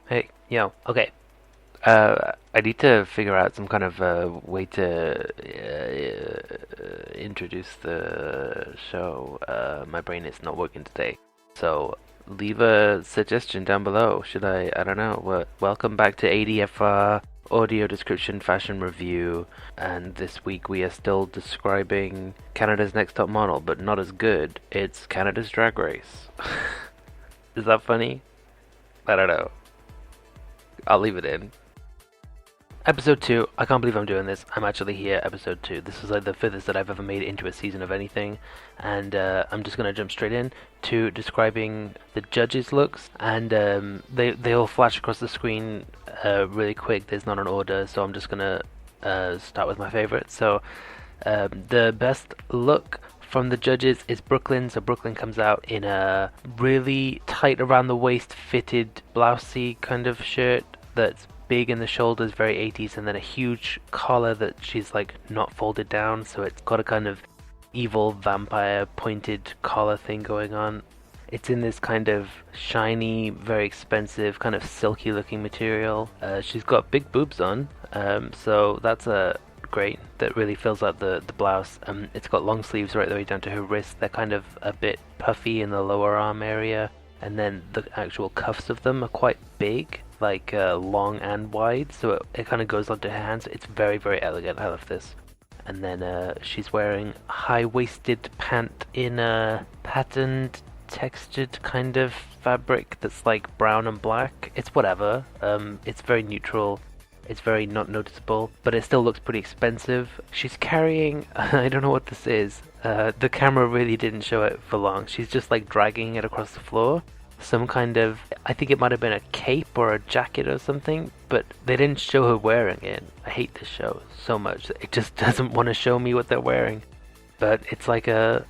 Hey, yo, okay. I need to figure out some kind of way to introduce the show. My brain is not working today. So leave a suggestion down below. Should I don't know. Welcome back to ADFR Audio Description Fashion Review. And this week we are still describing Canada's Next Top Model, but not as good. It's Canada's Drag Race. Is that funny? I don't know. I'll leave it in. Episode 2, I can't believe I'm doing this. I'm actually here, episode 2. This is like the furthest that I've ever made it into a season of anything. And I'm just going to jump straight in to describing the judges' looks. And they all flash across the screen really quick. There's not an order, so I'm just going to start with my favorite. So the best look from the judges is Brooklyn. So Brooklyn comes out in a really tight around the waist fitted blousey kind of shirt that's big in the shoulders, very 80s, and then a huge collar that she's like not folded down, so it's got a kind of evil vampire pointed collar thing going on. It's in this kind of shiny, very expensive, kind of silky looking material. She's got big boobs on, so that's a great. That really fills out the blouse. It's got long sleeves right the way down to her wrist. They're kind of a bit puffy in the lower arm area, and then the actual cuffs of them are quite big, like long and wide, so it kind of goes onto her hands. It's very, very elegant. I love this. And then she's wearing high-waisted pant in a patterned, textured kind of fabric that's like brown and black. It's whatever. It's very neutral. It's very not noticeable, but it still looks pretty expensive. She's carrying, I don't know what this is. The camera really didn't show it for long. She's just like dragging it across the floor. Some kind of, I think it might have been a cape or a jacket or something, but they didn't show her wearing it. I hate this show so much. It just doesn't want to show me what they're wearing. But it's like it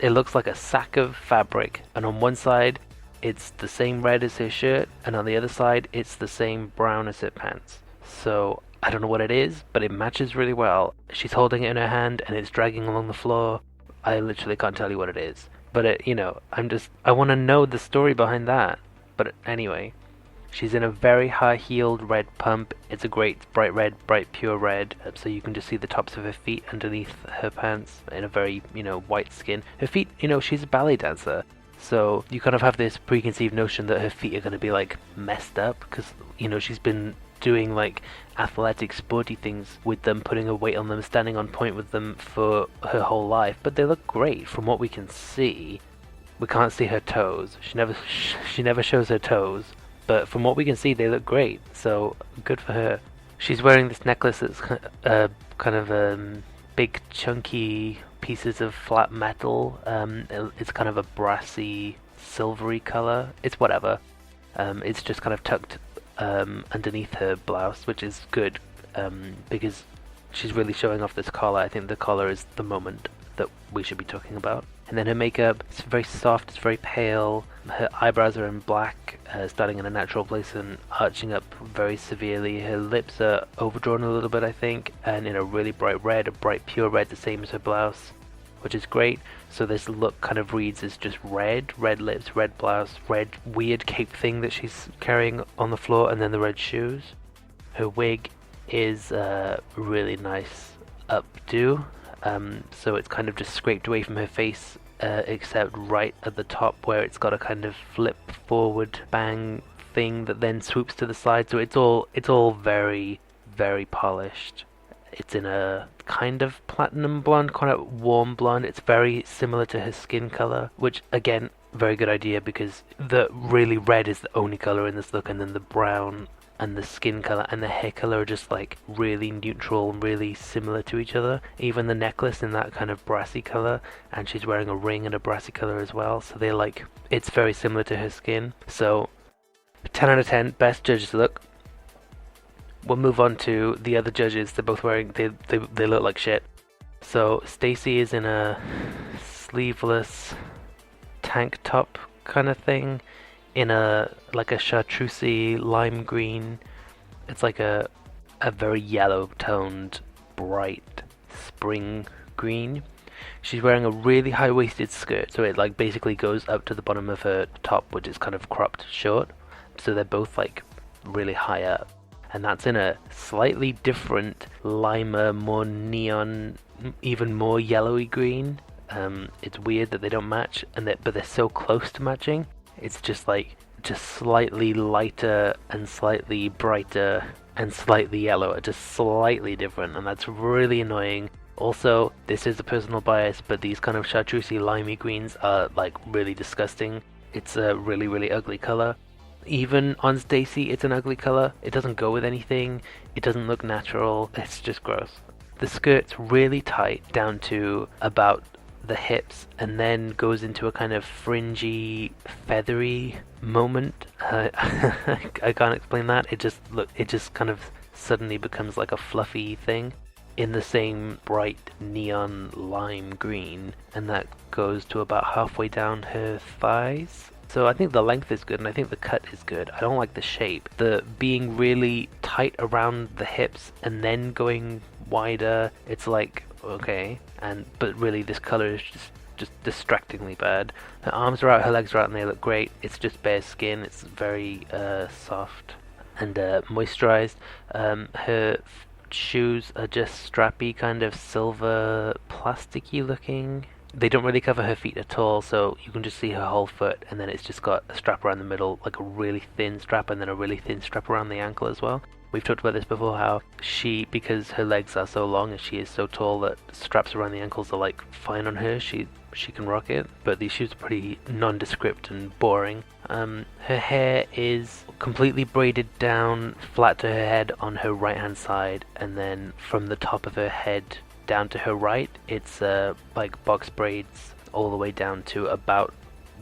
looks like a sack of fabric, and on one side it's the same red as her shirt, and on the other side it's the same brown as her pants. So I don't know what it is, but it matches really well. She's holding it in her hand and it's dragging along the floor. I literally can't tell you what it is. But I want to know the story behind that. But anyway, she's in a very high-heeled red pump. It's a great bright red, bright pure red, so you can just see the tops of her feet underneath her pants in a very, white skin. Her feet, she's a ballet dancer, so you kind of have this preconceived notion that her feet are going to be like messed up because, she's been doing like athletic sporty things with them, putting a weight on them, standing on point with them for her whole life, but they look great from what we can see. We can't see her toes. She never shows her toes, but from what we can see they look great, so good for her. She's wearing this necklace that's kind of big chunky pieces of flat metal. It's kind of a brassy silvery color. It's whatever. It's just kind of tucked underneath her blouse, which is good because she's really showing off this collar. I think the collar is the moment that we should be talking about. And then her makeup, it's very soft, it's very pale. Her eyebrows are in black, starting in a natural place and arching up very severely. Her lips are overdrawn a little bit, I think, and in a really bright red, a bright pure red, the same as her blouse, which is great. So this look kind of reads as just red lips, red blouse, red weird cape thing that she's carrying on the floor, and then the red shoes. Her wig is really nice updo, so it's kind of just scraped away from her face, except right at the top where it's got a kind of flip forward bang thing that then swoops to the side. So it's all very, very polished. It's in a kind of platinum blonde, kind of warm blonde. It's very similar to her skin color, which again, very good idea because the really red is the only color in this look, and then the brown and the skin color and the hair color are just like really neutral and really similar to each other. Even the necklace in that kind of brassy color, and she's wearing a ring in a brassy color as well. So they're like, it's very similar to her skin. So 10 out of 10, best judges look. We'll move on to the other judges. They're both wearing, they look like shit. So Stacey is in a sleeveless tank top kind of thing, in a like a chartreusey lime green. It's like a very yellow toned bright spring green. She's wearing a really high-waisted skirt, so it like basically goes up to the bottom of her top, which is kind of cropped short. So they're both like really high up. And that's in a slightly different limer, more neon, even more yellowy green. It's weird that they don't match, but they're so close to matching. It's just slightly lighter and slightly brighter and slightly yellower, just slightly different, and that's really annoying. Also, this is a personal bias, but these kind of chartreusey limey greens are like really disgusting. It's a really, really ugly color. Even on Stacey, it's an ugly color. It doesn't go with anything. It doesn't look natural. It's just gross. The skirt's really tight down to about the hips, and then goes into a kind of fringy, feathery moment. I can't explain that. It just kind of suddenly becomes like a fluffy thing in the same bright neon lime green, and that goes to about halfway down her thighs. So I think the length is good, and I think the cut is good. I don't like the shape. The being really tight around the hips and then going wider, it's like, okay. But really this color is just distractingly bad. Her arms are out, her legs are out, and they look great. It's just bare skin. It's very soft and moisturized. Her shoes are just strappy, kind of silver plasticky looking. They don't really cover her feet at all, so you can just see her whole foot, and then it's just got a strap around the middle, like a really thin strap, and then a really thin strap around the ankle as well. We've talked about this before, how because her legs are so long and she is so tall, that straps around the ankles are like fine on her. She can rock it, but these shoes are pretty nondescript and boring. Her hair is completely braided down flat to her head on her right hand side, and then from the top of her head down to her right, it's like box braids all the way down to about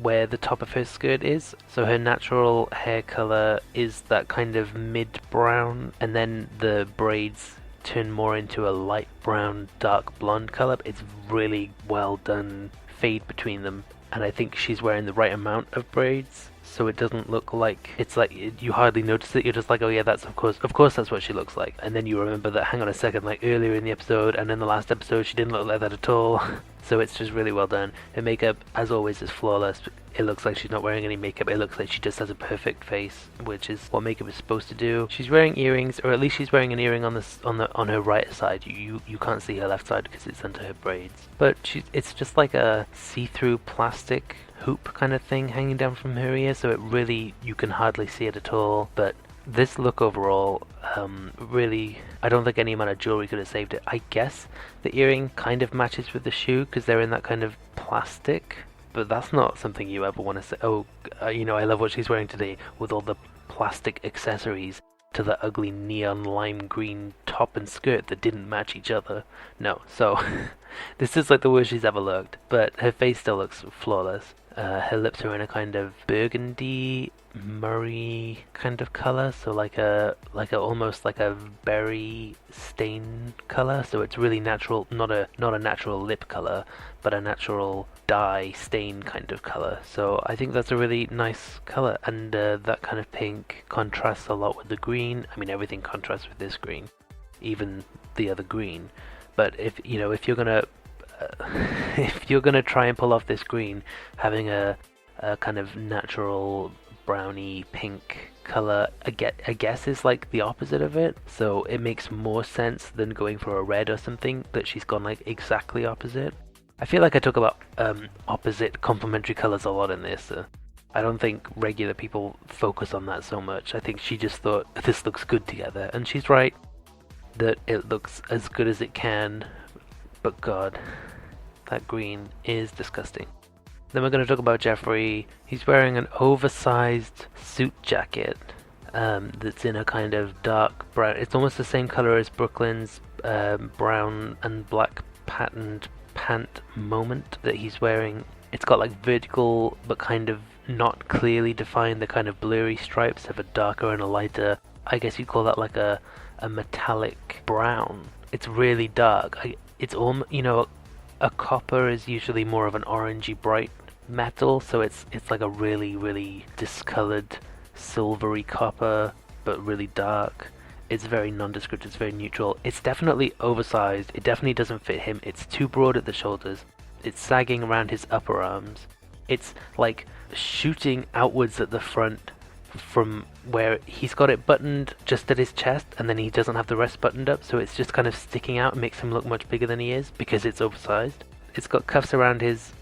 where the top of her skirt is. So her natural hair color is that kind of mid-brown, and then the braids turn more into a light brown, dark blonde color. It's really well done fade between them, and I think she's wearing the right amount of braids, so it doesn't look like it's like you hardly notice it. You're just like, oh yeah, that's of course that's what she looks like, and then you remember that, hang on a second, like earlier in the episode and in the last episode she didn't look like that at all. So it's just really well done. Her makeup, as always, is flawless. It looks like she's not wearing any makeup. It looks like she just has a perfect face, which is what makeup is supposed to do. She's wearing earrings, or at least she's wearing an earring on her right side. You can't see her left side because it's under her braids. But it's just like a see-through plastic hoop kind of thing hanging down from her ear, so you can hardly see it at all. But this look overall, really, I don't think any amount of jewelry could have saved it. I guess the earring kind of matches with the shoe because they're in that kind of plastic, but that's not something you ever want to say, oh, I love what she's wearing today with all the plastic accessories to the ugly neon lime green top and skirt that didn't match each other. No, so this is like the worst she's ever looked, but her face still looks flawless. Her lips are in a kind of burgundy murray kind of color, so like a almost like a berry stain color. So it's really natural, not a natural lip color, but a natural dye stain kind of color. So I think that's a really nice color, and that kind of pink contrasts a lot with the green. I mean, everything contrasts with this green, even the other green. But if you're gonna try and pull off this green, having a kind of natural browny pink color, I guess is like the opposite of it. So it makes more sense than going for a red or something that she's gone like exactly opposite. I feel like I talk about opposite complementary colors a lot in this. I don't think regular people focus on that so much. I think she just thought this looks good together, and she's right that it looks as good as it can. But God, that green is disgusting. Then we're going to talk about Jeffrey. He's wearing an oversized suit jacket that's in a kind of dark brown. It's almost the same color as Brooklyn's brown and black patterned pant moment that he's wearing. It's got like vertical but kind of not clearly defined. The kind of blurry stripes have a darker and a lighter. I guess you'd call that like a metallic brown. It's really dark. It's almost, a copper is usually more of an orangey bright metal, so it's like a really, really discolored silvery copper, but really dark. It's very nondescript, it's very neutral. It's definitely oversized. It definitely doesn't fit him. It's too broad at the shoulders. It's sagging around his upper arms. It's like shooting outwards at the front from where he's got it buttoned just at his chest, and then he doesn't have the rest buttoned up, so it's just kind of sticking out and makes him look much bigger than he is because it's oversized. It's got cuffs around his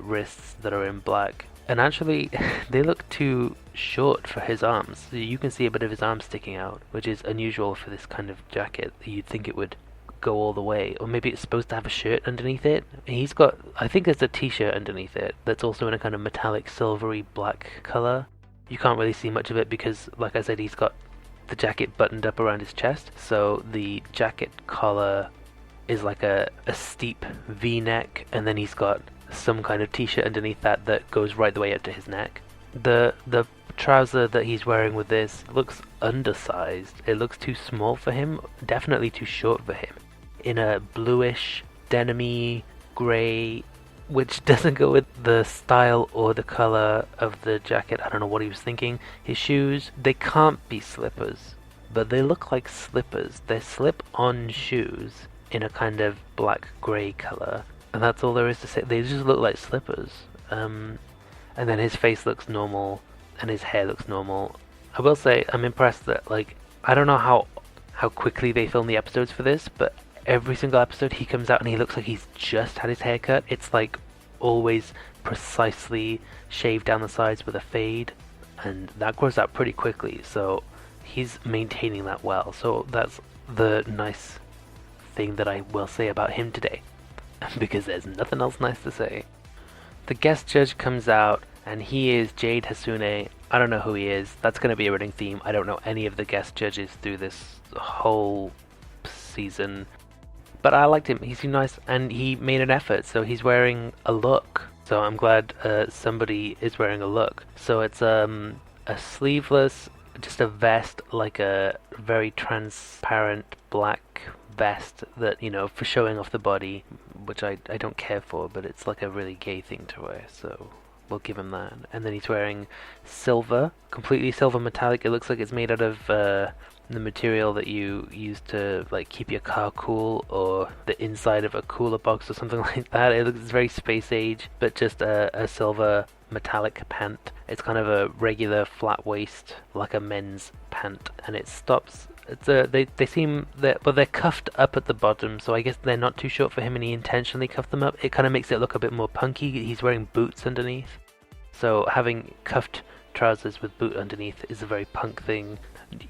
wrists that are in black, and actually they look too short for his arms. So you can see a bit of his arm sticking out, which is unusual for this kind of jacket. You'd think it would go all the way, or maybe it's supposed to have a shirt underneath it. He's got, I think there's a t-shirt underneath it that's also in a kind of metallic silvery black color. You can't really see much of it because, like I said, he's got the jacket buttoned up around his chest, so the jacket collar is like a steep v-neck, and then he's got some kind of t-shirt underneath that goes right the way up to his neck. The trouser that he's wearing with this looks undersized. It looks too small for him, definitely too short for him. In a bluish, denim-y, grey, which doesn't go with the style or the color of the jacket. I don't know what he was thinking. His shoes, they can't be slippers, but they look like slippers. They're slip-on shoes in a kind of black-grey color, and that's all there is to say. They just look like slippers. And then his face looks normal, and his hair looks normal. I will say, I'm impressed that, like, I don't know how quickly they film the episodes for this, but every single episode he comes out and he looks like he's just had his hair cut. It's like always precisely shaved down the sides with a fade, and that grows out pretty quickly, so he's maintaining that well. So that's the nice thing that I will say about him today, because there's nothing else nice to say. The guest judge comes out, and he is Jade Hassouné. I don't know who he is. That's going to be a running theme. I don't know any of the guest judges through this whole season, but I liked him. He seemed nice, and he made an effort, so he's wearing a look. So I'm glad somebody is wearing a look. So it's a sleeveless, just a vest, like a very transparent black vest that, you know, for showing off the body, which I don't care for, but it's like a really gay thing to wear, so we'll give him that. And then he's wearing silver, completely silver metallic. It looks like it's made out of the material that you use to, like, keep your car cool, or the inside of a cooler box or something like that. It looks very space age, but just a silver metallic pant. It's kind of a regular flat waist, like a men's pant, and it stops. They seem that, well, they're cuffed up at the bottom, so I guess they're not too short for him, and he intentionally cuffed them up. It kind of makes it look a bit more punky. He's wearing boots underneath, so having cuffed trousers with boot underneath is a very punk thing.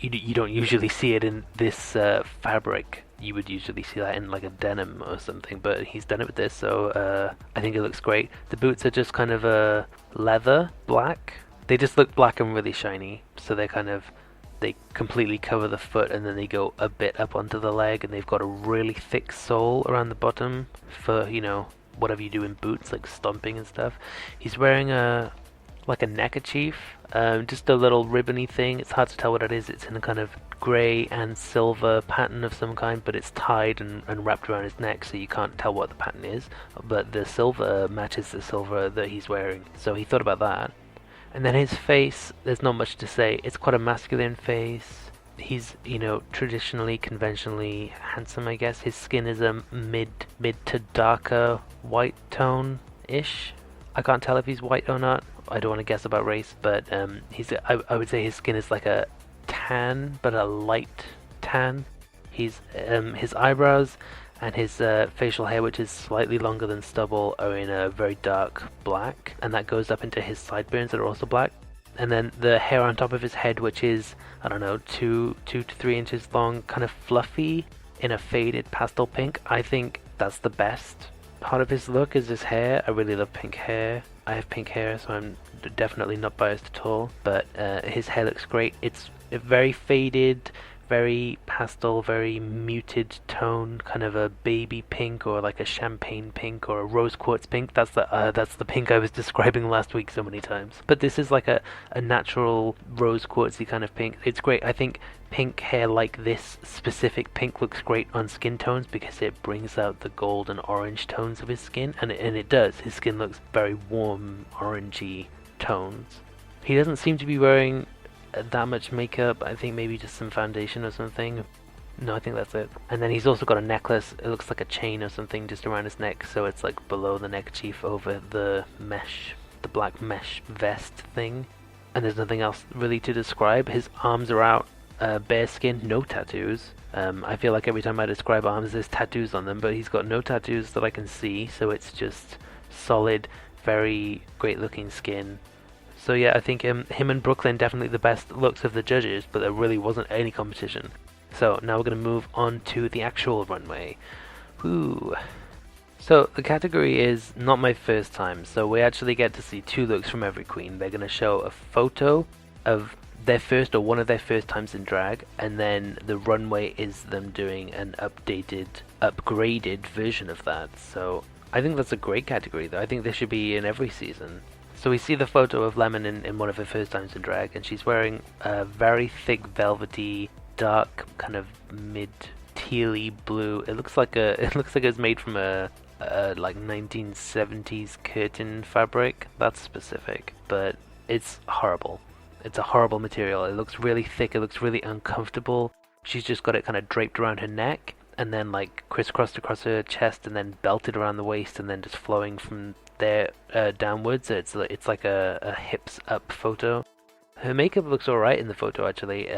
You don't usually see it in this fabric. You would usually see that in like a denim or something, but he's done it with this, so I think it looks great. The boots are just kind of a leather black. They just look black and really shiny, so they completely cover the foot, and then they go a bit up onto the leg, and they've got a really thick sole around the bottom for, you know, whatever you do in boots, like stomping and stuff. He's wearing like a neckerchief, just a little ribbony thing. It's hard to tell what it is. It's in a kind of grey and silver pattern of some kind, but it's tied and wrapped around his neck, so you can't tell what the pattern is, but the silver matches the silver that he's wearing, so he thought about that. And then his face, there's not much to say. It's quite a masculine face. He's, you know, traditionally, conventionally handsome, I guess. His skin is a mid to darker white tone-ish. I can't tell if he's white or not. I don't want to guess about race, but I would say his skin is like a tan, but a light tan. His eyebrows and his facial hair, which is slightly longer than stubble, are in a very dark black, and that goes up into his sideburns that are also black. And then the hair on top of his head, which is, I don't know, 2 to 3 inches long, kind of fluffy in a faded pastel pink. I think that's the best part of his look, is his hair. I really love pink hair. I have pink hair, so I'm definitely not biased at all, but his hair looks great. It's very faded, very pastel, very muted tone, kind of a baby pink, or like a champagne pink, or a rose quartz pink. That's the pink I was describing last week so many times. But this is like a natural rose quartzy kind of pink. It's great. I think pink hair like this specific pink looks great on skin tones because it brings out the gold and orange tones of his skin, and it does. His skin looks very warm, orangey tones. He doesn't seem to be wearing that much makeup. I think maybe just some foundation or something. No, I think that's it. And then he's also got a necklace. It looks like a chain or something just around his neck, so it's like below the neckerchief over the mesh, the black mesh vest thing. and there's nothing else really to describe. His arms are out, bare skin, no tattoos. I feel like every time I describe arms there's tattoos on them, but he's got no tattoos that I can see, so it's just solid, very great looking skin. So yeah, I think him and Brooklyn definitely the best looks of the judges, but there really wasn't any competition. So now we're going to move on to the actual runway. Woo. So the category is not my first time, so we actually get to see 2 looks from every queen. They're going to show a photo of their first or one of their first times in drag, and then the runway is them doing an upgraded version of that. So I think that's a great category though. I think this should be in every season. So we see the photo of Lemon in one of her first times in drag, and she's wearing a very thick velvety, dark, kind of mid tealy blue. It looks like it's made from a like 1970s curtain fabric. That's specific, but it's horrible. It's a horrible material. It looks really thick, it looks really uncomfortable. She's just got it kind of draped around her neck, and then like crisscrossed across her chest, and then belted around the waist, and then just flowing from there downwards. It's like a hips up photo. Her makeup looks alright in the photo actually.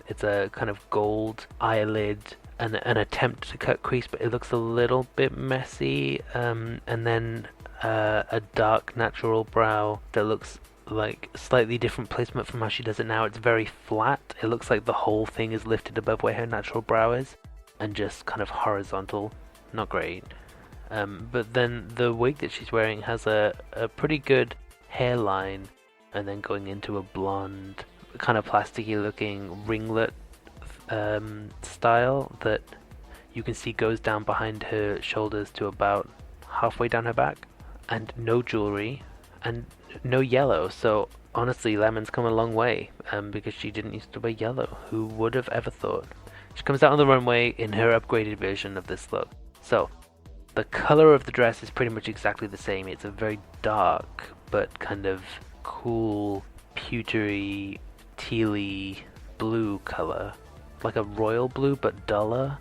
It's a kind of gold eyelid and an attempt to cut crease, but it looks a little bit messy, and then a dark natural brow that looks like slightly different placement from how she does it now. It's very flat. It looks like the whole thing is lifted above where her natural brow is and just kind of horizontal. Not great. But then the wig that she's wearing has a pretty good hairline, and then going into a blonde, kind of plasticky looking ringlet style that you can see goes down behind her shoulders to about halfway down her back, and no jewelry and no yellow. So honestly, Lemon's come a long way, because she didn't used to wear yellow. Who would have ever thought? She comes out on the runway in her upgraded version of this look. So the color of the dress is pretty much exactly the same. It's a very dark but kind of cool, pewtery, tealy blue color, like a royal blue but duller.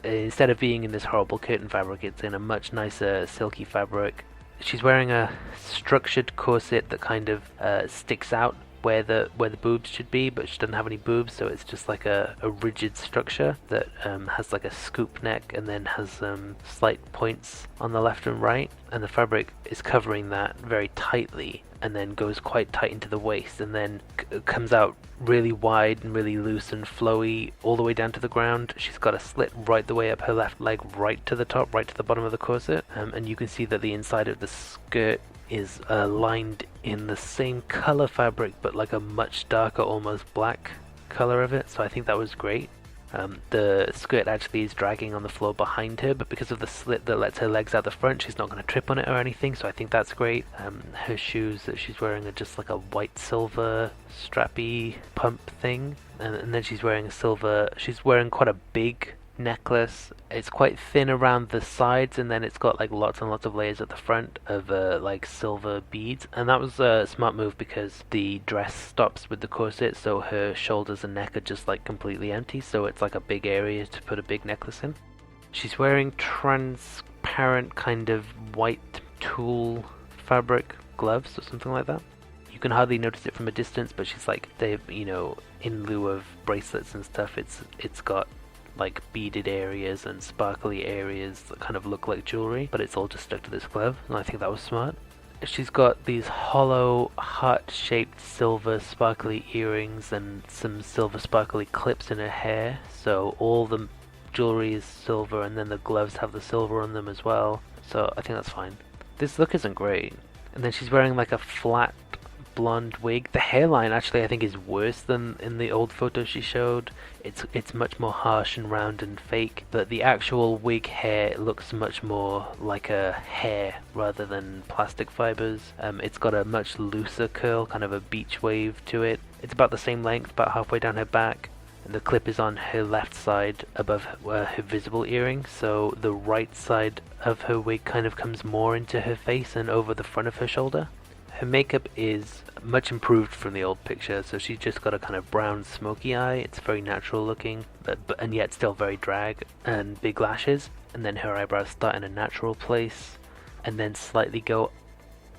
Instead of being in this horrible curtain fabric, it's in a much nicer silky fabric. She's wearing a structured corset that kind of sticks out where the boobs should be, but she doesn't have any boobs, so it's just like a rigid structure that has like a scoop neck and then has slight points on the left and right, and the fabric is covering that very tightly, and then goes quite tight into the waist, and then comes out really wide and really loose and flowy all the way down to the ground. She's got a slit right the way up her left leg, right to the top, right to the bottom of the corset, and you can see that the inside of the skirt is lined in the same color fabric, but like a much darker, almost black color of it. So I think that was great. The skirt actually is dragging on the floor behind her, but because of the slit that lets her legs out the front, she's not going to trip on it or anything, so I think that's great. Her shoes that she's wearing are just like a white silver strappy pump thing, and then she's wearing quite a big necklace. It's quite thin around the sides, and then it's got like lots and lots of layers at the front of like silver beads, and that was a smart move because the dress stops with the corset, so her shoulders and neck are just like completely empty, so it's like a big area to put a big necklace in. She's wearing transparent kind of white tulle fabric gloves or something like that. You can hardly notice it from a distance, but she's like, in lieu of bracelets and stuff, it's got like beaded areas and sparkly areas that kind of look like jewelry, but it's all just stuck to this glove, and I think that was smart. She's got these hollow heart-shaped silver sparkly earrings and some silver sparkly clips in her hair, so all the jewelry is silver, and then the gloves have the silver on them as well, so I think that's fine. This look isn't great. And then she's wearing like a flat blonde wig. The hairline actually I think is worse than in the old photo she showed. It's much more harsh and round and fake, but the actual wig hair looks much more like a hair rather than plastic fibers. It's got a much looser curl, kind of a beach wave to it. It's about the same length, about halfway down her back, and the clip is on her left side above her visible earring, so the right side of her wig kind of comes more into her face and over the front of her shoulder. Her makeup is much improved from the old picture, so she's just got a kind of brown smoky eye. It's very natural looking, but and yet still very drag, and big lashes, and then her eyebrows start in a natural place and then slightly go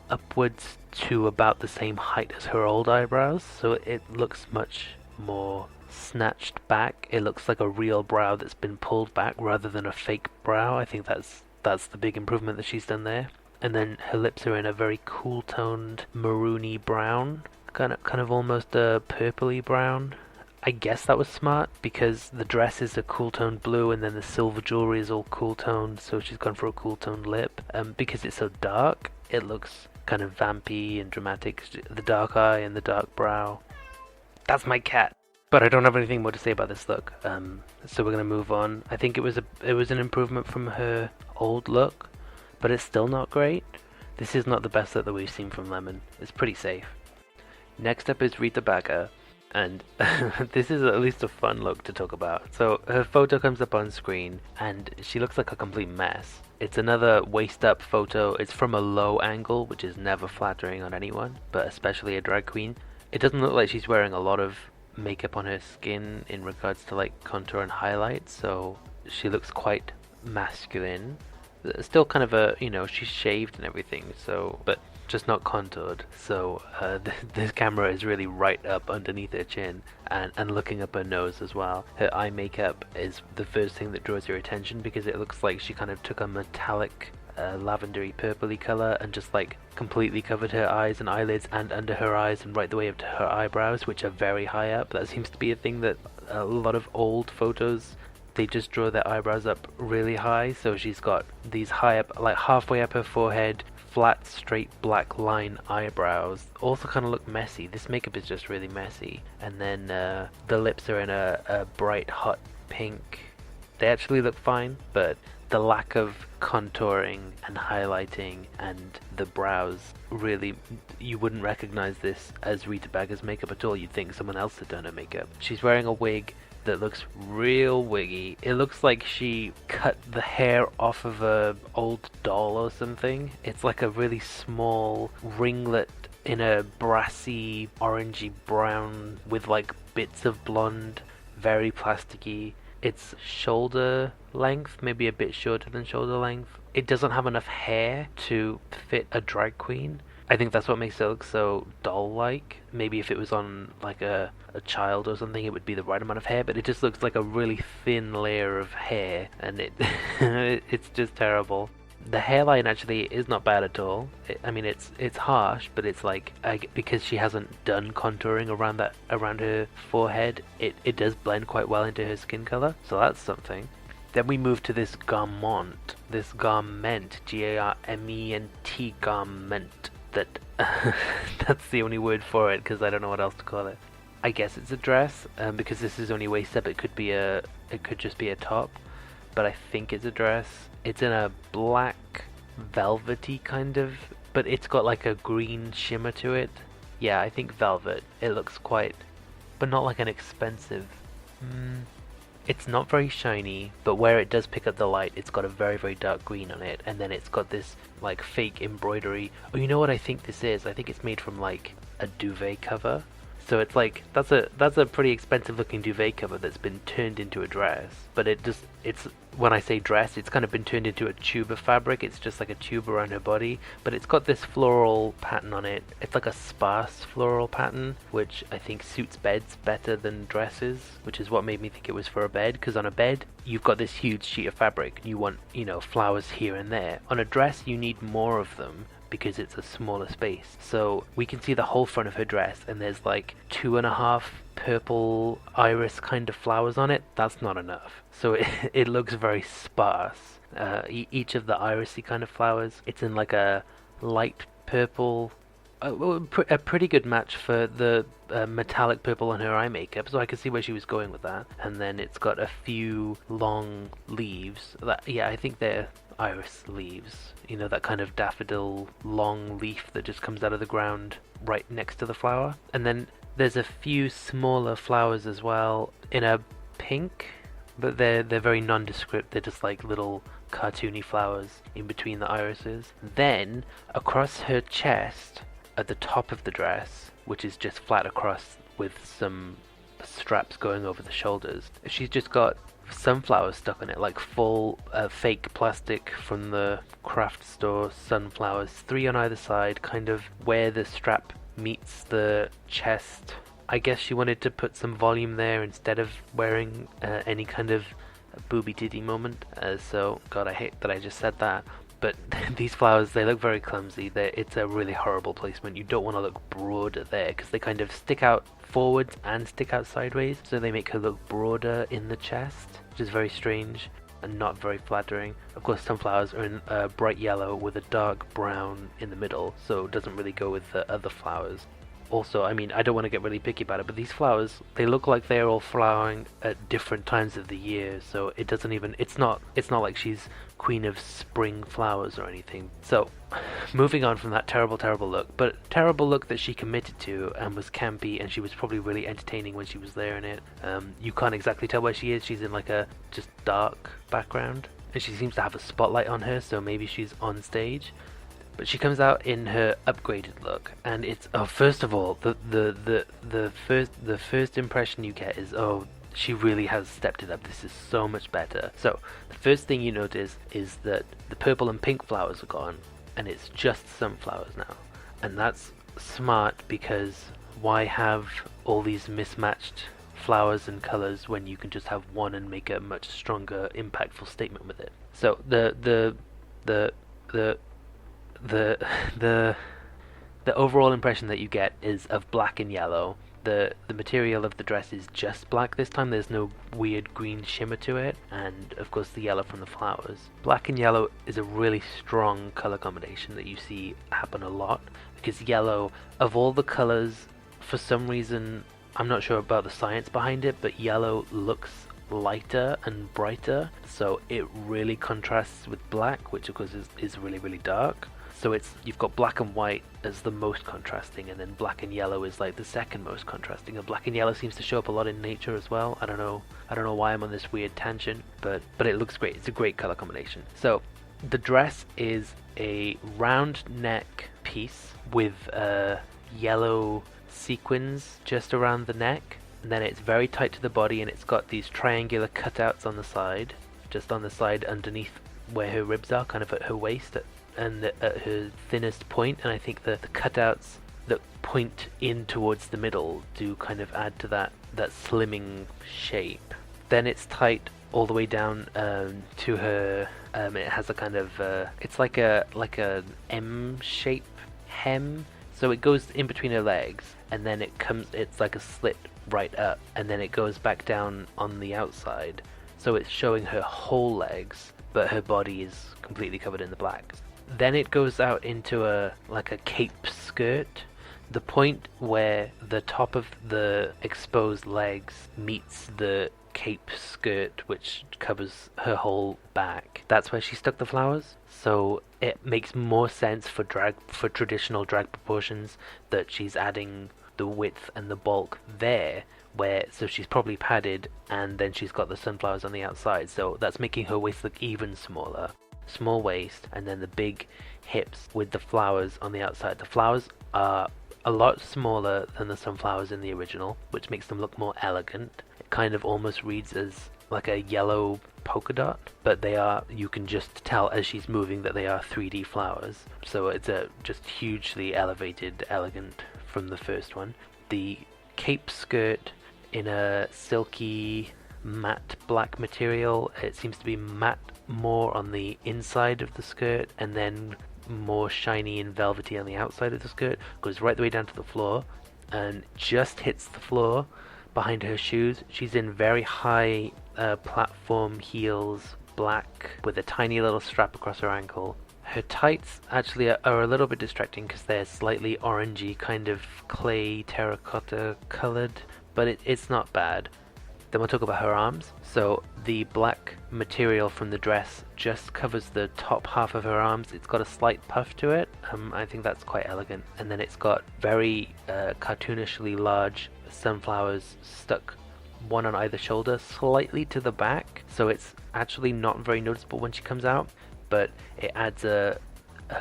upwards to about the same height as her old eyebrows, so it looks much more snatched back. It looks like a real brow that's been pulled back rather than a fake brow. I think that's the big improvement that she's done there. And then her lips are in a very cool toned maroony brown, kind of almost a purpley brown. I guess that was smart because the dress is a cool toned blue and then the silver jewelry is all cool toned, so she's gone for a cool toned lip. Because it's so dark, it looks kind of vampy and dramatic. The dark eye and the dark brow. That's my cat. But I don't have anything more to say about this look. So we're gonna move on. I think it was an improvement from her old look, but it's still not great. This is not the best look that we've seen from Lemon. It's pretty safe. Next up is Rita Baga, and this is at least a fun look to talk about. So her photo comes up on screen, and she looks like a complete mess. It's another waist-up photo. It's from a low angle, which is never flattering on anyone, but especially a drag queen. It doesn't look like she's wearing a lot of makeup on her skin in regards to like contour and highlights, so she looks quite masculine. Still kind of a, she's shaved and everything, so, but just not contoured. So this camera is really right up underneath her chin and looking up her nose as well. Her eye makeup is the first thing that draws your attention because it looks like she kind of took a metallic lavendery purpley color and just like completely covered her eyes and eyelids and under her eyes and right the way up to her eyebrows, which are very high up. That seems to be a thing that a lot of old photos, they just draw their eyebrows up really high. So she's got these high up, like halfway up her forehead, flat straight black line eyebrows. Also kind of look messy. This makeup is just really messy. And then the lips are in a bright hot pink. They actually look fine, but the lack of contouring and highlighting and the brows, really, you wouldn't recognize this as Rita Baga's makeup at all. You'd think someone else had done her makeup. She's wearing a wig that looks real wiggy. It looks like she cut the hair off of a old doll or something. It's like a really small ringlet in a brassy orangey brown with like bits of blonde, very plasticky. It's shoulder length, maybe a bit shorter than shoulder length. It doesn't have enough hair to fit a drag queen. I think that's what makes it look so doll-like. Maybe if it was on like a child or something, it would be the right amount of hair, but it just looks like a really thin layer of hair, and it's just terrible. The hairline actually is not bad at all. It's harsh, but it's like because she hasn't done contouring around her forehead, it does blend quite well into her skin color. So that's something. Then we move to this garment, G-A-R-M-E-N-T garment. That that's the only word for it because I don't know what else to call it. I guess it's a dress, because this is only waist up. It could just be a top, but I think it's a dress. It's in a black velvety kind of, but it's got like a green shimmer to it. Yeah, I think velvet. It looks quite, but not like an expensive. It's not very shiny, but where it does pick up the light, it's got a very, very dark green on it, and then it's got this like fake embroidery. Oh, you know what I think this is? I think it's made from like a duvet cover. So it's like that's a pretty expensive looking duvet cover that's been turned into a dress. But it's when I say dress, it's kind of been turned into a tube of fabric. It's just like a tube around her body, but it's got this floral pattern on it. It's like a sparse floral pattern, which I think suits beds better than dresses, which is what made me think it was for a bed, because on a bed you've got this huge sheet of fabric and you want, flowers here and there. On a dress you need more of them because it's a smaller space. So we can see the whole front of her dress and there's like 2.5 purple iris kind of flowers on it. That's not enough. So it looks very sparse. Each of the irisy kind of flowers, it's in like a light purple, a pretty good match for the metallic purple on her eye makeup, so I could see where she was going with that. And then it's got a few long leaves. I think they're iris leaves. That kind of daffodil long leaf that just comes out of the ground right next to the flower. And then there's a few smaller flowers as well in a pink, but they're very nondescript. They're just like little cartoony flowers in between the irises. Then across her chest, at the top of the dress, which is just flat across with some straps going over the shoulders, she's just got sunflowers stuck on it, like full fake plastic from the craft store sunflowers, 3 on either side, kind of where the strap meets the chest. I guess she wanted to put some volume there instead of wearing any kind of booby titty moment. So, God, I hate that I just said that. But these flowers, they look very clumsy. It's a really horrible placement. You don't want to look broader there because they kind of stick out forwards and stick out sideways. So they make her look broader in the chest, which is very strange and not very flattering. Of course, sunflowers are in bright yellow with a dark brown in the middle, so it doesn't really go with the other flowers. Also, I mean, I don't want to get really picky about it, but these flowers, they look like they're all flowering at different times of the year, so it doesn't even, it's not like she's queen of spring flowers or anything. So, moving on from that terrible look, but terrible look that she committed to and was campy, and she was probably really entertaining when she was there in it. You can't exactly tell where she is. She's in like a just dark background, and she seems to have a spotlight on her, so maybe she's on stage. But she comes out in her upgraded look, and it's first of all, the first impression you get is, oh, she really has stepped it up. This is so much better. So the first thing you notice is that the purple and pink flowers are gone, and it's just sunflowers now, and that's smart because why have all these mismatched flowers and colors when you can just have one and make a much stronger, impactful statement with it? So the overall impression that you get is of black and yellow. The material of the dress is just black this time. There's no weird green shimmer to it, and of course the yellow from the flowers. Black and yellow is a really strong color combination that you see happen a lot, because yellow, of all the colors, for some reason, I'm not sure about the science behind it, but yellow looks lighter and brighter, so it really contrasts with black, which of course is really dark. So you've got black and white as the most contrasting, and then black and yellow is like the second most contrasting. And black and yellow seems to show up a lot in nature as well. I don't know why I'm on this weird tangent, but it looks great. It's a great color combination. So the dress is a round neck piece with yellow sequins just around the neck, and then it's very tight to the body, and it's got these triangular cutouts on the side, just on the side underneath where her ribs are, kind of at her waist and at her thinnest point. And I think the cutouts that point in towards the middle do kind of add to that slimming shape. Then it's tight all the way down to her. It has a kind of it's like a M shape hem, so it goes in between her legs, and then it's like a slit right up, and then it goes back down on the outside, so it's showing her whole legs, but her body is completely covered in the black. Then it goes out into a cape skirt. The point where the top of the exposed legs meets the cape skirt, which covers her whole back, that's where she stuck the flowers. So it makes more sense for traditional drag proportions that she's adding the width and the bulk there, so she's probably padded, and then she's got the sunflowers on the outside, so that's making her waist look even smaller. Small waist, and then the big hips with the flowers on the outside. The flowers are a lot smaller than the sunflowers in the original, which makes them look more elegant. It kind of almost reads as like a yellow polka dot, but you can just tell as she's moving that they are 3D flowers, so it's just hugely elevated, elegant from the first one. The cape skirt in a silky matte black material. It seems to be matte more on the inside of the skirt, and then more shiny and velvety on the outside of the skirt. Goes right the way down to the floor and just hits the floor behind her shoes. She's in very high platform heels, black, with a tiny little strap across her ankle. Her tights actually are a little bit distracting because they're slightly orangey, kind of clay terracotta colored, but it's not bad. Then we'll talk about her arms. So the black material from the dress just covers the top half of her arms. It's got a slight puff to it. I think that's quite elegant. And then it's got very cartoonishly large sunflowers stuck one on either shoulder, slightly to the back. So it's actually not very noticeable when she comes out, but it adds a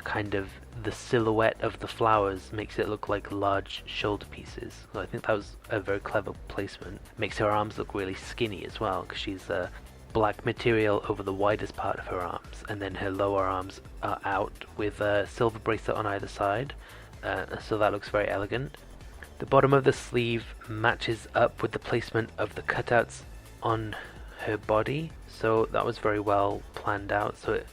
kind of, the silhouette of the flowers makes it look like large shoulder pieces. So I think that was a very clever placement. Makes her arms look really skinny as well, because she's black material over the widest part of her arms, and then her lower arms are out with a silver bracelet on either side, so that looks very elegant. The bottom of the sleeve matches up with the placement of the cutouts on her body, so that was very well planned out, so it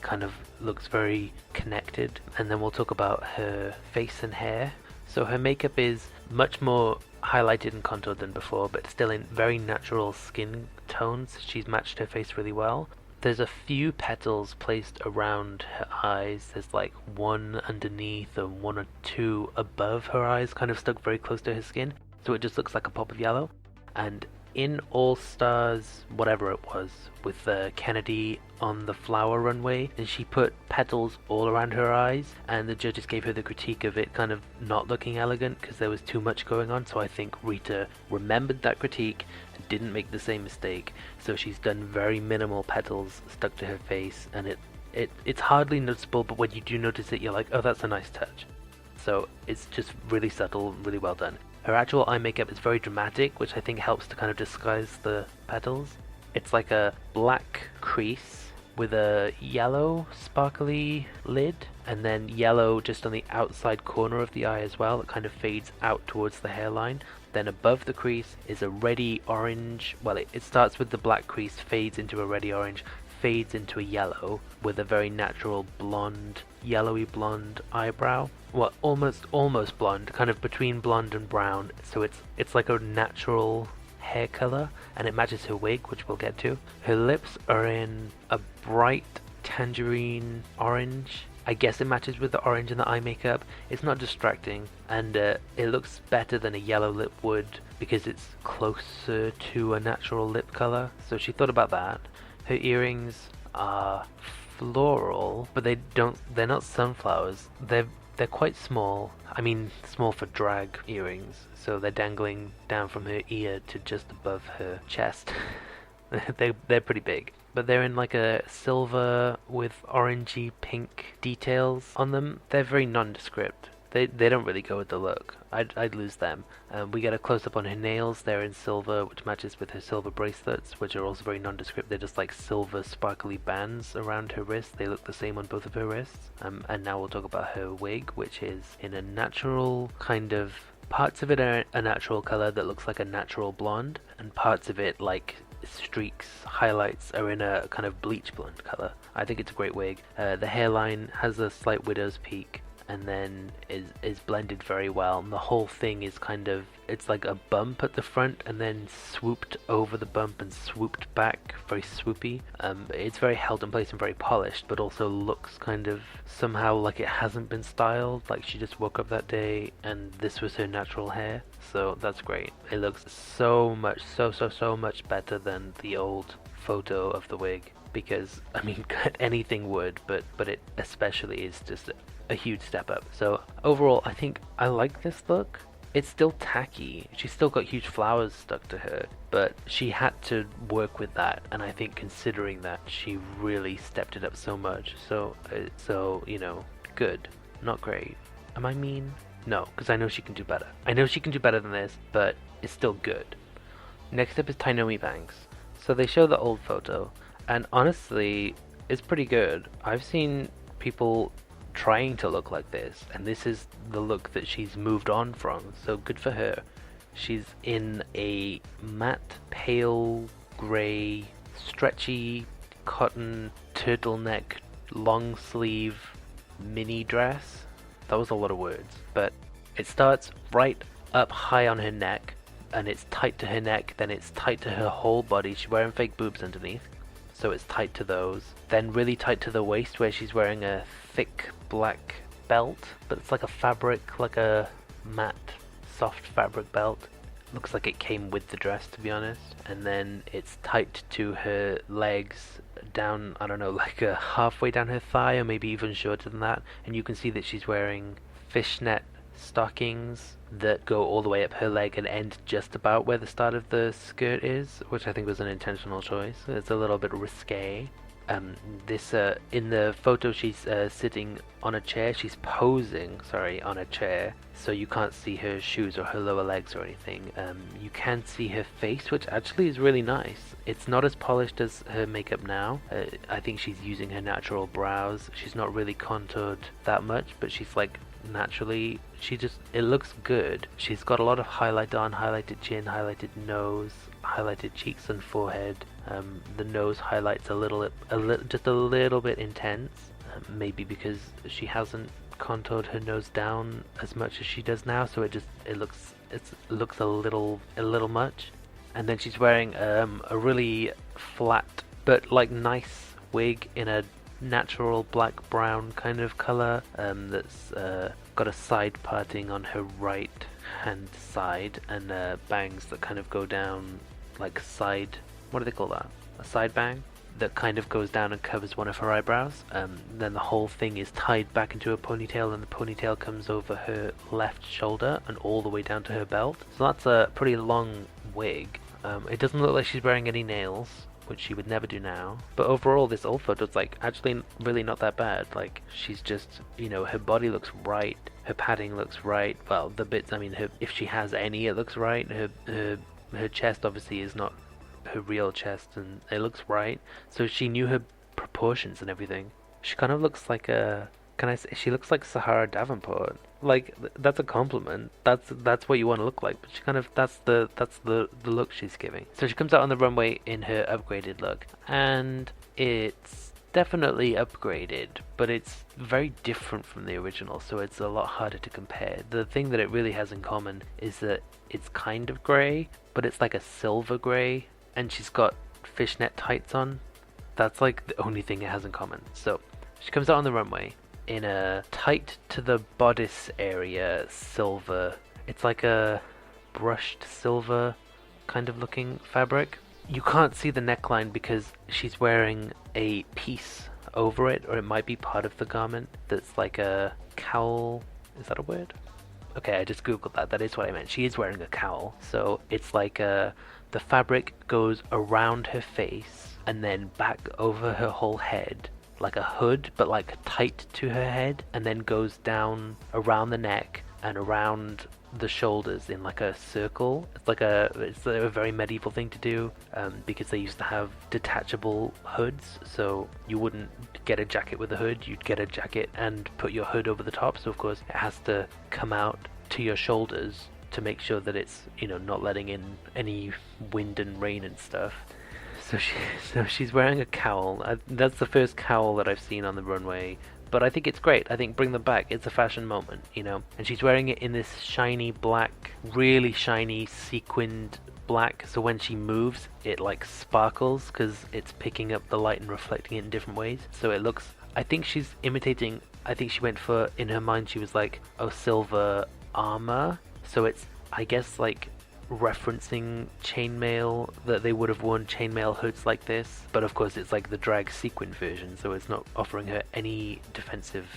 kind of looks very connected. And then we'll talk about her face and hair. So her makeup is much more highlighted and contoured than before, but still in very natural skin tones. She's matched her face really well. There's a few petals placed around her eyes. There's like one underneath and one or two above her eyes, kind of stuck very close to her skin, so it just looks like a pop of yellow. And in All Stars, whatever it was, with Kennedy on the flower runway, and she put petals all around her eyes, and the judges gave her the critique of it kind of not looking elegant because there was too much going on. So I think Rita remembered that critique and didn't make the same mistake, so she's done very minimal petals stuck to her face, and it's hardly noticeable, but when you do notice it, you're like, oh, that's a nice touch. So it's just really subtle, really well done. Her actual eye makeup is very dramatic, which I think helps to kind of disguise the petals. It's like a black crease with a yellow sparkly lid, and then yellow just on the outside corner of the eye as well. It kind of fades out towards the hairline. Then above the crease is a reddy orange. Well, it starts with the black crease, fades into a reddy orange, fades into a yellow with a very natural blonde, yellowy blonde eyebrow. Well, almost blonde, kind of between blonde and brown. So it's like a natural hair color, and it matches her wig, which we'll get to. Her lips are in a bright tangerine orange. I guess it matches with the orange in the eye makeup. It's not distracting, and it looks better than a yellow lip would because it's closer to a natural lip color. So she thought about that. Her earrings are floral, but they're not sunflowers. They're quite small. I mean, small for drag earrings. So they're dangling down from her ear to just above her chest. They're pretty big. But they're in like a silver with orangey pink details on them. They're very nondescript. They don't really go with the look. I'd lose them. We get a close-up on her nails. They're in silver, which matches with her silver bracelets, which are also very nondescript. They're just like silver sparkly bands around her wrists. They look the same on both of her wrists. And now we'll talk about her wig, which is in a natural kind of... Parts of it are a natural color that looks like a natural blonde, and parts of it, like streaks, highlights, are in a kind of bleach blonde color. I think it's a great wig. The hairline has a slight widow's peak, and then is blended very well, and the whole thing is kind of, it's like a bump at the front and then swooped over the bump and swooped back, very swoopy. It's very held in place and very polished, but also looks kind of somehow like it hasn't been styled, like she just woke up that day and this was her natural hair. So that's great. It looks so much better than the old photo of the wig, because I mean anything would, but it especially is just a huge step up. So overall, I think I like this look. It's still tacky. She's still got huge flowers stuck to her, but she had to work with that, and I think considering that, she really stepped it up so much. So you know, good, not great. Am I mean? No, because I know she can do better. I know she can do better than this, but it's still good. Next up is Tynomi bangs. So they show the old photo, and honestly, it's pretty good. I've seen people trying to look like this, and this is the look that she's moved on from, so good for her. She's in a matte pale grey stretchy cotton turtleneck long sleeve mini dress. That was a lot of words, but it starts right up high on her neck, and it's tight to her neck, then it's tight to her whole body. She's wearing fake boobs underneath, so it's tight to those, then really tight to the waist where she's wearing a thick black belt, but it's like a fabric, like a matte soft fabric belt. Looks like it came with the dress, to be honest. And then it's tight to her legs down, I don't know, like halfway down her thigh, or maybe even shorter than that. And you can see that she's wearing fishnet stockings that go all the way up her leg and end just about where the start of the skirt is, which I think was an intentional choice. It's a little bit risque. This in the photo she's sitting on a chair. She's posing, sorry, on a chair, so you can't see her shoes or her lower legs or anything. You can see her face, which actually is really nice. It's not as polished as her makeup now. I think she's using her natural brows. She's not really contoured that much, but she's like naturally, it looks good. She's got a lot of highlight on, highlighted chin, highlighted nose, highlighted cheeks and forehead. The nose highlights just a little bit intense, maybe because she hasn't contoured her nose down as much as she does now, so it looks a little much. And then she's wearing a really flat but like nice wig in a natural black brown kind of color, that's got a side parting on her right hand side, and bangs that kind of go down like side, what do they call that? A side bang that kind of goes down and covers one of her eyebrows. Then the whole thing is tied back into a ponytail, and the ponytail comes over her left shoulder and all the way down to her belt. So that's a pretty long wig. It doesn't look like she's wearing any nails, which she would never do now. But overall, this old photo's like actually really not that bad. Like, she's just, her body looks right, her padding looks right. Well, the bits, if she has any, it looks right. Her chest obviously is not her real chest, and it looks right. So she knew her proportions and everything. She kind of looks like she looks like Sahara Davenport. Like, that's a compliment. That's what you want to look like. But she kind of, that's the look she's giving. So she comes out on the runway in her upgraded look, and it's definitely upgraded, but it's very different from the original, so it's a lot harder to compare. The thing that it really has in common is that it's kind of grey, but it's like a silver grey, and she's got fishnet tights on. That's like the only thing it has in common. So she comes out on the runway in a tight to the bodice area silver. It's like a brushed silver kind of looking fabric. You can't see the neckline because she's wearing a piece over it, or it might be part of the garment that's like a cowl. Is that a word? Okay, I just googled that. That is what I meant. She is wearing a cowl. So it's like the fabric goes around her face and then back over her whole head, like a hood, but like tight to her head, and then goes down around the neck and around the shoulders in like a circle. It's a very medieval thing to do, because they used to have detachable hoods, so you wouldn't get a jacket with a hood, you'd get a jacket and put your hood over the top, so of course it has to come out to your shoulders to make sure that it's, not letting in any wind and rain and stuff. So she's wearing a cowl. That's the first cowl that I've seen on the runway, but I think it's great. I think bring them back. It's a fashion moment, and she's wearing it in this shiny black, really shiny sequined black, so when she moves it like sparkles because it's picking up the light and reflecting it in different ways. So it looks, I think she's imitating, I think she went for, in her mind she was like, silver armor, so it's, I guess, like referencing chainmail, that they would have worn chainmail hoods like this, but of course it's like the drag sequin version, so it's not offering her any defensive,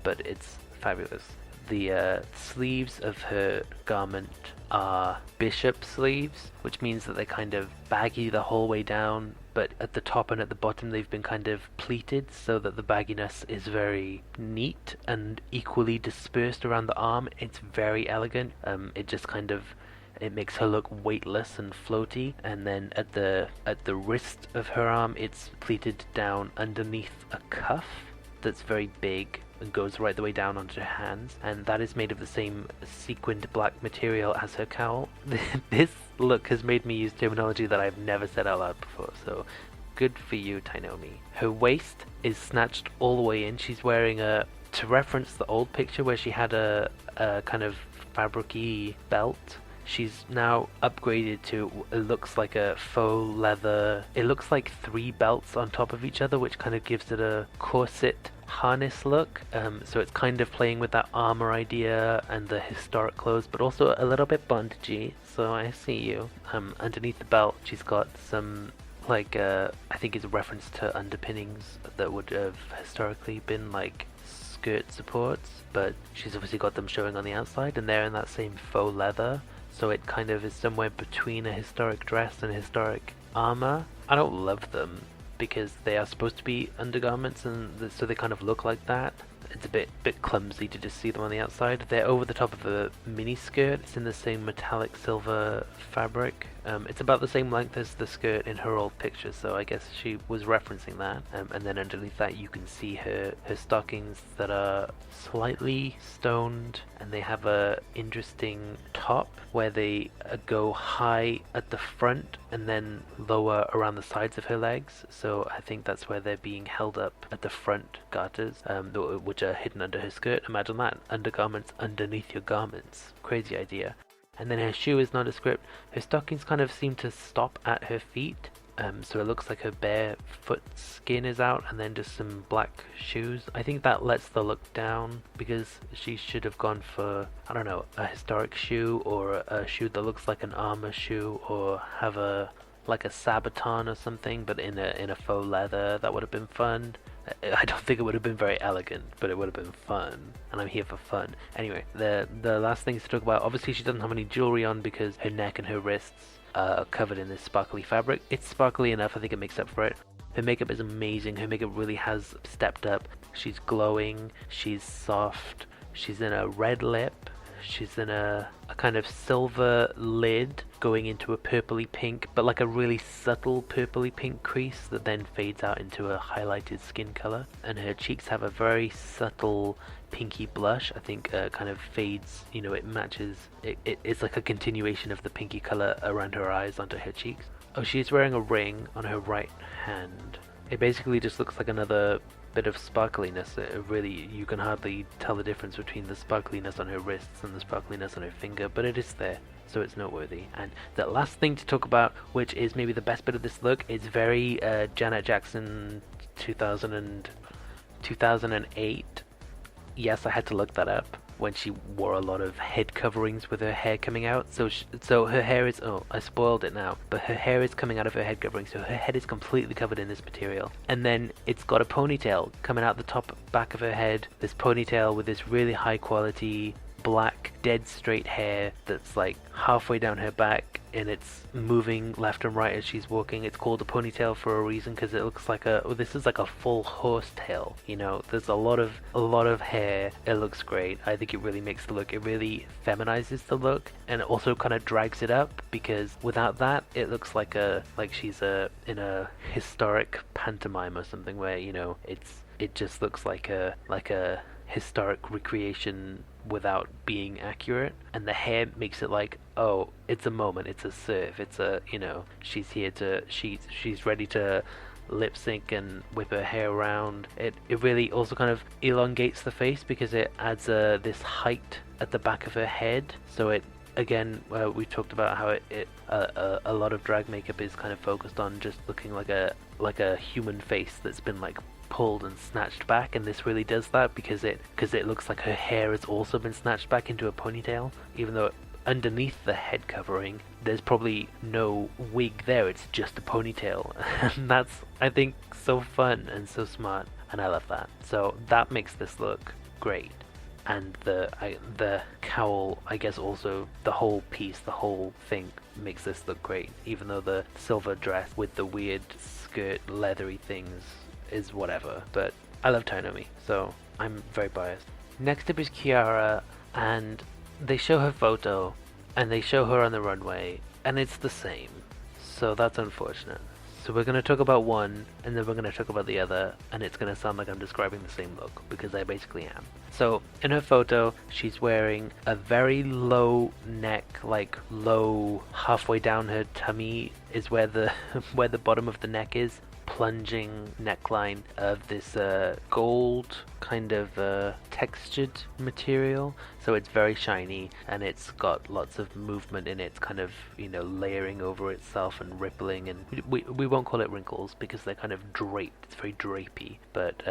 but it's fabulous. The sleeves of her garment are bishop sleeves, which means that they're kind of baggy the whole way down, but at the top and at the bottom they've been kind of pleated so that the bagginess is very neat and equally dispersed around the arm. It's very elegant. It makes her look weightless and floaty, and then at the wrist of her arm it's pleated down underneath a cuff that's very big and goes right the way down onto her hands, and that is made of the same sequined black material as her cowl. This look has made me use terminology that I've never said out loud before, so good for you, Tynomi. Her waist is snatched all the way in. She's wearing to reference the old picture where she had a kind of fabric-y belt, she's now upgraded to, it looks like a faux leather, it looks like 3 belts on top of each other, which kind of gives it a corset harness look, so it's kind of playing with that armor idea and the historic clothes, but also a little bit bondagey, so I see you. Underneath the belt she's got some, like, I think it's a reference to underpinnings that would have historically been like skirt supports, but she's obviously got them showing on the outside, and they're in that same faux leather, so it kind of is somewhere between a historic dress and a historic armor. I don't love them. because they are supposed to be undergarments, and so they kind of look like that. It's a bit clumsy to just see them on the outside. They're over the top of a mini skirt. It's in the same metallic silver fabric. It's about the same length as the skirt in her old picture, so I guess she was referencing that. And then underneath that you can see her stockings that are slightly stoned, and they have a interesting top where they go high at the front and then lower around the sides of her legs. So I think that's where they're being held up at the front garters, which are hidden under her skirt. Imagine that, undergarments underneath your garments. Crazy idea. And then her shoe is nondescript. Her stockings kind of seem to stop at her feet. So it looks like her bare foot skin is out, and then just some black shoes. I think that lets the look down, because she should have gone for, I don't know, a historic shoe, or a shoe that looks like an armor shoe, or have like a Sabaton or something, but in a faux leather. That would have been fun. I don't think it would have been very elegant, but it would have been fun, and I'm here for fun. Anyway, the last things to talk about, obviously she doesn't have any jewelry on because her neck and her wrists are covered in this sparkly fabric. It's sparkly enough, I think it makes up for it. Her makeup is amazing. Her makeup really has stepped up. She's glowing, she's soft, she's in a red lip, she's in a kind of silver lid going into a purpley pink, but like a really subtle purpley pink crease that then fades out into a highlighted skin color. And her cheeks have a very subtle pinky blush. I think kind of fades, you know, it matches, it's like a continuation of the pinky color around her eyes onto her cheeks. Oh, she's wearing a ring on her right hand. It basically just looks like another bit of sparkliness. It really, you can hardly tell the difference between the sparkliness on her wrists and the sparkliness on her finger, but it is there, so it's noteworthy. And the last thing to talk about, which is maybe the best bit of this look, is very Janet Jackson 2008. Yes, I had to look that up, when she wore a lot of head coverings with her hair coming out. So her hair is, oh, I spoiled it now, but her hair is coming out of her head covering, so her head is completely covered in this material. And then it's got a ponytail coming out the top back of her head, this ponytail with this really high quality black dead straight hair that's like halfway down her back, and it's moving left and right as she's walking. It's called a ponytail for a reason, because it looks like this is like a full horse tail, you know. There's a lot of hair. It looks great. I think it really makes the look, it really feminizes the look, and it also kind of drags it up, because without that it looks like she's in a historic pantomime or something, where, you know, it just looks like a historic recreation without being accurate. And the hair makes it like, oh, it's a moment, it's a serve, it's a, you know, she's ready to lip sync and whip her hair around. It really also kind of elongates the face, because it adds this height at the back of her head. So it, again, we talked about how a lot of drag makeup is kind of focused on just looking like a human face that's been like pulled and snatched back, and this really does that, because it looks like her hair has also been snatched back into a ponytail, even though underneath the head covering there's probably no wig there, it's just a ponytail. And that's, I think, so fun and so smart, and I love that. So that makes this look great. And the cowl, I guess, also the whole piece, the whole thing makes this look great, even though the silver dress with the weird skirt leathery things is whatever. But I love Tynomi, so I'm very biased. Next up is Kiara, and they show her photo and they show her on the runway, and it's the same, so that's unfortunate. So we're going to talk about one, and then we're going to talk about the other, and it's going to sound like I'm describing the same look, because I basically am. So in her photo, she's wearing a very low neck, like low, halfway down her tummy is where the where the bottom of the neck is, plunging neckline of this gold kind of textured material. So it's very shiny, and it's got lots of movement in it. It's kind of, you know, layering over itself and rippling, and we won't call it wrinkles because they're kind of draped. It's very drapey, but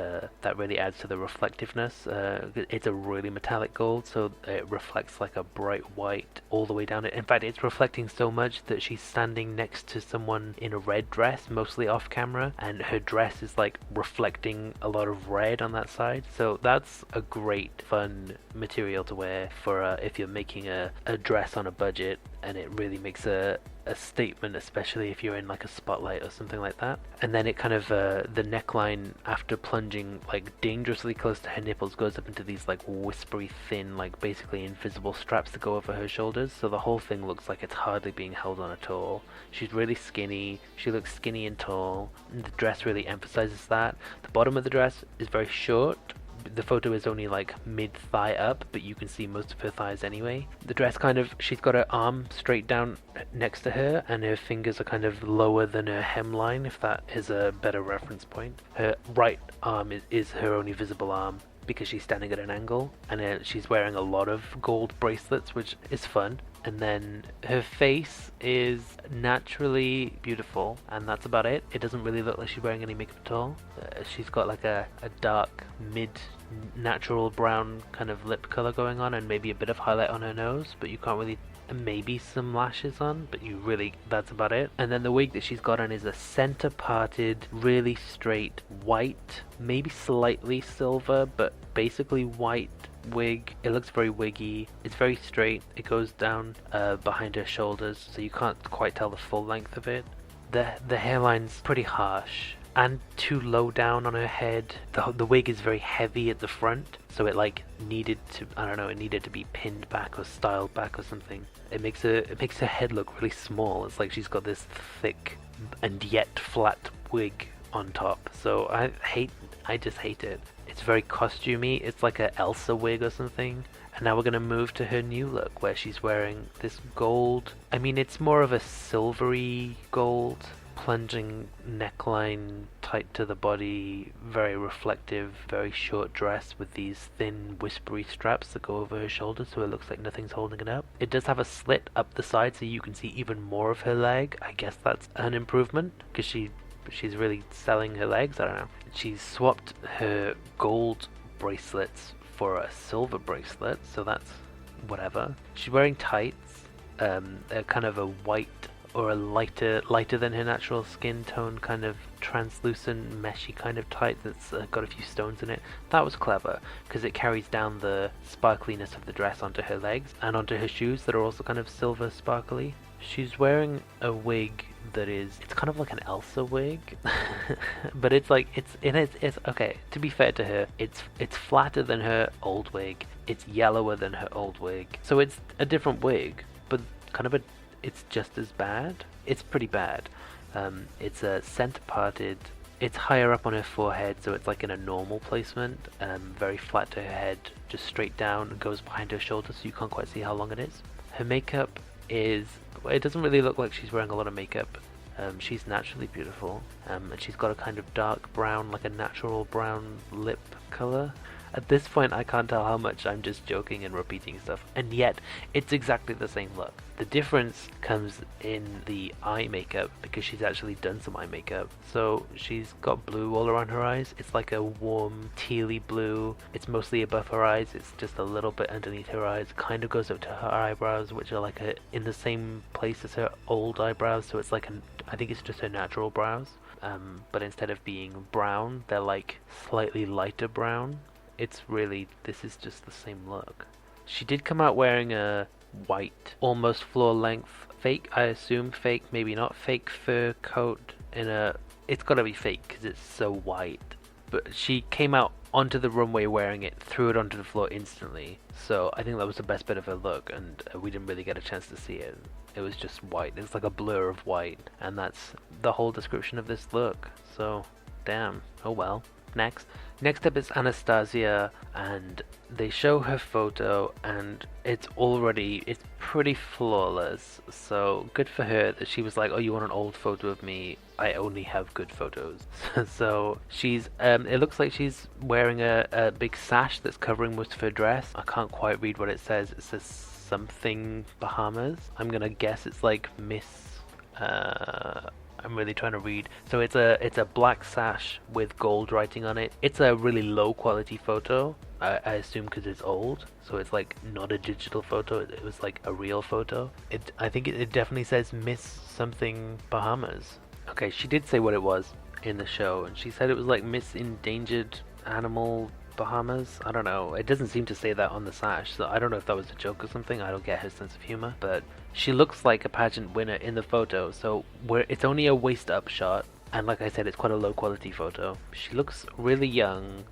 that really adds to the reflectiveness. It's a really metallic gold, so it reflects like a bright white all the way down it. In fact, it's reflecting so much that she's standing next to someone in a red dress, mostly off camera, and her dress is like reflecting a lot of red on that side. So that's a great fun material to wear for if you're making a dress on a budget, and it really makes a statement, especially if you're in like a spotlight or something like that. And then it kind of the neckline, after plunging like dangerously close to her nipples, goes up into these like whispery thin, like basically invisible straps that go over her shoulders, so the whole thing looks like it's hardly being held on at all. She's really skinny, she looks skinny and tall, and the dress really emphasizes that. The bottom of the dress is very short. The photo is only like mid-thigh up, but you can see most of her thighs anyway. The dress kind of, she's got her arm straight down next to her, and her fingers are kind of lower than her hemline, if that is a better reference point. Her right arm is her only visible arm, because she's standing at an angle, and she's wearing a lot of gold bracelets, which is fun. And then her face is naturally beautiful, and that's about it. It doesn't really look like she's wearing any makeup at all. She's got like a dark mid-natural brown kind of lip color going on, and maybe a bit of highlight on her nose, but you can't really, maybe some lashes on, but that's about it. And then the wig that she's got on is a center parted, really straight white, maybe slightly silver, but basically white wig. It looks very wiggy. It's very straight. It goes down behind her shoulders, so you can't quite tell the full length of it. The hairline's pretty harsh and too low down on her head. The wig is very heavy at the front, so it like needed to, I don't know, it needed to be pinned back or styled back or something. It makes her head look really small. It's like she's got this thick and yet flat wig on top. So I just hate it. It's very costumey. It's like a Elsa wig or something. And now we're going to move to her new look, where she's wearing this gold, I mean, it's more of a silvery gold, plunging neckline, tight to the body, very reflective, very short dress with these thin whispery straps that go over her shoulders, so it looks like nothing's holding it up. It does have a slit up the side, so you can see even more of her leg. I guess that's an improvement, because she's really selling her legs. I don't know. She's swapped her gold bracelets for a silver bracelet, so that's whatever. She's wearing tights, a kind of a white or a lighter than her natural skin tone, kind of translucent, meshy kind of tight that's got a few stones in it. That was clever, because it carries down the sparkliness of the dress onto her legs and onto her shoes that are also kind of silver sparkly. She's wearing a wig that it's kind of like an Elsa wig, but it's like, it's okay, to be fair to her, it's flatter than her old wig, it's yellower than her old wig, so it's a different wig, but kind of it's just as bad. It's pretty bad. It's a center parted, it's higher up on her forehead, so it's like in a normal placement, very flat to her head, just straight down, and goes behind her shoulders, so you can't quite see how long it is. Her makeup it doesn't really look like she's wearing a lot of makeup. She's naturally beautiful, and she's got a kind of dark brown, like a natural brown lip color. At this point, I can't tell how much I'm just joking and repeating stuff, and yet it's exactly the same look. The difference comes in the eye makeup, because she's actually done some eye makeup. So she's got blue all around her eyes. It's like a warm tealy blue. It's mostly above her eyes. It's just a little bit underneath her eyes. Kind of goes up to her eyebrows, which are like in the same place as her old eyebrows. So it's like I think it's just her natural brows. But instead of being brown, they're like slightly lighter brown. This is just the same look. She did come out wearing a white, almost floor length, fake, I assume fake, maybe not fake fur coat it's gotta be fake because it's so white. But she came out onto the runway wearing it, threw it onto the floor instantly. So I think that was the best bit of her look, and we didn't really get a chance to see it. It was just white. It's like a blur of white, and that's the whole description of this look. So, damn. Oh well. Next up is Anastarzia, and they show her photo, and it's pretty flawless. So good for her that she was like, oh, you want an old photo of me? I only have good photos. So she's it looks like she's wearing a big sash that's covering most of her dress. I can't quite read what it says. It says something Bahamas. I'm gonna guess it's like Miss I'm really trying to read. So it's a black sash with gold writing on it. It's a really low quality photo, I assume, because it's old. So it's like not a digital photo. It was like a real photo. I think it definitely says Miss something Bahamas. Okay, she did say what it was in the show, and she said it was like Miss Endangered Animal Bahamas. I don't know. It doesn't seem to say that on the sash, so I don't know if that was a joke or something. I don't get her sense of humor, but she looks like a pageant winner in the photo. So it's only a waist up shot, and like I said, it's quite a low quality photo. She looks really young.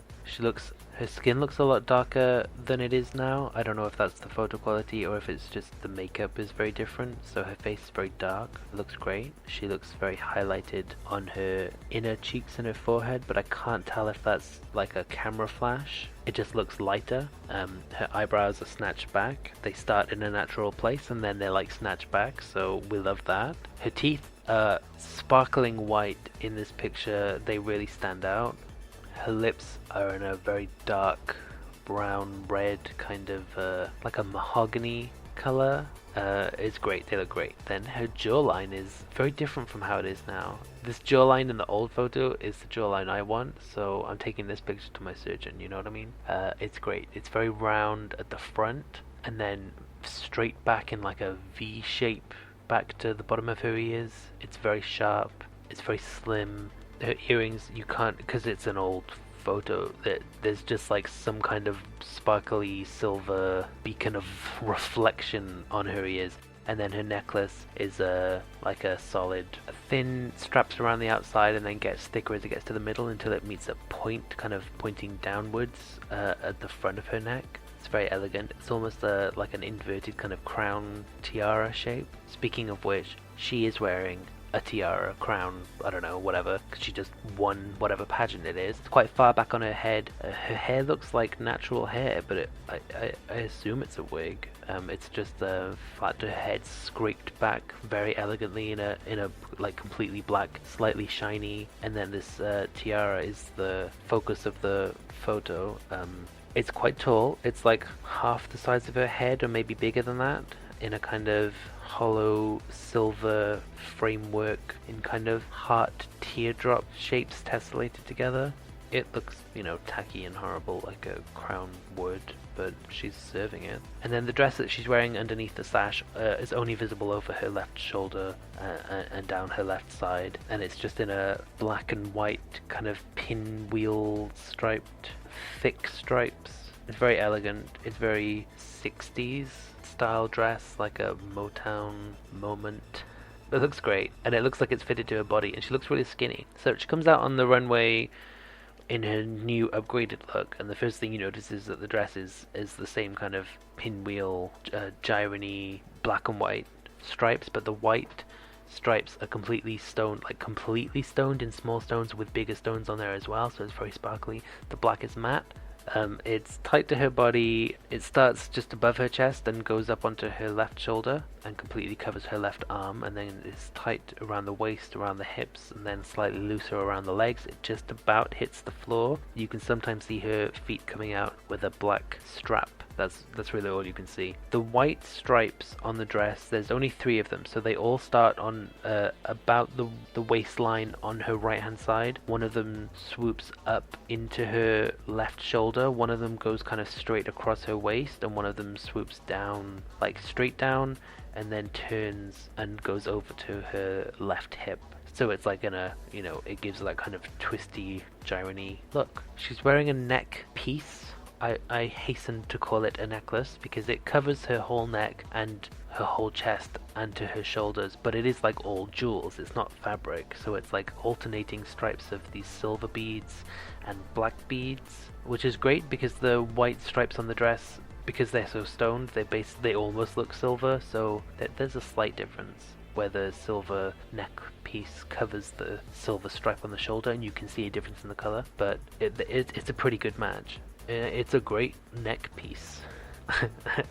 Her skin looks a lot darker than it is now. I don't know if that's the photo quality or if it's just the makeup is very different. So her face is very dark. It looks great. She looks very highlighted on her inner cheeks and her forehead, but I can't tell if that's like a camera flash. It just looks lighter. Her eyebrows are snatched back. They start in a natural place and then they're like snatched back, so we love that. Her teeth are sparkling white in this picture. They really stand out. Her lips are in a very dark brown red, kind of like a mahogany color. It's great, they look great. Then her jawline is very different from how it is now. This jawline in the old photo is the jawline I want, so I'm taking this picture to my surgeon, you know what I mean? It's great. It's very round at the front and then straight back in like a V shape back to the bottom of her ears. It's very sharp, it's very slim. Her earrings, you can't, because it's an old photo, that there's just like some kind of sparkly silver beacon of reflection on her ears. And then her necklace is like a solid thin straps around the outside and then gets thicker as it gets to the middle until it meets a point kind of pointing downwards at the front of her neck. It's very elegant. It's almost like an inverted kind of crown tiara shape. Speaking of which, she is wearing a tiara, crown, I don't know, whatever, because she just won whatever pageant it is. It's quite far back on her head. Her hair looks like natural hair, but I assume it's a wig. It's just flat to her head, scraped back very elegantly in a like completely black, slightly shiny, and then this tiara is the focus of the photo. It's quite tall. It's like half the size of her head, or maybe bigger than that, in a kind of hollow silver framework in kind of heart teardrop shapes tessellated together. It looks, tacky and horrible like a crown would, but she's serving it. And then the dress that she's wearing underneath the sash is only visible over her left shoulder and down her left side, and it's just in a black and white kind of pinwheel striped, thick stripes. It's very elegant. It's very 60s style dress, like a Motown moment. It looks great, and it looks like it's fitted to her body, and she looks really skinny. So she comes out on the runway in her new upgraded look, and the first thing you notice is that the dress is the same kind of pinwheel, gyrony, black and white stripes, but the white stripes are completely stoned in small stones with bigger stones on there as well, so it's very sparkly. The black is matte. It's tight to her body. It starts just above her chest and goes up onto her left shoulder and completely covers her left arm, and then it's tight around the waist, around the hips, and then slightly looser around the legs. It just about hits the floor. You can sometimes see her feet coming out with a black strap. That's really all you can see. The white stripes on the dress, there's only 3 of them, so they all start on about the waistline on her right hand side. One of them swoops up into her left shoulder, one of them goes kind of straight across her waist, and one of them swoops down, like straight down, and then turns and goes over to her left hip. So it's like it gives that kind of twisty, gyrony look. She's wearing a neck piece. I hasten to call it a necklace because it covers her whole neck and her whole chest and to her shoulders, but it is like all jewels. It's not fabric, so it's like alternating stripes of these silver beads and black beads, which is great because the white stripes on the dress, because they're so stoned, they almost look silver, so there's a slight difference where the silver neck piece covers the silver stripe on the shoulder, and you can see a difference in the color, but it's a pretty good match. It's a great neck piece.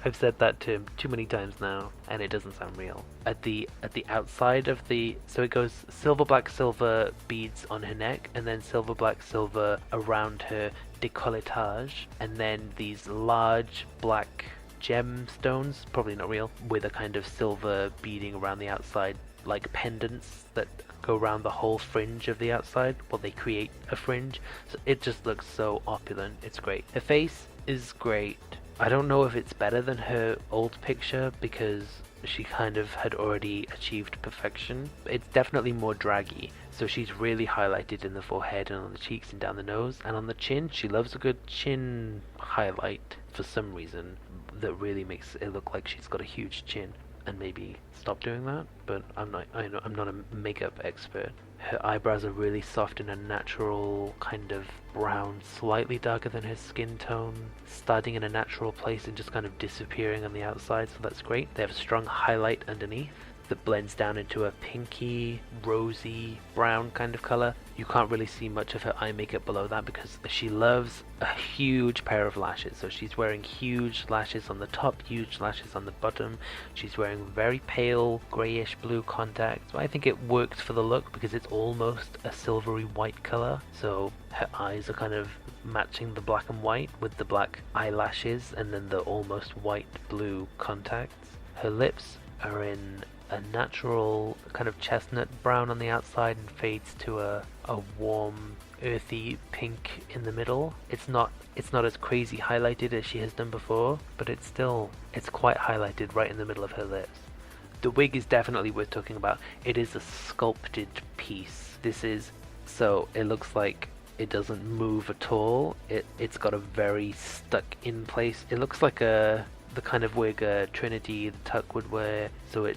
I've said that term too many times now, and it doesn't sound real. At the outside of so it goes silver, black, silver beads on her neck, and then silver, black, silver around her décolletage, and then these large black gemstones, probably not real, with a kind of silver beading around the outside, like pendants that go around the whole fringe of the outside. Well, they create a fringe, so it just looks so opulent. It's great. Her face is great. I don't know if it's better than her old picture because she kind of had already achieved perfection. It's definitely more draggy, so she's really highlighted in the forehead and on the cheeks and down the nose, and on the chin she loves a good chin highlight for some reason that really makes it look like she's got a huge chin. And maybe stop doing that, but I'm not a makeup expert. Her eyebrows are really soft in a natural kind of brown, slightly darker than her skin tone, starting in a natural place and just kind of disappearing on the outside, so that's great. They have a strong highlight underneath that blends down into a pinky, rosy, brown kind of color. You can't really see much of her eye makeup below that because she loves a huge pair of lashes. So she's wearing huge lashes on the top, huge lashes on the bottom. She's wearing very pale grayish blue contacts. So I think it works for the look because it's almost a silvery white color. So her eyes are kind of matching the black and white with the black eyelashes and then the almost white blue contacts. Her lips are in a natural kind of chestnut brown on the outside and fades to a warm earthy pink in the middle. It's not as crazy highlighted as she has done before, but it's quite highlighted right in the middle of her lips. The wig is definitely worth talking about. It is a sculpted piece. So it looks like it doesn't move at all. It's got a very stuck in place. It looks like the kind of wig Trinity the Tuck would wear. So it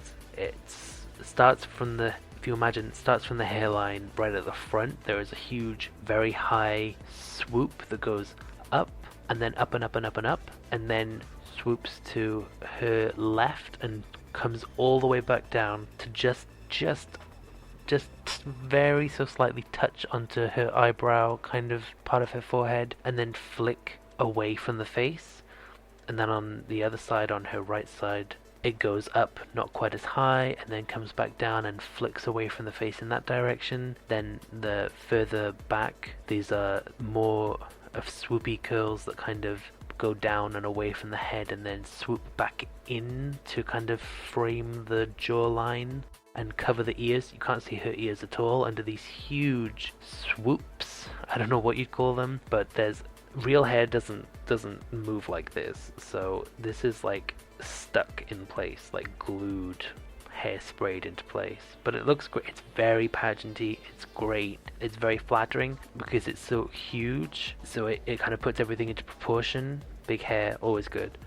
starts from the, if you imagine, it starts from the hairline right at the front. There is a huge, very high swoop that goes up and then up and up and up and up, and then swoops to her left and comes all the way back down to just very so slightly touch onto her eyebrow, kind of part of her forehead, and then flick away from the face. And then on the other side, on her right side, it goes up, not quite as high, and then comes back down and flicks away from the face in that direction. Then the further back, these are more of swoopy curls that kind of go down and away from the head and then swoop back in to kind of frame the jawline and cover the ears. You can't see her ears at all under these huge swoops. I don't know what you'd call them, but there's real hair doesn't move like this, so this is like stuck in place, like glued, hair sprayed into place. But it looks great. It's very pageanty. It's great. It's very flattering because it's so huge, so it kind of puts everything into proportion. Big hair, always good.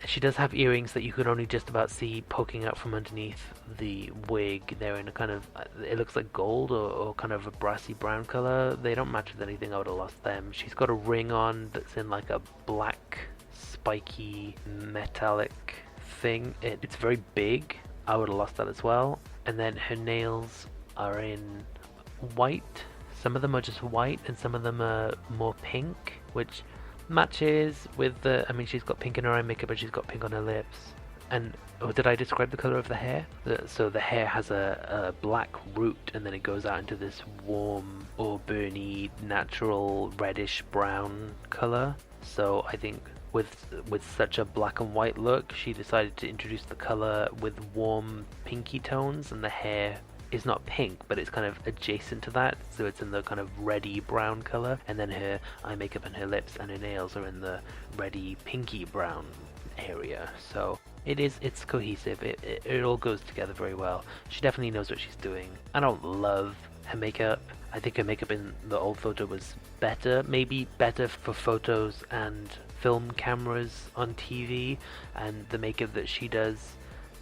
She does have earrings that you can only just about see poking out from underneath the wig. They're in a kind of, it looks like gold or kind of a brassy brown color. They don't match with anything. I would have lost them. She's got a ring on that's in like a black, spiky, metallic thing. It's very big. I would have lost that as well. And then her nails are in white. Some of them are just white and some of them are more pink, which matches with the, I mean, she's got pink in her eye makeup and she's got pink on her lips. And did I describe the color of the hair? So the hair has a black root and then it goes out into this warm, auburny, natural reddish brown color. So I think with such a black and white look, she decided to introduce the color with warm pinky tones, and the hair is not pink, but it's kind of adjacent to that, so it's in the kind of reddy brown color, and then her eye makeup and her lips and her nails are in the reddy pinky brown area. So it's cohesive. It all goes together very well. She definitely knows what she's doing. I don't love her makeup. I think her makeup in the old photo was better, maybe better for photos and film cameras on TV, and the makeup that she does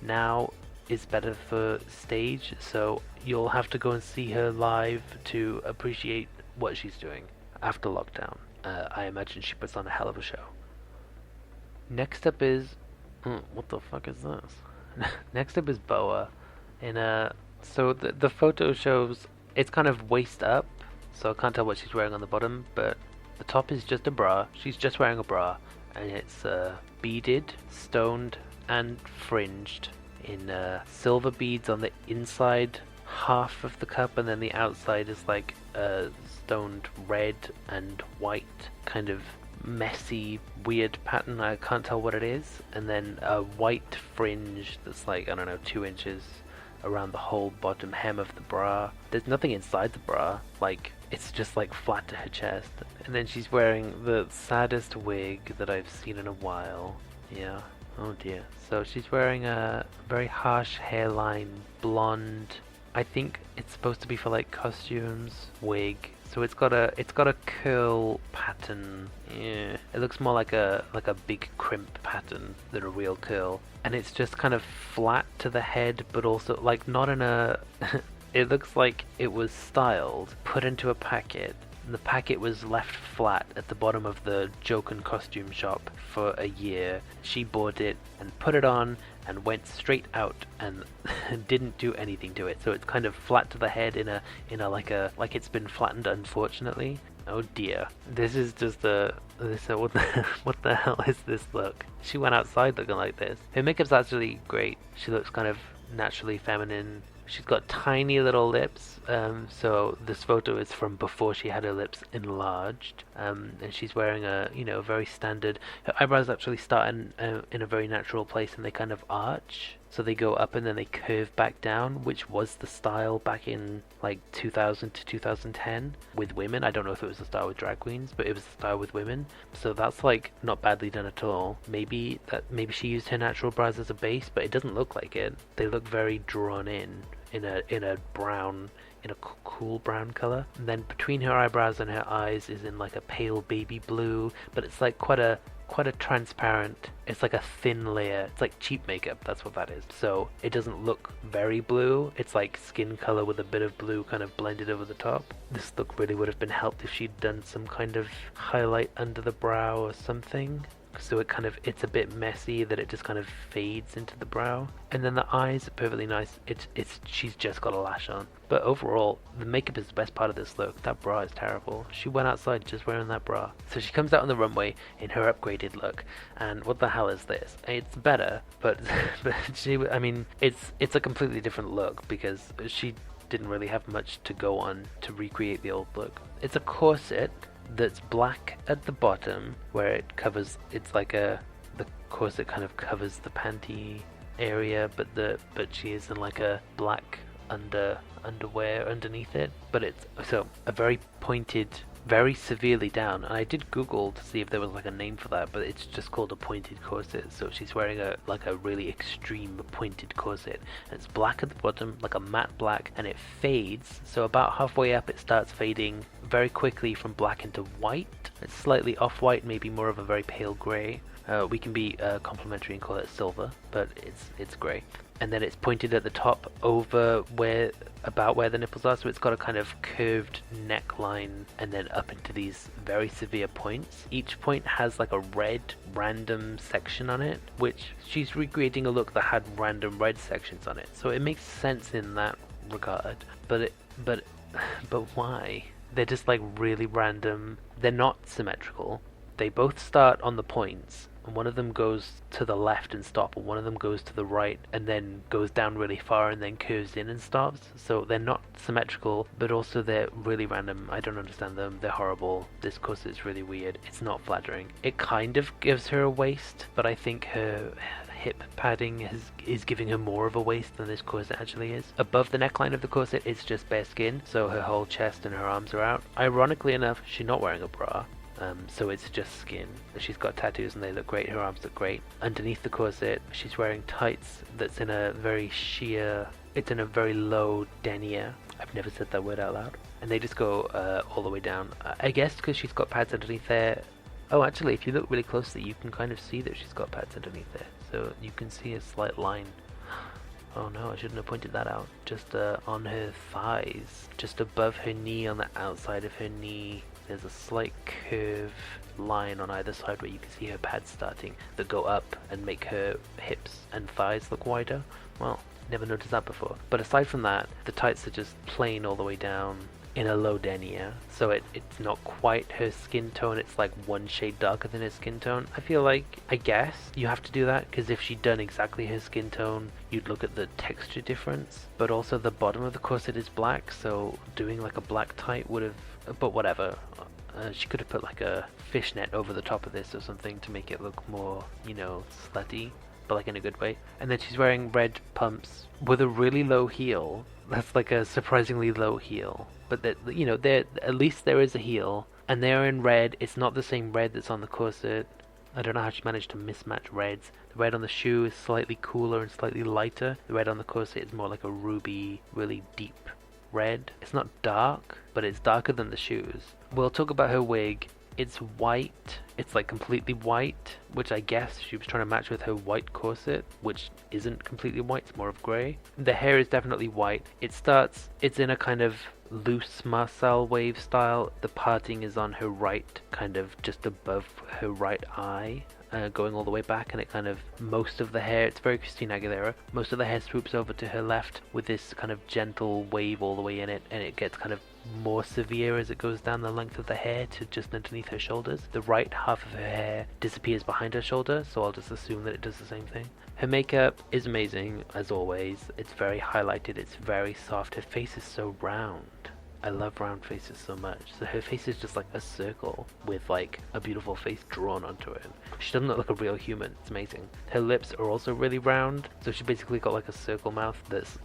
now is better for stage, so you'll have to go and see her live to appreciate what she's doing after lockdown. I imagine she puts on a hell of a show. Next up is what the fuck is this? Next up is Boa. So the photo shows it's kind of waist up, so I can't tell what she's wearing on the bottom, but the top is just a bra. She's just wearing a bra, and it's beaded, stoned, and fringed in silver beads on the inside half of the cup, and then the outside is like a stoned red and white kind of messy weird pattern. I can't tell what it is, and then a white fringe that's like, I don't know, 2 inches around the whole bottom hem of the bra. There's nothing inside the bra, like it's just like flat to her chest. And then she's wearing the saddest wig that I've seen in a while. Yeah, Oh dear. So she's wearing a very harsh hairline, blonde. I think it's supposed to be for like costumes, wig. So it's got a curl pattern. Yeah, it looks more like a big crimp pattern than a real curl. And it's just kind of flat to the head, but also like not in a. It looks like it was styled, put into a packet. The packet was left flat at the bottom of the Joken costume shop for a year. She bought it and put it on and went straight out and didn't do anything to it. So it's kind of flat to the head in a like it's been flattened, unfortunately. Oh dear. This is just what the hell is this look? She went outside looking like this. Her makeup's actually great. She looks kind of naturally feminine. She's got tiny little lips, so this photo is from before she had her lips enlarged, and she's wearing a, very standard. Her eyebrows actually start in a very natural place, and they kind of arch, so they go up and then they curve back down, which was the style back in like 2000 to 2010 with women. I don't know if it was the style with drag queens, but it was the style with women. So that's like not badly done at all. Maybe she used her natural brows as a base, but it doesn't look like it. They look very drawn in a brown, in a cool brown color. And then between her eyebrows and her eyes is in like a pale baby blue, but it's like quite a transparent, it's like a thin layer. It's like cheap makeup, that's what that is. So it doesn't look very blue. It's like skin color with a bit of blue kind of blended over the top. This look really would have been helped if she'd done some kind of highlight under the brow or something. So it's a bit messy that it just kind of fades into the brow. And then the eyes are perfectly nice. She's just got a lash on. But overall, the makeup is the best part of this look. That bra is terrible. She went outside just wearing that bra. So she comes out on the runway in her upgraded look. And what the hell is this? It's better, but it's a completely different look because she didn't really have much to go on to recreate the old look. It's a corset that's black at the bottom where it covers, the corset kind of covers the panty area, but she is in like a black underwear underneath it, but it's so a very pointed, very severely down. And I did Google to see if there was like a name for that, but it's just called a pointed corset. So she's wearing a really extreme pointed corset, and it's black at the bottom, like a matte black, and it fades. So about halfway up it starts fading very quickly from black into white. It's slightly off-white, maybe more of a very pale grey. We can be complimentary and call it silver, but it's grey. And then it's pointed at the top over where the nipples are, so it's got a kind of curved neckline and then up into these very severe points. Each point has like a red random section on it, which she's recreating a look that had random red sections on it. So it makes sense in that regard. But why? They're just like really random. They're not symmetrical. They both start on the points, and one of them goes to the left and stops, and one of them goes to the right and then goes down really far and then curves in and stops. So they're not symmetrical, but also they're really random. I don't understand them. They're horrible. This corset is really weird. It's not flattering. It kind of gives her a waist, but I think her hip padding is giving her more of a waist than this corset actually is. Above the neckline of the corset, it's just bare skin, so her whole chest and her arms are out. Ironically enough, she's not wearing a bra. So it's just skin. She's got tattoos and they look great. Her arms look great. Underneath the corset, she's wearing tights that's in a very sheer, it's in a very low denier. I've never said that word out loud. And they just go all the way down. I guess because she's got pads underneath there. Oh, actually, if you look really closely, you can kind of see that she's got pads underneath there. So you can see a slight line. Oh no, I shouldn't have pointed that out. Just on her thighs. Just above her knee, on the outside of her knee. There's a slight curve line on either side where you can see her pads starting that go up and make her hips and thighs look wider. Well, never noticed that before. But aside from that, the tights are just plain all the way down in a low denier. So it's not quite her skin tone. It's like one shade darker than her skin tone. I guess you have to do that because if she'd done exactly her skin tone, you'd look at the texture difference. But also the bottom of the corset is black, so doing like a black tight would have, but whatever. She could have put like a fishnet over the top of this or something to make it look more, slutty, but like in a good way. And then she's wearing red pumps with a really low heel. That's like a surprisingly low heel. But there at least there is a heel, and they're in red. It's not the same red that's on the corset. I don't know how she managed to mismatch reds. The red on the shoe is slightly cooler and slightly lighter. The red on the corset is more like a ruby, really deep red. It's not dark, but it's darker than the shoes. We'll talk about her wig. It's white. It's like completely white, which I guess she was trying to match with her white corset, which isn't completely white, it's more of grey. The hair is definitely white. It's in a kind of loose Marcel wave style. The parting is on her right, kind of just above her right eye. Going all the way back, and it kind of, most of the hair, it's very Christina Aguilera, most of the hair swoops over to her left with this kind of gentle wave all the way in it, and it gets kind of more severe as it goes down the length of the hair to just underneath her shoulders. The right half of her hair disappears behind her shoulder, so I'll just assume that it does the same thing. Her makeup is amazing, as always. It's very highlighted, it's very soft. Her face is so round. I love round faces so much. So her face is just like a circle with like a beautiful face drawn onto it. She doesn't look like a real human. It's amazing. Her lips are also really round, so she basically got like a circle mouth that's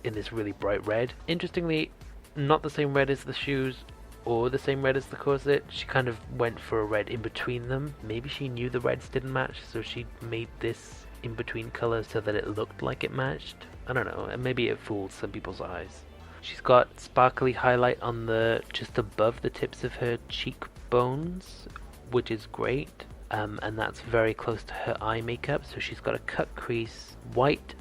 in this really bright red. Interestingly, not the same red as the shoes or the same red as the corset. She kind of went for a red in between them. Maybe she knew the reds didn't match, so she made this in between color so that it looked like it matched. I don't know, and maybe it fooled some people's eyes. She's got sparkly highlight on the just above the tips of her cheekbones, which is great. And that's very close to her eye makeup. So she's got a cut crease, white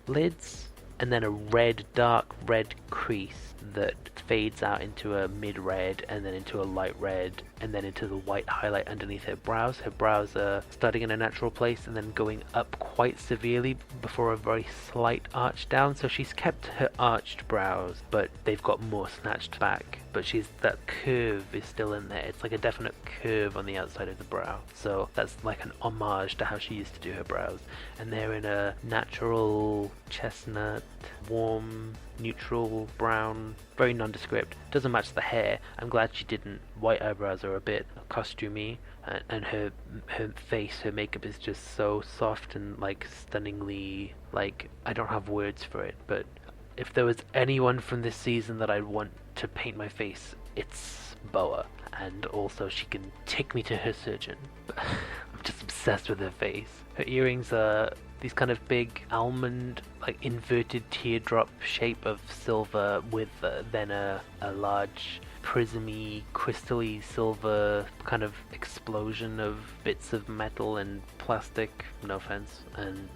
lids, and then a dark red crease that fades out into a mid-red and then into a light red and then into the white highlight underneath her brows. Her brows are starting in a natural place and then going up quite severely before a very slight arch down. So she's kept her arched brows, but they've got more snatched back. But that curve is still in there. It's like a definite curve on the outside of the brow. So that's like an homage to how she used to do her brows. And they're in a natural chestnut, warm, neutral brown, very nondescript. Doesn't match the hair. I'm glad she didn't. White eyebrows are a bit costumey, and her face, her makeup is just so soft and like stunningly, like, I don't have words for it, but if there was anyone from this season that I'd want to paint my face, it's Boa. And also she can take me to her surgeon. I'm just obsessed with her face. Her earrings are these kind of big almond, like inverted teardrop shape of silver with then a large prismy, crystally silver kind of explosion of bits of metal and plastic, no offense, and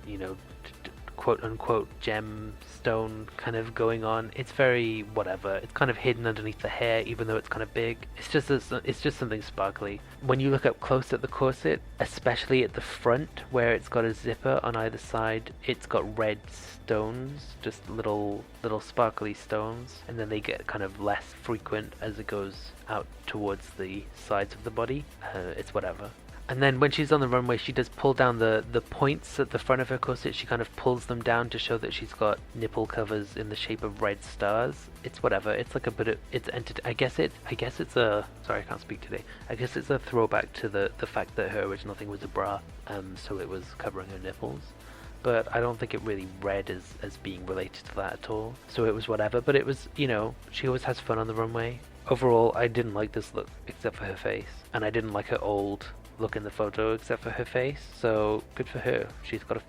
quote unquote gemstone kind of going on. It's very whatever. It's kind of hidden underneath the hair, even though it's kind of big. It's just something sparkly. When you look up close at the corset, especially at the front where it's got a zipper on either side, it's got red stones, just little sparkly stones, and then they get kind of less frequent as it goes out towards the sides of the body. It's whatever. And then when she's on the runway, she does pull down the points at the front of her corset. She kind of pulls them down to show that she's got nipple covers in the shape of red stars. It's whatever. It's like a bit of, I guess it's a, sorry, I can't speak today. I guess it's a throwback to the fact that her original thing was a bra, so it was covering her nipples. But I don't think it really read as being related to that at all. So it was whatever, but it was, she always has fun on the runway. Overall, I didn't like this look except for her face. And I didn't like her old look in the photo except for her face, so good for her. She's got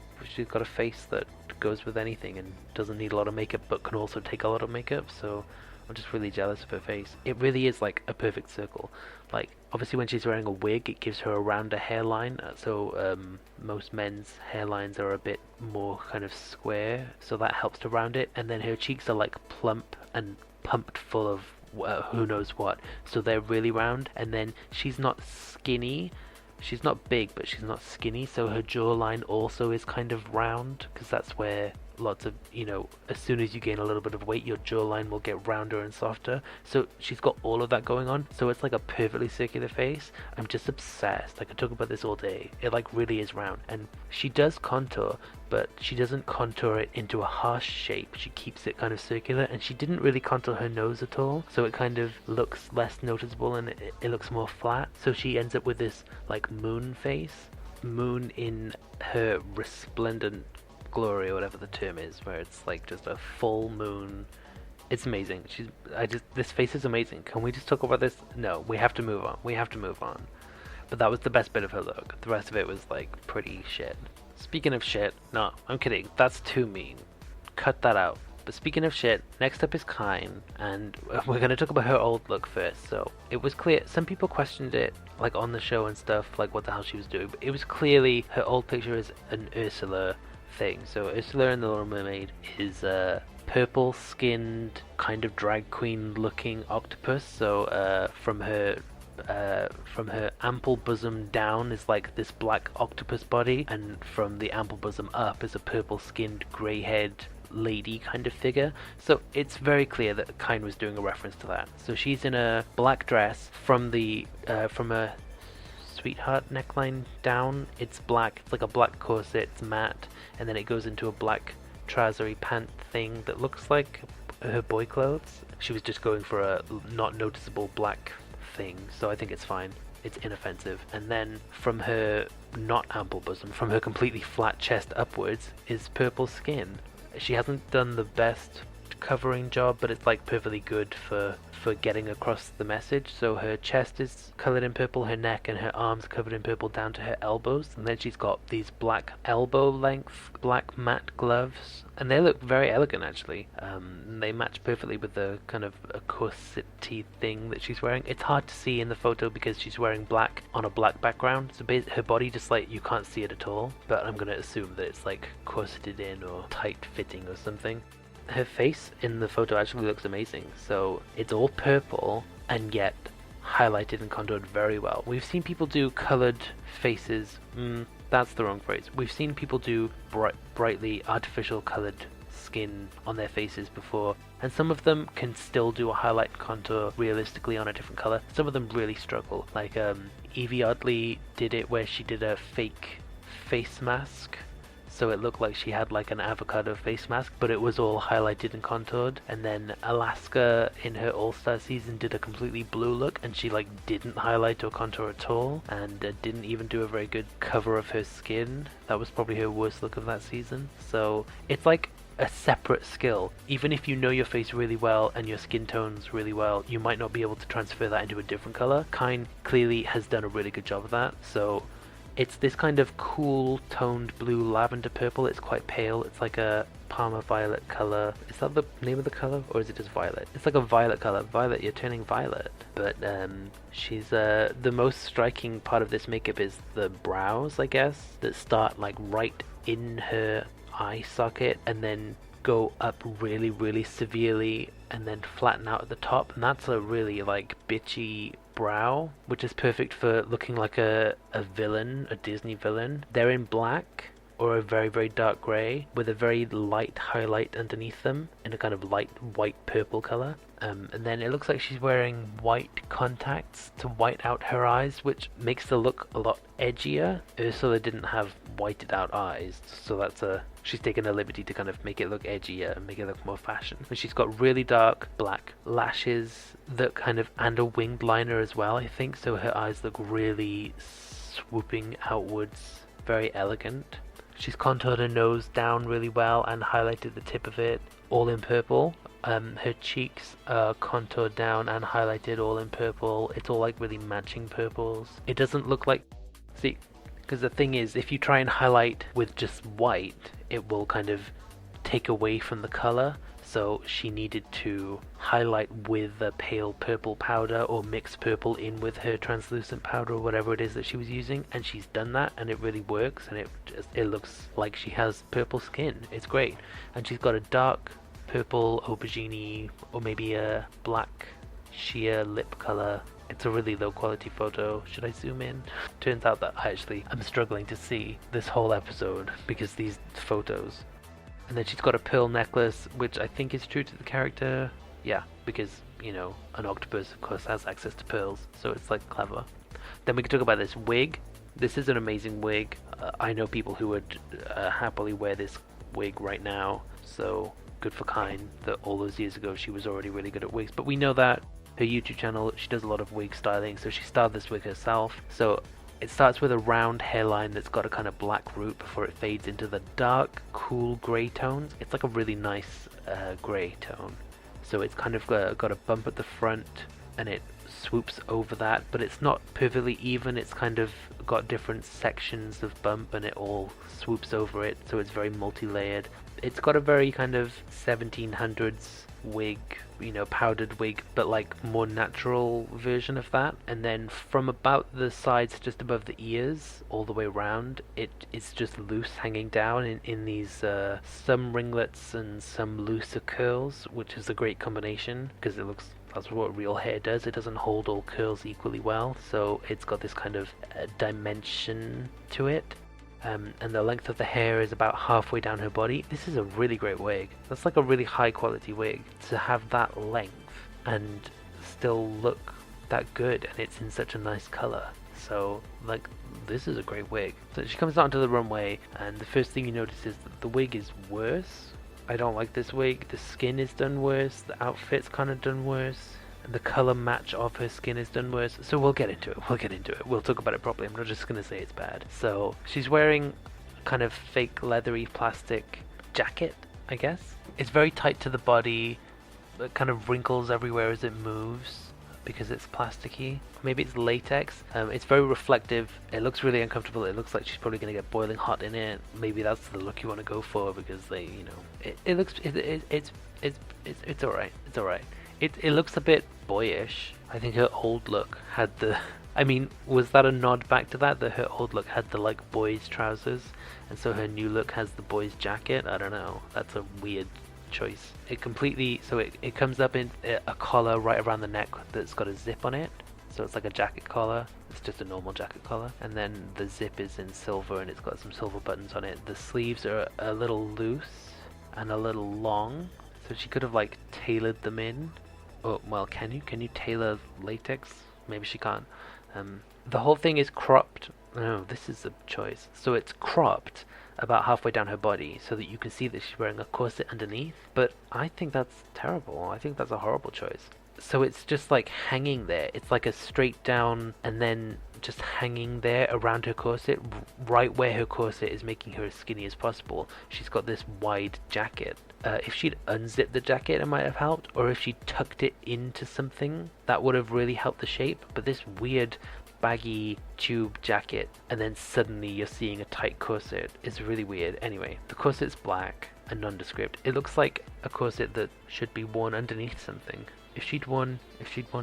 a face that goes with anything and doesn't need a lot of makeup but can also take a lot of makeup, so I'm just really jealous of her face. It really is like a perfect circle. Like, obviously when she's wearing a wig it gives her a rounder hairline, so most men's hairlines are a bit more kind of square, so that helps to round it. And then her cheeks are like plump and pumped full of who knows what, so they're really round. And then she's not skinny. She's not big, but she's not skinny, so her jawline also is kind of round, because that's where lots of, as soon as you gain a little bit of weight, your jawline will get rounder and softer. So she's got all of that going on, so it's like a perfectly circular face. I'm just obsessed. I could talk about this all day. It like really is round, and she does contour, but she doesn't contour it into a harsh shape. She keeps it kind of circular, and she didn't really contour her nose at all, so it kind of looks less noticeable and it looks more flat. So she ends up with this like moon face, moon in her resplendent glory or whatever the term is, where it's like just a full moon. It's amazing. This face is amazing. Can we just talk about this? No, we have to move on. but that was the best bit of her look. The rest of it was like pretty shit. Speaking of shit, no, I'm kidding. That's too mean. Cut that out. But speaking of shit, next up is Kyne, and we're going to talk about her old look first. So it was clear, some people questioned it, like on the show and stuff, like what the hell she was doing. But it was clearly her old picture is an Ursula thing. So Ursula in The Little Mermaid is a purple-skinned, kind of drag queen-looking octopus. So from her ample bosom down is like this black octopus body, and from the ample bosom up is a purple-skinned, grey-haired lady kind of figure. So it's very clear that Kyne was doing a reference to that. So she's in a black dress from a sweetheart neckline down. It's black. It's like a black corset. It's matte, and then it goes into a black trousery pant thing that looks like her boy clothes. She was just going for a not noticeable black thing, so I think it's fine. It's inoffensive. And then from her not ample bosom, from her completely flat chest upwards, is purple skin. She hasn't done the best covering job, but it's like perfectly good for getting across the message. So her chest is coloured in purple, her neck and her arms are covered in purple down to her elbows, and then she's got these black elbow length black matte gloves, and they look very elegant actually. They match perfectly with the kind of a corset-y thing that she's wearing. It's hard to see in the photo because she's wearing black on a black background, so her body just like you can't see it at all, but I'm gonna assume that it's like corseted in or tight fitting or something. Her face in the photo actually looks amazing. So it's all purple and yet highlighted and contoured very well. We've seen people do coloured faces. That's the wrong phrase. We've seen people do brightly artificial coloured skin on their faces before, and some of them can still do a highlight contour realistically on a different colour. Some of them really struggle. Like Evie Oddly did it where she did a fake face mask, so it looked like she had like an avocado face mask, but it was all highlighted and contoured. And then Alaska in her All-Star season did a completely blue look, and she like didn't highlight or contour at all, and didn't even do a very good cover of her skin. That was probably her worst look of that season. So it's like a separate skill. Even if you know your face really well and your skin tones really well, you might not be able to transfer that into a different color. Kyne clearly has done a really good job of that. So it's this kind of cool toned blue lavender purple. It's quite pale. It's like a Parma violet color. Is that the name of the color, or is it just violet? It's like a violet color. Violet, you're turning violet. But she's the most striking part of this makeup is the brows, I guess, that start like right in her eye socket and then go up really, really severely and then flatten out at the top. And that's a really like bitchy brow, which is perfect for looking like a villain, a Disney villain. They're in black or a very, very dark grey with a very light highlight underneath them in a kind of light white purple colour. And then it looks like she's wearing white contacts to white out her eyes, which makes the look a lot edgier. Ursula didn't have whited out eyes, so she's taken a liberty to kind of make it look edgier and make it look more fashion. But she's got really dark black lashes that kind of, and a winged liner as well, I think, so her eyes look really swooping outwards, very elegant. She's contoured her nose down really well and highlighted the tip of it, all in purple. Her cheeks are contoured down and highlighted all in purple. It's all like really matching purples. It doesn't look like... See, because the thing is, if you try and highlight with just white, it will kind of take away from the colour. So she needed to highlight with a pale purple powder or mix purple in with her translucent powder or whatever it is that she was using, and she's done that and it really works, and it looks like she has purple skin. It's great. And she's got a dark purple aubergine or maybe a black sheer lip colour. It's a really low quality photo. Should I zoom in? Turns out that I'm struggling to see this whole episode because these photos. And then she's got a pearl necklace, which I think is true to the character. Yeah, because, you know, an octopus of course has access to pearls, so it's like clever. Then we can talk about this wig. This is an amazing wig. I know people who would happily wear this wig right now, so good for Kyne that all those years ago she was already really good at wigs. But we know that her YouTube channel, she does a lot of wig styling, so she styled this wig herself. So it starts with a round hairline that's got a kind of black root before it fades into the dark, cool grey tones. It's like a really nice grey tone. So it's kind of got a bump at the front, and it swoops over that, but it's not perfectly even. It's kind of got different sections of bump, and it all swoops over it, so it's very multi-layered. It's got a very kind of 1700s wig, you know, powdered wig, but like more natural version of that. And then from about the sides, just above the ears, all the way around, it's just loose, hanging down in these some ringlets and some looser curls, which is a great combination because it looks, that's what real hair does. It doesn't hold all curls equally well, so it's got this kind of dimension to it. And the length of the hair is about halfway down her body. This is a really great wig. That's like a really high quality wig to have that length and still look that good, and it's in such a nice color. So like, this is a great wig. So she comes out onto the runway, and the first thing you notice is that the wig is worse. I don't like this wig. The skin is done worse, the outfit's kind of done worse, and the color match of her skin is done worse. So we'll get into it. We'll talk about it properly. I'm not just gonna say it's bad. So she's wearing kind of fake leathery plastic jacket, I guess. It's very tight to the body. It kind of wrinkles everywhere as it moves because it's plasticky. Maybe it's latex. It's very reflective. It looks really uncomfortable. It looks like she's probably gonna get boiling hot in it. Maybe that's the look you want to go for because they, you know, it's alright. It's alright. It looks a bit boyish. I think her old look had the... I mean, was that a nod back to that her old look had the, like, boys' trousers, and so her new look has the boys' jacket? I don't know. That's a weird choice. It completely... So it comes up in a collar right around the neck that's got a zip on it. So it's like a jacket collar. It's just a normal jacket collar. And then the zip is in silver, and it's got some silver buttons on it. The sleeves are a little loose and a little long, so she could have, like, tailored them in. Oh, well, can you tailor latex? Maybe she can't. The whole thing is cropped. No, this is a choice. So it's cropped about halfway down her body so that you can see that she's wearing a corset underneath. But I think that's terrible. I think that's a horrible choice. So it's just like hanging there. It's like a straight down and then just hanging there around her corset, right where her corset is making her as skinny as possible. She's got this wide jacket. If she'd unzipped the jacket, it might have helped, or if she tucked it into something, that would have really helped the shape. But this weird baggy tube jacket, and then suddenly you're seeing a tight corset, is really weird. Anyway, the corset's black and nondescript. It looks like a corset that should be worn underneath something. If she'd worn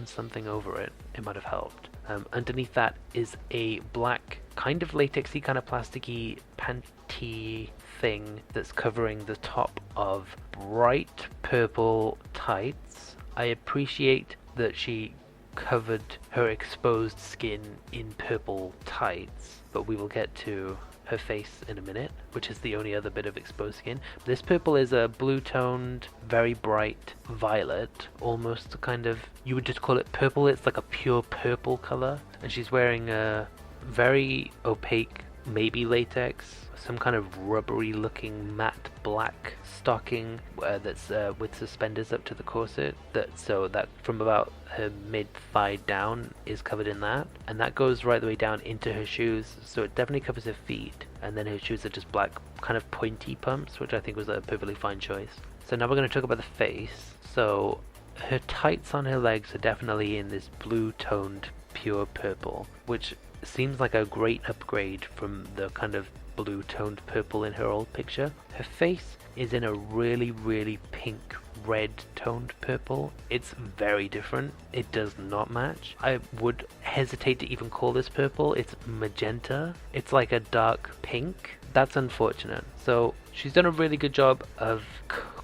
something over it, it might have helped. Underneath that is a black, kind of latexy, kind of plasticky panty thing that's covering the top of bright purple tights. I appreciate that she covered her exposed skin in purple tights, but we will get to her face in a minute, which is the only other bit of exposed skin. This purple is a blue toned, very bright violet, almost kind of, you would just call it purple. It's like a pure purple color, and she's wearing a very opaque, maybe latex, some kind of rubbery looking matte black stocking that's with suspenders up to the corset, so that from about her mid thigh down is covered in that, and that goes right the way down into her shoes, so it definitely covers her feet. And then her shoes are just black, kind of pointy pumps, which I think was a perfectly fine choice. So now we're going to talk about the face. So her tights on her legs are definitely in this blue toned pure purple, which seems like a great upgrade from the kind of blue toned purple in her old picture. Her face is in a really, really pink red toned purple. It's very different. It does not match. I would hesitate to even call this purple. It's magenta. It's like a dark pink. That's unfortunate. So she's done a really good job of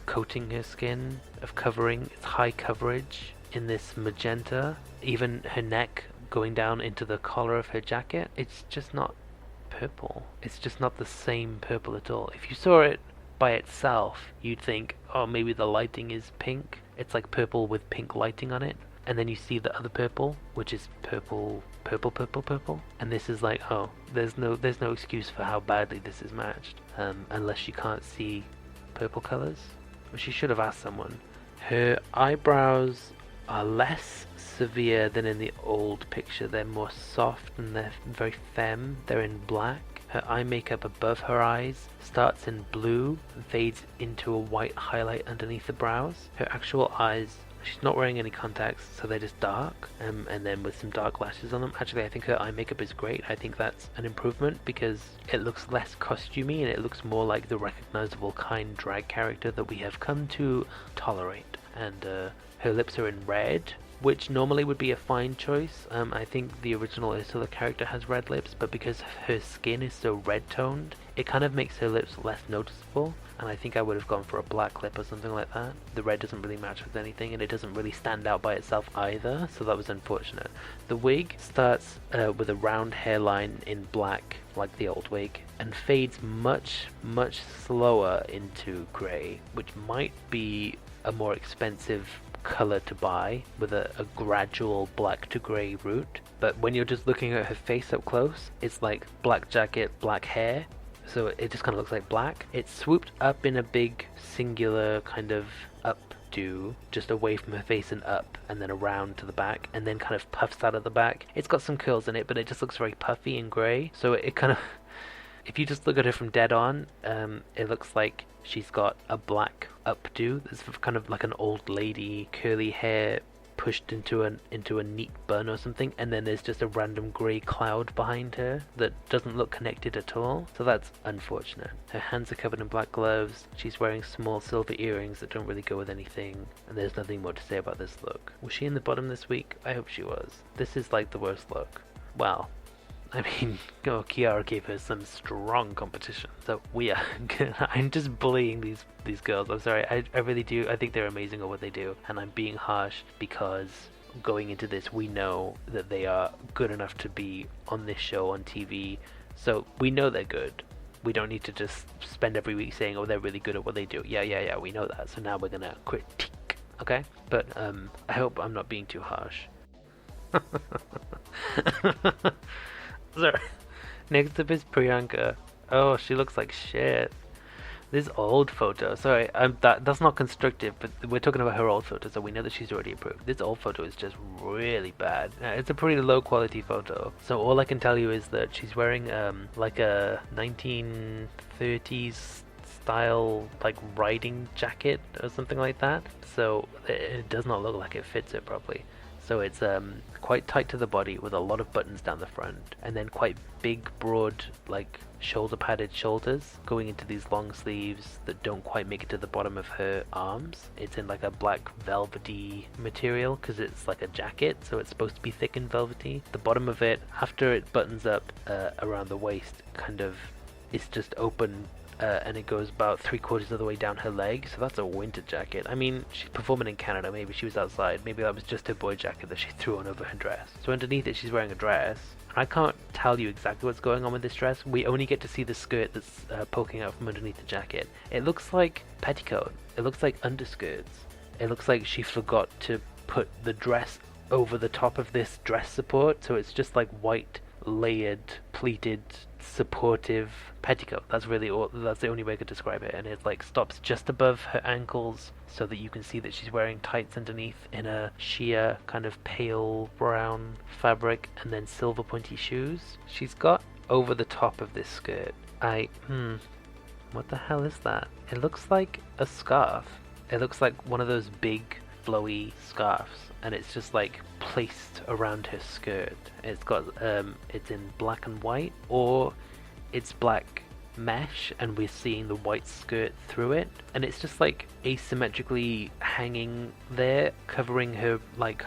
coating her skin, of covering. It's high coverage in this magenta. Even her neck going down into the collar of her jacket, it's just not purple. It's just not the same purple at all. If you saw it by itself, you'd think, oh, maybe the lighting is pink. It's like purple with pink lighting on it. And then you see the other purple, which is purple, and this is like, oh, there's no excuse for how badly this is matched, unless you can't see purple colors. But she should have asked someone. Her eyebrows are less severe than in the old picture. They're more soft and they're very femme. They're in black. Her eye makeup above her eyes starts in blue and fades into a white highlight underneath the brows. Her actual eyes She's not wearing any contacts, so they're just dark, and then with some dark lashes on them. Actually, I think her eye makeup is great. I think that's an improvement because it looks less costumey and it looks more like the recognizable Kyne drag character that we have come to tolerate. And her lips are in red, which normally would be a fine choice. I think the original Ursula character has red lips, but because her skin is so red toned, it kind of makes her lips less noticeable, and I think I would have gone for a black lip or something like that. The red doesn't really match with anything, and it doesn't really stand out by itself either, so that was unfortunate. The wig starts with a round hairline in black, like the old wig, and fades much, much slower into grey, which might be a more expensive color to buy with a gradual black to grey route. But when you're just looking at her face up close, it's like black jacket, black hair, so it just kind of looks like black. It's swooped up in a big singular kind of updo, just away from her face and up, and then around to the back, and then kind of puffs out of the back. It's got some curls in it, but it just looks very puffy and grey, so it kind of, if you just look at her from dead on, it looks like she's got a black updo. It's kind of like an old lady, curly hair pushed into a neat bun or something, and then there's just a random grey cloud behind her that doesn't look connected at all, so that's unfortunate. Her hands are covered in black gloves, she's wearing small silver earrings that don't really go with anything, and there's nothing more to say about this look. Was she in the bottom this week? I hope she was. This is like the worst look. Well, I mean, Kiara gave her some strong competition, so we are good. I'm just bullying these girls. I'm sorry, I really do. I think they're amazing at what they do, and I'm being harsh because going into this, we know that they are good enough to be on this show on TV, so we know they're good. We don't need to just spend every week saying, oh, they're really good at what they do. Yeah, we know that, so now we're gonna critique, okay? But I hope I'm not being too harsh. Sorry. Next up is Priyanka. Oh, she looks like shit. This old photo. Sorry, that's not constructive, but we're talking about her old photo, so we know that she's already improved. This old photo is just really bad. It's a pretty low quality photo. So all I can tell you is that she's wearing like a 1930s style like riding jacket or something like that. So it does not look like it fits her properly. So it's quite tight to the body with a lot of buttons down the front, and then quite big, broad, like shoulder padded shoulders going into these long sleeves that don't quite make it to the bottom of her arms. It's in like a black velvety material because it's like a jacket, so it's supposed to be thick and velvety. The bottom of it, after it buttons up around the waist, kind of is just open. And it goes about 3/4 of the way down her leg, so that's a winter jacket. I mean, she's performing in Canada, maybe she was outside, maybe that was just her boy jacket that she threw on over her dress. So underneath it she's wearing a dress. I can't tell you exactly what's going on with this dress. We only get to see the skirt that's poking out from underneath the jacket. It looks like petticoat, it looks like underskirts. It looks like she forgot to put the dress over the top of this dress support, so it's just like white, layered, pleated, supportive petticoat. That's the only way I could describe it, and it like stops just above her ankles so that you can see that she's wearing tights underneath in a sheer kind of pale brown fabric, and then silver pointy shoes. She's got over the top of this skirt, what the hell is that? It looks like a scarf. It looks like one of those big flowy scarves, and it's just like placed around her skirt. It's got it's in black and white, or it's black mesh and we're seeing the white skirt through it, and it's just like asymmetrically hanging there, covering her like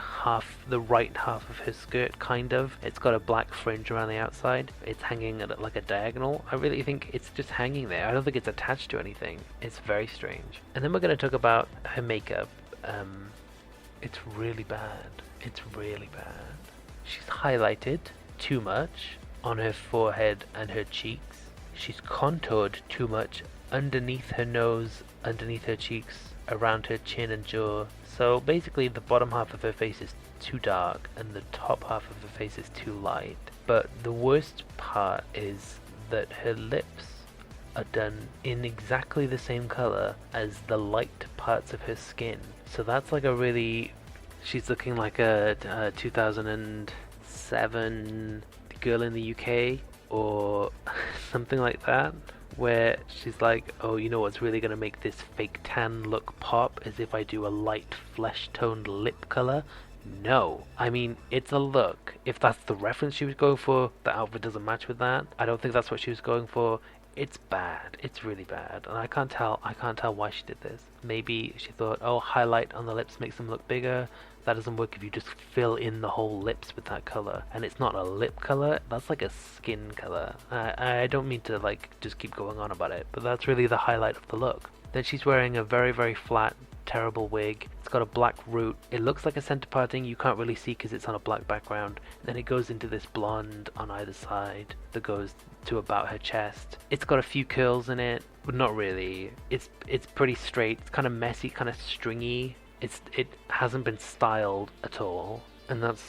the right half of her skirt, kind of. It's got a black fringe around the outside. It's hanging at like a diagonal. I really think it's just hanging there. I don't think it's attached to anything. It's very strange. And then we're going to talk about her makeup. It's really bad. It's really bad. She's highlighted too much on her forehead and her cheeks. She's contoured too much underneath her nose, underneath her cheeks, around her chin and jaw. So basically the bottom half of her face is too dark and the top half of her face is too light. But the worst part is that her lips are done in exactly the same color as the light parts of her skin. So that's like a really... She's looking like a 2007 girl in the UK or something like that. where she's like, oh, you know what's really going to make this fake tan look pop is if I do a light flesh toned lip color. No, I mean, it's a look. If that's the reference she was going for, the outfit doesn't match with that. I don't think that's what she was going for. It's bad. It's really bad, and I can't tell why she did this. Maybe she thought, oh, highlight on the lips makes them look bigger. That doesn't work if you just fill in the whole lips with that color. And it's not a lip color, that's like a skin color. I don't mean to like just keep going on about it, but that's really the highlight of the look. Then she's wearing a very, very flat, terrible wig. It's got a black root. It looks like a center parting. You can't really see because it's on a black background. Then it goes into this blonde on either side that goes to about her chest. It's got a few curls in it, but not really. It's pretty straight. It's kind of messy, kind of stringy. It hasn't been styled at all, and that's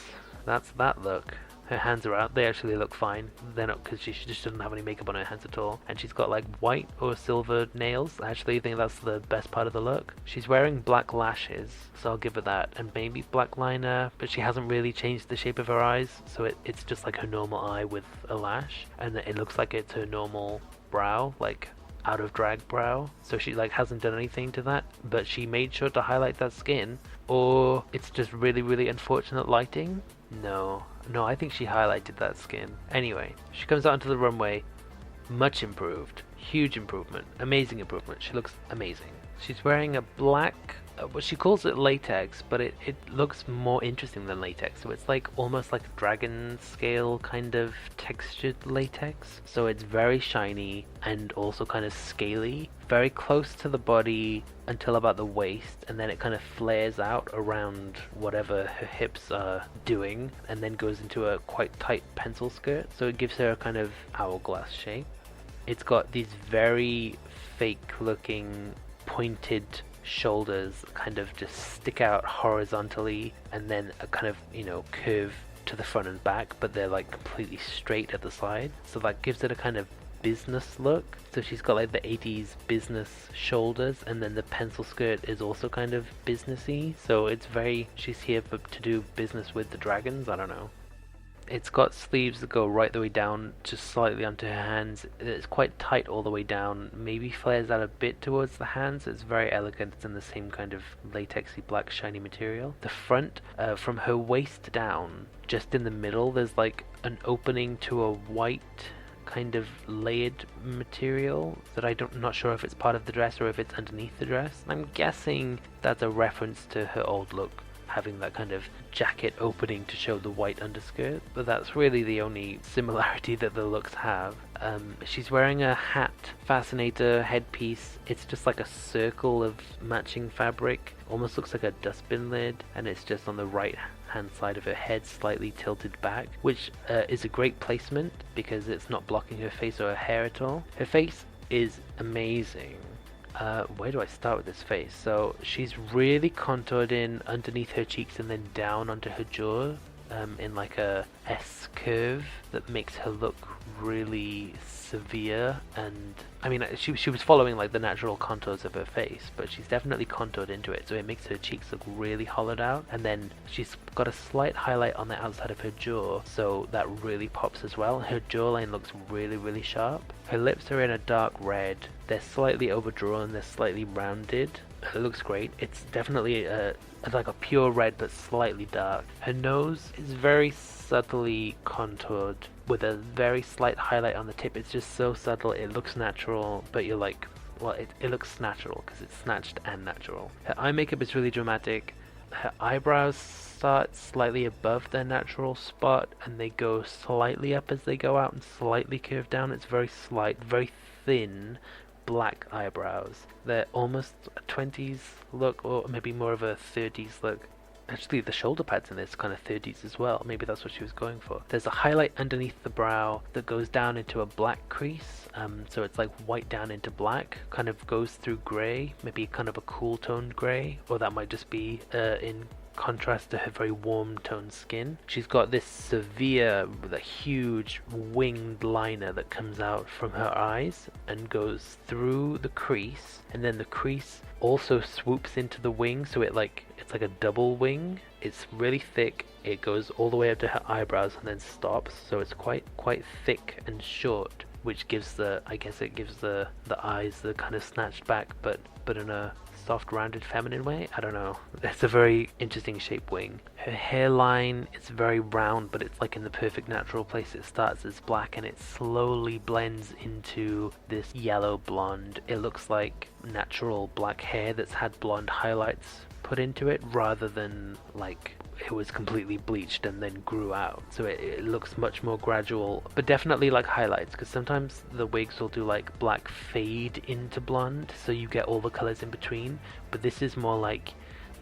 that look. Her hands are out. They actually look fine. They're not, because she just doesn't have any makeup on her hands at all. And she's got like white or silver nails. I actually think that's the best part of the look. She's wearing black lashes, so I'll give her that. And maybe black liner, but she hasn't really changed the shape of her eyes. So it's just like her normal eye with a lash. And it looks like it's her normal brow, like out of drag brow. So she like hasn't done anything to that, but she made sure to highlight that skin. Or it's just really, really unfortunate lighting. No, I think she highlighted that skin. Anyway, she comes out onto the runway, much improved, huge improvement, amazing improvement. She looks amazing. She's wearing a black, well, she calls it latex, but it looks more interesting than latex. So it's like almost like a dragon scale kind of textured latex. So it's very shiny and also kind of scaly, very close to the body until about the waist, and then it kind of flares out around whatever her hips are doing, and then goes into a quite tight pencil skirt. So it gives her a kind of hourglass shape. It's got these very fake looking pointed shoulders, kind of just stick out horizontally, and then a kind of, you know, curve to the front and back, but they're like completely straight at the side. So that gives it a kind of business look. So she's got like the 80s business shoulders, and then the pencil skirt is also kind of businessy. So it's very, she's here to do business with the dragons. I don't know. It's got sleeves that go right the way down, just slightly onto her hands. It's quite tight all the way down, maybe flares out a bit towards the hands. It's very elegant. It's in the same kind of latexy black shiny material. The front, from her waist down, just in the middle, there's like an opening to a white kind of layered material that I'm not sure if it's part of the dress or if it's underneath the dress. I'm guessing that's a reference to her old look, having that kind of jacket opening to show the white underskirt, but that's really the only similarity that the looks have. She's wearing a hat fascinator headpiece. It's just like a circle of matching fabric, almost looks like a dustbin lid, and it's just on the right hand side of her head, slightly tilted back, which is a great placement because it's not blocking her face or her hair at all. Her face is amazing. Where do I start with this face? So she's really contoured in underneath her cheeks and then down onto her jaw, in like a S curve that makes her look really severe. And I mean, she was following like the natural contours of her face, but she's definitely contoured into it, so it makes her cheeks look really hollowed out. And then she's got a slight highlight on the outside of her jaw, so that really pops as well. Her jawline looks really, really sharp. Her lips are in a dark red. They're slightly overdrawn, they're slightly rounded. It looks great. It's definitely like a pure red but slightly dark. Her nose is very subtly contoured with a very slight highlight on the tip. It's just so subtle, it looks natural, but you're like, well, it looks natural because it's snatched and natural. Her eye makeup is really dramatic. Her eyebrows start slightly above their natural spot and they go slightly up as they go out and slightly curve down. It's very slight, very thin black eyebrows. They're almost a 20s look, or maybe more of a 30s look. Actually, the shoulder pads in this kind of 30s as well. Maybe that's what she was going for. There's a highlight underneath the brow that goes down into a black crease. So it's like white down into black, kind of goes through grey, maybe kind of a cool toned grey, or that might just be in contrast to her very warm toned skin. She's got this severe, huge winged liner that comes out from her eyes and goes through the crease, and then the crease also swoops into the wing, so it's like a double wing. It's really thick. It goes all the way up to her eyebrows and then stops, so it's quite thick and short. which gives the, I guess it gives the eyes the kind of snatched back, but in a soft, rounded, feminine way. I don't know. It's a very interesting shape wing. Her hairline is very round, but it's like in the perfect natural place. It starts as black and it slowly blends into this yellow blonde. It looks like natural black hair that's had blonde highlights put into it, rather than like it was completely bleached and then grew out. So it looks much more gradual, but definitely like highlights, because sometimes the wigs will do like black fade into blonde, so you get all the colors in between, but this is more like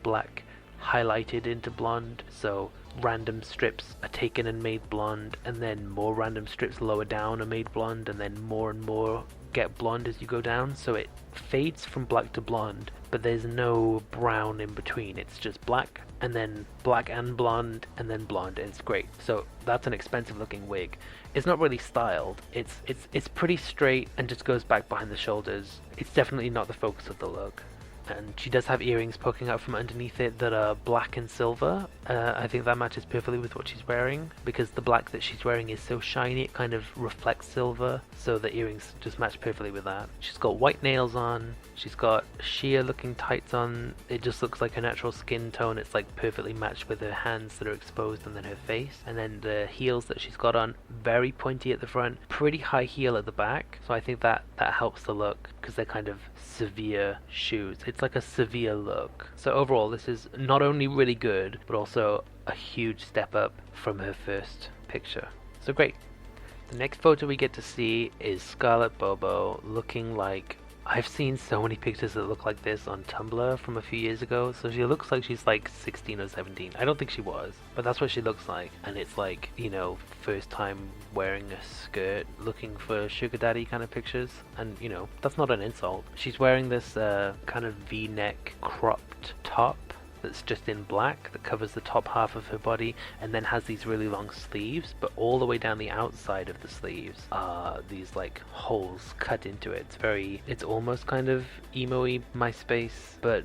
black highlighted into blonde, so random strips are taken and made blonde, and then more random strips lower down are made blonde, and then more and more get blonde as you go down. So it fades from black to blonde, but there's no brown in between. It's just black and then black and blonde and then blonde, and it's great. So that's an expensive looking wig. It's not really styled. It's pretty straight and just goes back behind the shoulders. It's definitely not the focus of the look. And she does have earrings poking out from underneath it that are black and silver. I think that matches perfectly with what she's wearing, because the black that she's wearing is so shiny it kind of reflects silver, so the earrings just match perfectly with that. She's got white nails on, she's got sheer looking tights on. It just looks like her natural skin tone. It's like perfectly matched with her hands that are exposed and then her face. And then the heels that she's got on, very pointy at the front, pretty high heel at the back, so I think that helps the look, because they're kind of severe shoes. It's like a severe look. So overall, this is not only really good, but also a huge step up from her first picture. So great. The next photo we get to see is Scarlet Bobo looking like... I've seen so many pictures that look like this on Tumblr from a few years ago, so she looks like she's like 16 or 17. I don't think she was, but that's what she looks like. And it's like, you know, first time wearing a skirt, looking for sugar daddy kind of pictures. And, you know, that's not an insult. She's wearing this kind of V-neck cropped top that's just in black, that covers the top half of her body, and then has these really long sleeves, but all the way down the outside of the sleeves are these like holes cut into it. It's almost kind of emo-y MySpace, but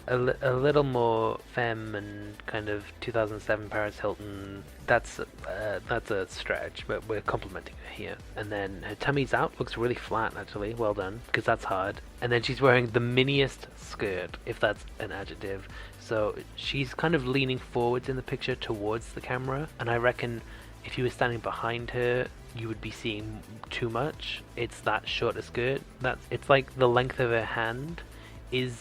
a little more femme and kind of 2007 Paris Hilton. That's a stretch, but we're complimenting her here. And then her tummy's out, looks really flat actually, well done, because that's hard. And then she's wearing the miniest skirt, if that's an adjective. So she's kind of leaning forwards in the picture towards the camera, and I reckon if you were standing behind her, you would be seeing too much. It's that short a skirt. It's like the length of her hand is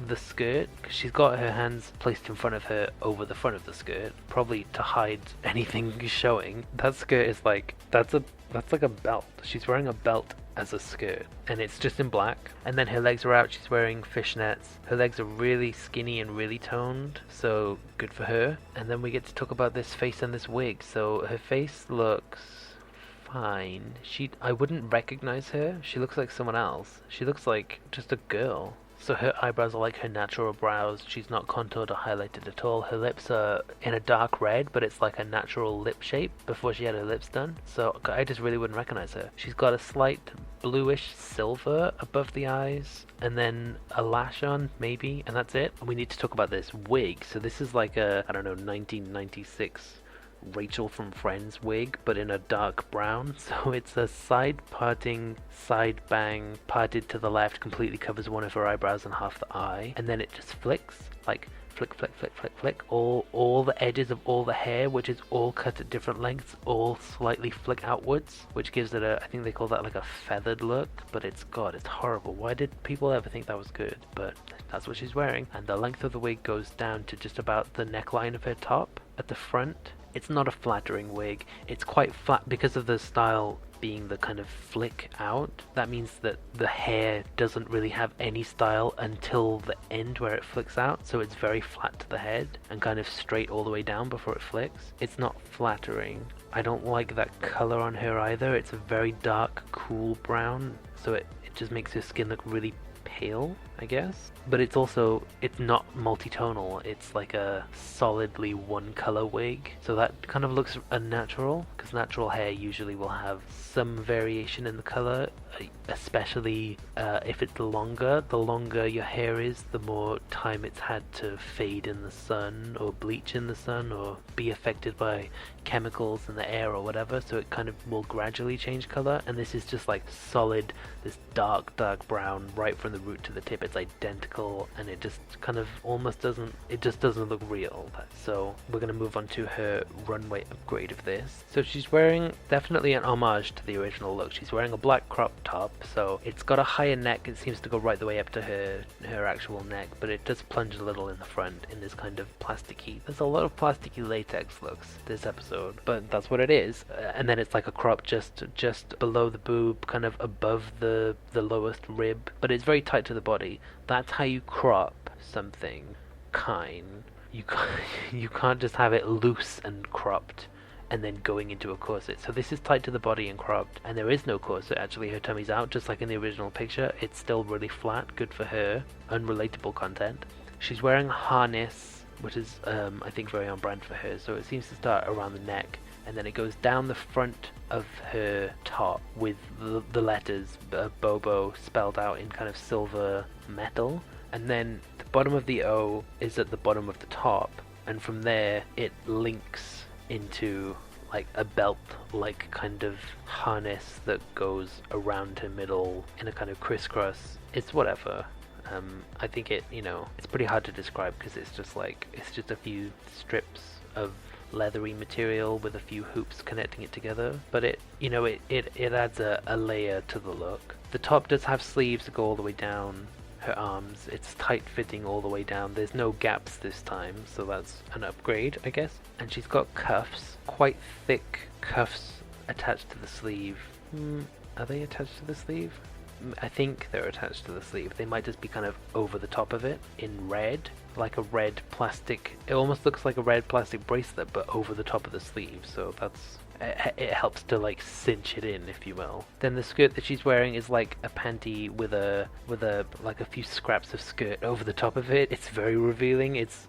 the skirt, because she's got her hands placed in front of her over the front of the skirt, probably to hide anything showing. That skirt is like, that's like a belt. She's wearing a belt as a skirt, and it's just in black. And then her legs are out, she's wearing fishnets. Her legs are really skinny and really toned, so good for her. And then we get to talk about this face and this wig. So her face looks fine. I wouldn't recognize her. She looks like someone else. She looks like just a girl. So her eyebrows are like her natural brows. She's not contoured or highlighted at all. Her lips are in a dark red, but it's like a natural lip shape before she had her lips done. So I just really wouldn't recognize her. She's got a slight bluish silver above the eyes, and then a lash on, maybe, and that's it. And we need to talk about this wig. So this is like a, I don't know, 1996 Rachel from Friends wig, but in a dark brown. So it's a side parting, side bang, parted to the left, completely covers one of her eyebrows and half the eye, and then it just flicks, like flick, flick, flick, flick, flick. All the edges of all the hair, which is all cut at different lengths, all slightly flick outwards, which gives it a, I think they call that like a feathered look, but it's horrible. Why did people ever think that was good? But that's what she's wearing. And the length of the wig goes down to just about the neckline of her top at the front. It's not a flattering wig. It's quite flat because of the style being the kind of flick out. That means that the hair doesn't really have any style until the end where it flicks out. So it's very flat to the head and kind of straight all the way down before it flicks. It's not flattering. I don't like that color on her either. It's a very dark, cool brown. So it just makes her skin look really pale. I guess. But it's also, it's not multitonal, it's like a solidly one color wig. So that kind of looks unnatural, because natural hair usually will have some variation in the color, especially if it's longer. The longer your hair is, the more time it's had to fade in the sun, or bleach in the sun, or be affected by chemicals in the air or whatever, so it kind of will gradually change color. And this is just like solid, this dark brown right from the root to the tip. It's identical, and it just kind of almost doesn't, it just doesn't look real. So we're going to move on to her runway upgrade of this. So she's wearing definitely an homage to the original look. She's wearing a black crop top, so it's got a higher neck. It seems to go right the way up to her actual neck, but it does plunge a little in the front in this kind of plasticky, there's a lot of plasticky latex looks this episode, but that's what it is. And then it's like a crop just below the boob, kind of above the lowest rib, but it's very tight to the body. That's how you crop something, Kyne. You can't just have it loose and cropped and then going into a corset. So this is tight to the body and cropped, and there is no corset. Actually, her tummy's out, just like in the original picture. It's still really flat, good for her. Unrelatable content. She's wearing a harness, which is I think very on brand for her. So it seems to start around the neck, and then it goes down the front of her top with the letters Bobo spelled out in kind of silver metal, and then the bottom of the O is at the bottom of the top, and from there it links into like a belt like kind of harness that goes around her middle in a kind of crisscross. It's whatever. I think it, it's pretty hard to describe because it's just a few strips of leathery material with a few hoops connecting it together, but it adds a layer to the look. The top does have sleeves that go all the way down her arms. It's tight fitting all the way down. There's no gaps this time, so that's an upgrade, I guess. And she's got cuffs, quite thick cuffs attached to the sleeve. Are they attached to the sleeve? I think they're attached to the sleeve. They might just be kind of over the top of it in red, like a red plastic. It almost looks like a red plastic bracelet, but over the top of the sleeve. So it helps to like cinch it in, if you will. Then the skirt that she's wearing is like a panty with a like a few scraps of skirt over the top of it. It's very revealing. It's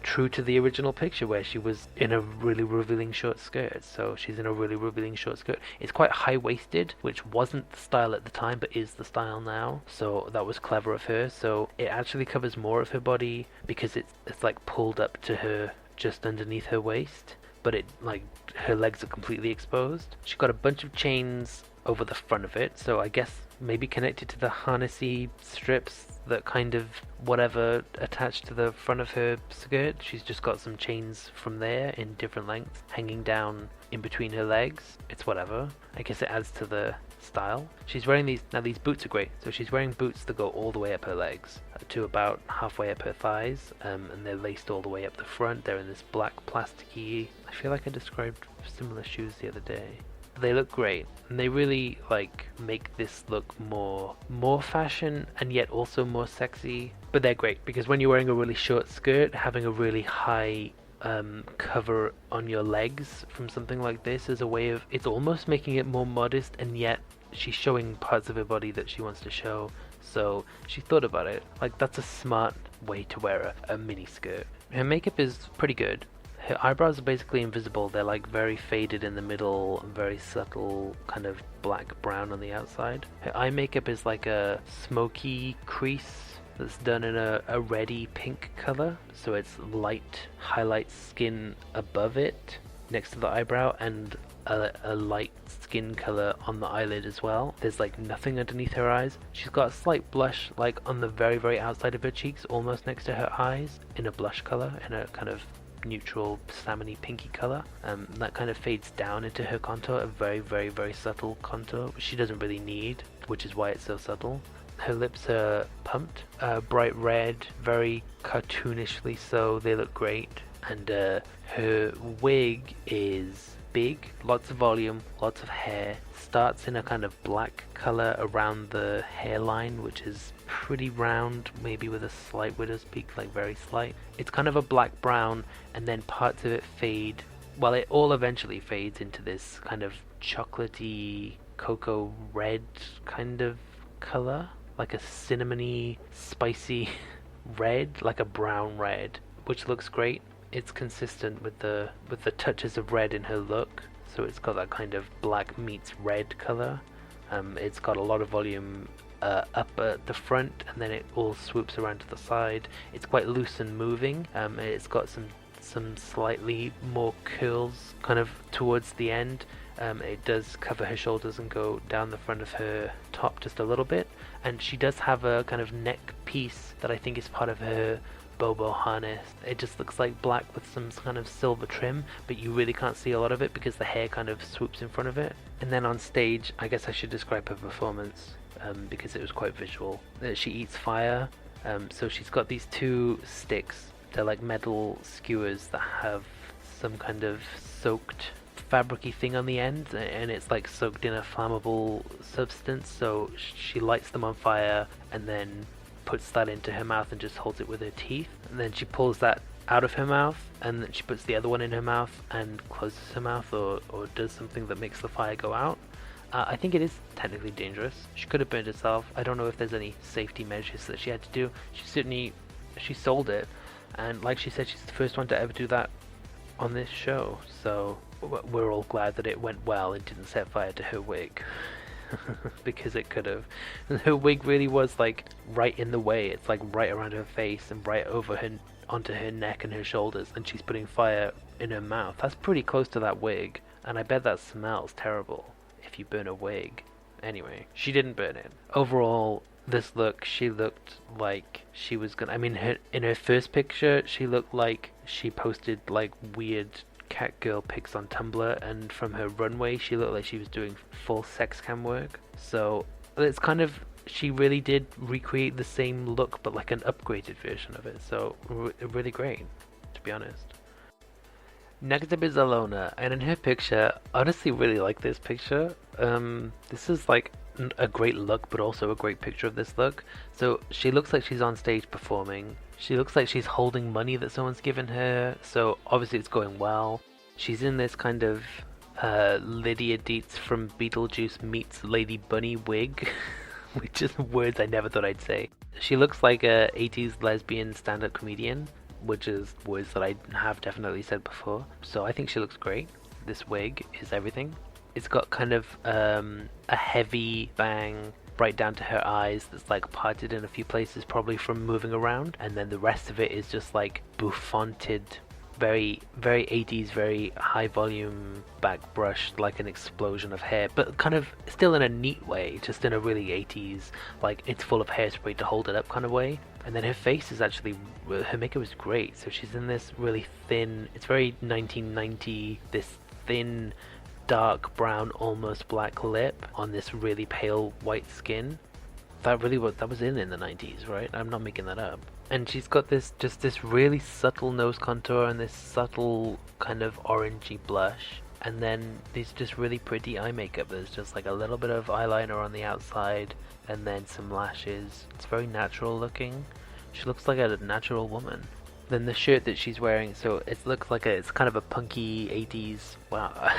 true to the original picture where she was in a really revealing short skirt. So she's in a really revealing short skirt. It's quite high-waisted, which wasn't the style at the time, but is the style now. So that was clever of her. So it actually covers more of her body because it's like pulled up to her just underneath her waist, but it like her legs are completely exposed. She's got a bunch of chains over the front of it, so I guess maybe connected to the harnessy strips that kind of whatever attached to the front of her skirt. She's just got some chains from there in different lengths hanging down in between her legs. It's whatever. I guess it adds to the style. She's wearing these boots are great. So she's wearing boots that go all the way up her legs to about halfway up her thighs, and they're laced all the way up the front. They're in this black plasticky, I feel like I described similar shoes the other day. They look great, and they really like make this look more fashion and yet also more sexy. But they're great because when you're wearing a really short skirt, having a really high cover on your legs from something like this is a way of, it's almost making it more modest, and yet she's showing parts of her body that she wants to show. So she thought about it. Like, that's a smart way to wear a mini skirt. Her makeup is pretty good. Her eyebrows are basically invisible. They're like very faded in the middle and very subtle kind of black brown on the outside. Her eye makeup is like a smoky crease that's done in a reddy pink color. So it's light highlight skin above it next to the eyebrow, and a light skin color on the eyelid as well. There's like nothing underneath her eyes. She's got a slight blush like on the very outside of her cheeks, almost next to her eyes, in a blush color, in a kind of neutral salmony pinky color. That kind of fades down into her contour, a very subtle contour, which she doesn't really need, which is why it's so subtle. Her lips are pumped, bright red, very cartoonishly so. They look great. And her wig is big, lots of volume, lots of hair. Starts in a kind of black color around the hairline, which is pretty round, maybe with a slight widow's peak, like very slight. It's kind of a black brown, and then parts of it fade. Well, it all eventually fades into this kind of chocolatey cocoa red kind of color. like a cinnamony, spicy red, like a brown red, which looks great. It's consistent with the touches of red in her look, so it's got that kind of black meets red color. It's got a lot of volume up at the front, and then it all swoops around to the side. It's quite loose and moving. It's got some slightly more curls kind of towards the end. It does cover her shoulders and go down the front of her top just a little bit, and she does have a kind of neck piece that I think is part of her Bobo harness. It just looks like black with some kind of silver trim, but you really can't see a lot of it because the hair kind of swoops in front of it. And then on stage, I guess I should describe her performance because it was quite visual. She eats fire, so she's got these two sticks. They're like metal skewers that have some kind of soaked fabricy thing on the end, and it's like soaked in a flammable substance, so she lights them on fire and then puts that into her mouth and just holds it with her teeth, and then she pulls that out of her mouth, and then she puts the other one in her mouth and closes her mouth, or does something that makes the fire go out. I think it is technically dangerous. She could have burned herself. I don't know if there's any safety measures that she had to do. She sold it, and like she said, she's the first one to ever do that on this show, so we're all glad that it went well and didn't set fire to her wig. Because it could have. Her wig really was like right in the way. It's like right around her face and right over her onto her neck and her shoulders, and she's putting fire in her mouth. That's pretty close to that wig, and I bet that smells terrible if you burn a wig. Anyway, she didn't burn it. Overall, this look, she looked like she was gonna, I mean, in her first picture, she looked like she posted like weird cat girl pics on Tumblr, and from her runway she looked like she was doing full sex cam work. So it's kind of, she really did recreate the same look but like an upgraded version of it, so really great, to be honest. Next up is Ilona, and in her picture, I honestly really like this picture. This is like a great look but also a great picture of this look. So she looks like she's on stage performing. She looks like she's holding money that someone's given her, so obviously it's going well. She's in this kind of Lydia Dietz from Beetlejuice meets Lady Bunny wig, which is words I never thought I'd say. She looks like a 80s lesbian stand-up comedian, which is words that I have definitely said before. So I think she looks great. This wig is everything. It's got kind of a heavy bang right down to her eyes that's like parted in a few places, probably from moving around, and then the rest of it is just like bouffanted, very 80s, very high volume back brushed, like an explosion of hair, but kind of still in a neat way, just in a really 80s, like it's full of hairspray to hold it up kind of way. And then her face is actually, her makeup is great, so she's in this really thin, it's very 1990, this thin dark brown almost black lip on this really pale white skin. That was in the 90s, right? I'm not making that up. And she's got this really subtle nose contour and this subtle kind of orangey blush, and then these just really pretty eye makeup. There's just like a little bit of eyeliner on the outside and then some lashes. It's very natural looking. She looks like a natural woman. Then the shirt that she's wearing, so it looks like it's kind of a punky 80s. Wow,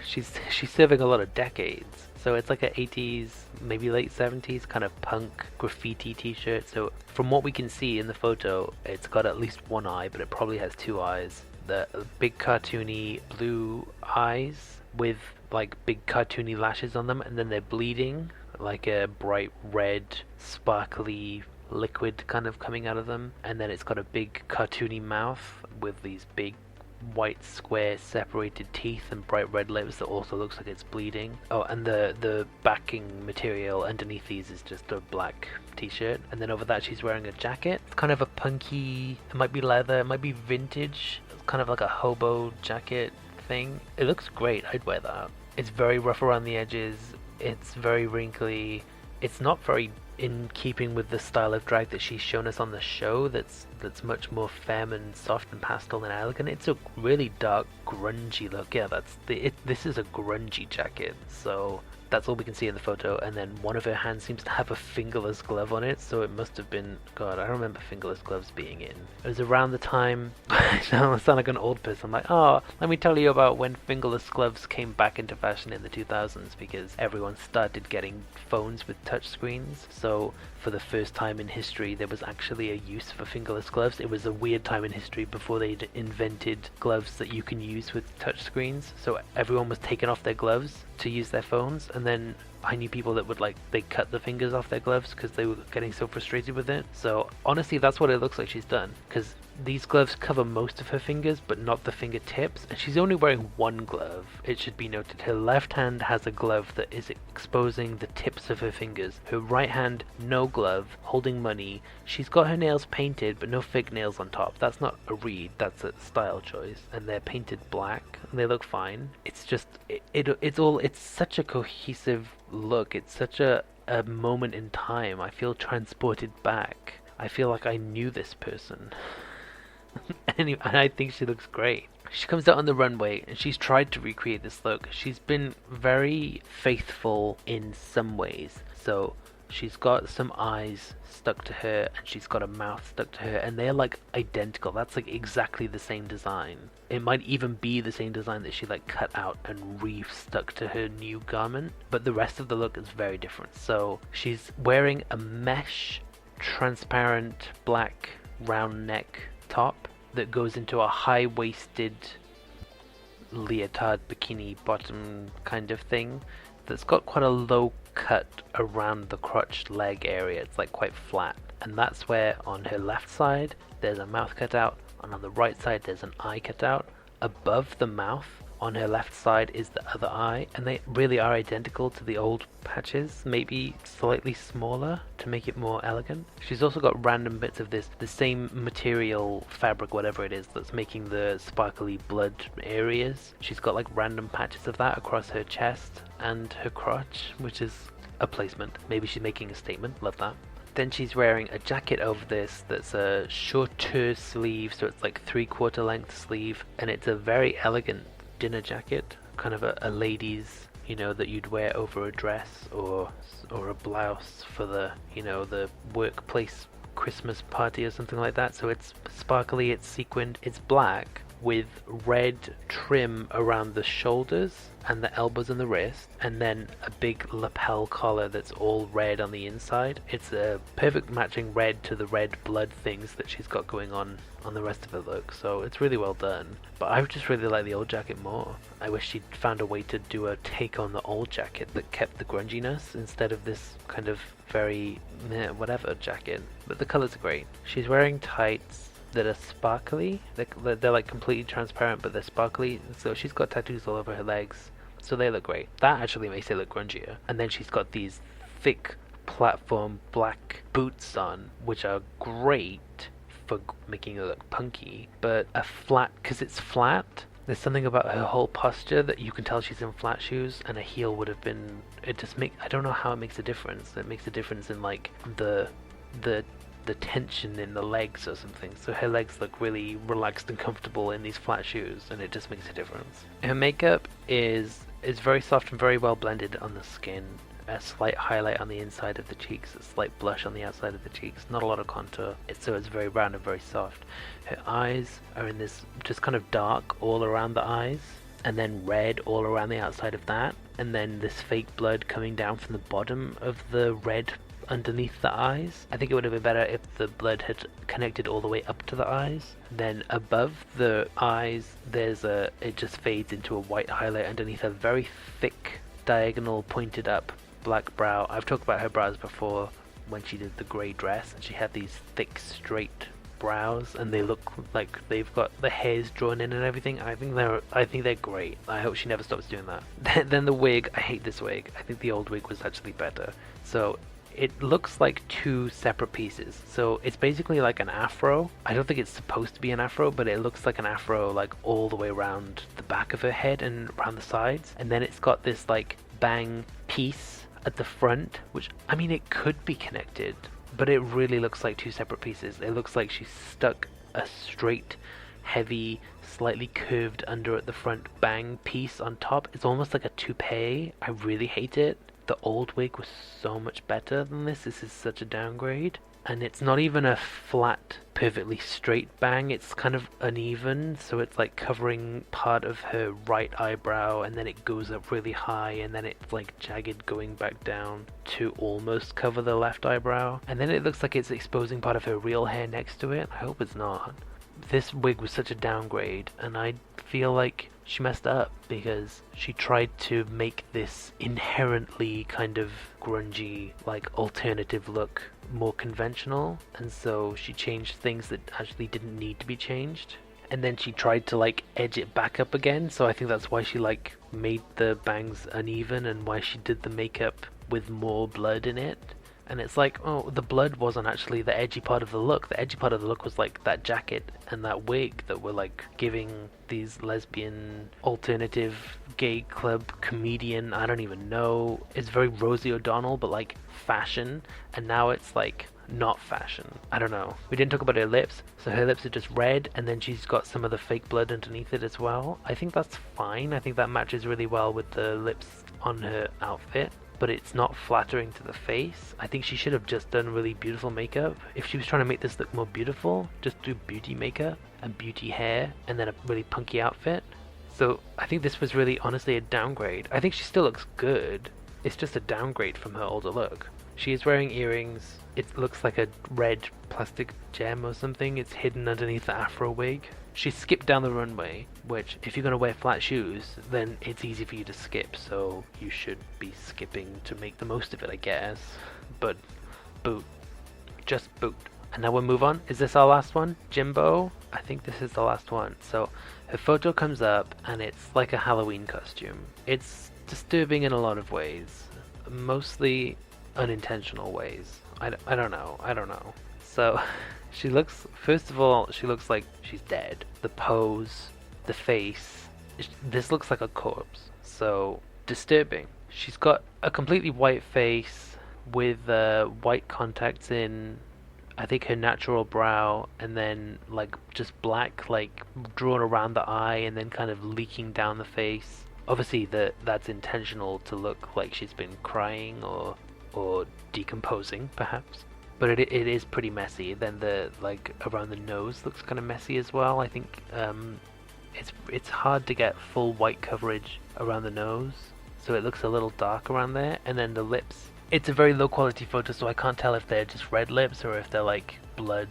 she's serving a lot of decades. So it's like a 80s, maybe late 70s kind of punk graffiti t-shirt. So from what we can see in the photo, it's got at least one eye, but it probably has two eyes. The big cartoony blue eyes with like big cartoony lashes on them, and then they're bleeding like a bright red, sparkly liquid kind of coming out of them, and then it's got a big cartoony mouth with these big white square separated teeth and bright red lips that also looks like it's bleeding. Oh, and the backing material underneath these is just a black t-shirt, and then over that she's wearing a jacket. It's kind of a punky, it might be leather, it might be vintage, it's kind of like a hobo jacket thing. It looks great, I'd wear that. It's very rough around the edges, it's very wrinkly, it's not very in keeping with the style of drag that she's shown us on the show, that's much more femme and soft and pastel and elegant. It's a really dark grungy look. Yeah, this is a grungy jacket, so That's all we can see in the photo, and then one of her hands seems to have a fingerless glove on it, so it must have been, God, I remember fingerless gloves being in. It was around the time, I sound like an old person, I'm like, oh, let me tell you about when fingerless gloves came back into fashion in the 2000s, because everyone started getting phones with touchscreens, so for the first time in history there was actually a use for fingerless gloves. It was a weird time in history before they'd invented gloves that you can use with touchscreens, so everyone was taking off their gloves to use their phones, and then I knew people that would they cut the fingers off their gloves because they were getting so frustrated with it. So honestly, that's what it looks like she's done, because these gloves cover most of her fingers but not the fingertips, and she's only wearing one glove. It should be noted her left hand has a glove that is exposing the tips of her fingers. Her right hand, no glove, holding money. She's got her nails painted but no fake nails on top. That's not a read, that's a style choice, and they're painted black and they look fine. It's just it's such a cohesive look. It's such a moment in time. I feel transported back. I feel like I knew this person. And I think she looks great. She comes out on the runway and she's tried to recreate this look. She's been very faithful in some ways. So she's got some eyes stuck to her and she's got a mouth stuck to her, and they're like identical. That's like exactly the same design. It might even be the same design that she like cut out and re-stuck to her new garment, but the rest of the look is very different. So she's wearing a mesh transparent black round neck top that goes into a high-waisted leotard bikini bottom kind of thing that's got quite a low cut around the crotch leg area. It's like quite flat, and that's where on her left side there's a mouth cut out, and on the right side there's an eye cut out. Above the mouth on her left side is the other eye, and they really are identical to the old patches, maybe slightly smaller to make it more elegant. She's also got random bits of the same material, fabric, whatever it is, that's making the sparkly blood areas. She's got like random patches of that across her chest and her crotch, which is a placement. Maybe she's making a statement, love that. Then she's wearing a jacket over this that's a shorter sleeve, so it's like 3/4 length sleeve, and it's a very elegant dinner jacket, kind of a lady's, that you'd wear over a dress or a blouse for the the workplace Christmas party or something like that. So it's sparkly, it's sequined, it's black with red trim around the shoulders and the elbows and the wrist, and then a big lapel collar that's all red on the inside. It's a perfect matching red to the red blood things that she's got going on the rest of her look, so it's really well done. But I just really like the old jacket more. I wish she'd found a way to do a take on the old jacket that kept the grunginess instead of this kind of very whatever jacket. But the colors are great. She's wearing tights that are sparkly. They're like completely transparent, but they're sparkly. So she's got tattoos all over her legs, so they look great. That actually makes it look grungier. And then she's got these thick platform black boots on, which are great for making it look punky, but because it's flat, there's something about her whole posture that you can tell she's in flat shoes, and a heel would have been, I don't know how it makes a difference. It makes a difference in like the tension in the legs or something. So her legs look really relaxed and comfortable in these flat shoes, and it just makes a difference. Her makeup is very soft and very well blended on the skin. A slight highlight on the inside of the cheeks, a slight blush on the outside of the cheeks, not a lot of contour, so it's very round and very soft. Her eyes are in this just kind of dark all around the eyes, and then red all around the outside of that, and then this fake blood coming down from the bottom of the red underneath the eyes. I think it would have been better if the blood had connected all the way up to the eyes. Then above the eyes it just fades into a white highlight underneath a very thick diagonal pointed up black brow. I've talked about her brows before when she did the grey dress, and she had these thick straight brows, and they look like they've got the hairs drawn in and everything. I think they're great. I hope she never stops doing that. Then the wig, I hate this wig. I think the old wig was actually better. So it looks like two separate pieces. So it's basically like an afro. I don't think it's supposed to be an afro, but it looks like an afro like all the way around the back of her head and around the sides. And then it's got this like bang piece at the front, which, I mean, it could be connected, but it really looks like two separate pieces. It looks like she stuck a straight heavy, slightly curved under at the front bang piece on top. It's almost like a toupee. I really hate it. The old wig was so much better than this. This is such a downgrade. And it's not even a flat, perfectly straight bang. It's kind of uneven, so it's like covering part of her right eyebrow, and then it goes up really high, and then it's like jagged going back down to almost cover the left eyebrow. And then it looks like it's exposing part of her real hair next to it. I hope it's not. This wig was such a downgrade, and I feel like she messed up because she tried to make this inherently kind of grungy, like alternative look more conventional, and so she changed things that actually didn't need to be changed, and then she tried to like edge it back up again. So I think that's why she like made the bangs uneven and why she did the makeup with more blood in it. And it's like, oh, the blood wasn't actually the edgy part of the look. The edgy part of the look was like that jacket and that wig that were like giving these lesbian alternative gay club comedian, I don't even know. It's very Rosie O'Donnell, but like fashion. And now it's like not fashion. I don't know. We didn't talk about her lips. So her lips are just red, and then she's got some of the fake blood underneath it as well. I think that's fine. I think that matches really well with the lips on her outfit. But it's not flattering to the face. I think she should have just done really beautiful makeup. If she was trying to make this look more beautiful, just do beauty makeup and beauty hair and then a really punky outfit. So I think this was really honestly a downgrade. I think she still looks good. It's just a downgrade from her older look. She is wearing earrings. It looks like a red plastic gem or something. It's hidden underneath the afro wig. She skipped down the runway, which if you're going to wear flat shoes, then it's easy for you to skip, so you should be skipping to make the most of it, I guess. But boot. Just boot. And now we'll move on. Is this our last one? Jimbo? I think this is the last one. So her photo comes up and it's like a Halloween costume. It's disturbing in a lot of ways. Mostly unintentional ways. I don't know. So she looks, first of all, she looks like she's dead. The pose, the face, this looks like a corpse. So disturbing. She's got a completely white face with white contacts in, I think, her natural brow, and then like just black, like drawn around the eye and then kind of leaking down the face. Obviously that's intentional to look like she's been crying or decomposing perhaps. But it is pretty messy. Then the like around the nose looks kind of messy as well. I think it's hard to get full white coverage around the nose, so it looks a little dark around there. And then the lips. It's a very low quality photo, so I can't tell if they're just red lips or if they're like blood,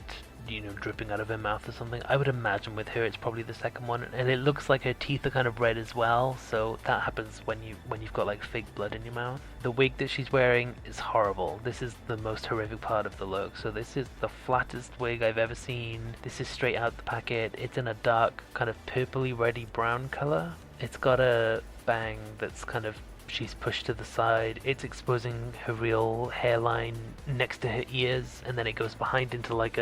dripping out of her mouth or something. I would imagine with her it's probably the second one, and it looks like her teeth are kind of red as well, so that happens when you've got like fake blood in your mouth. The wig that she's wearing is horrible. This is the most horrific part of the look. So this is the flattest wig I've ever seen. This is straight out the packet. It's in a dark kind of purpley reddy brown color. It's got a bang that's kind of, she's pushed to the side. It's exposing her real hairline next to her ears, and then it goes behind into like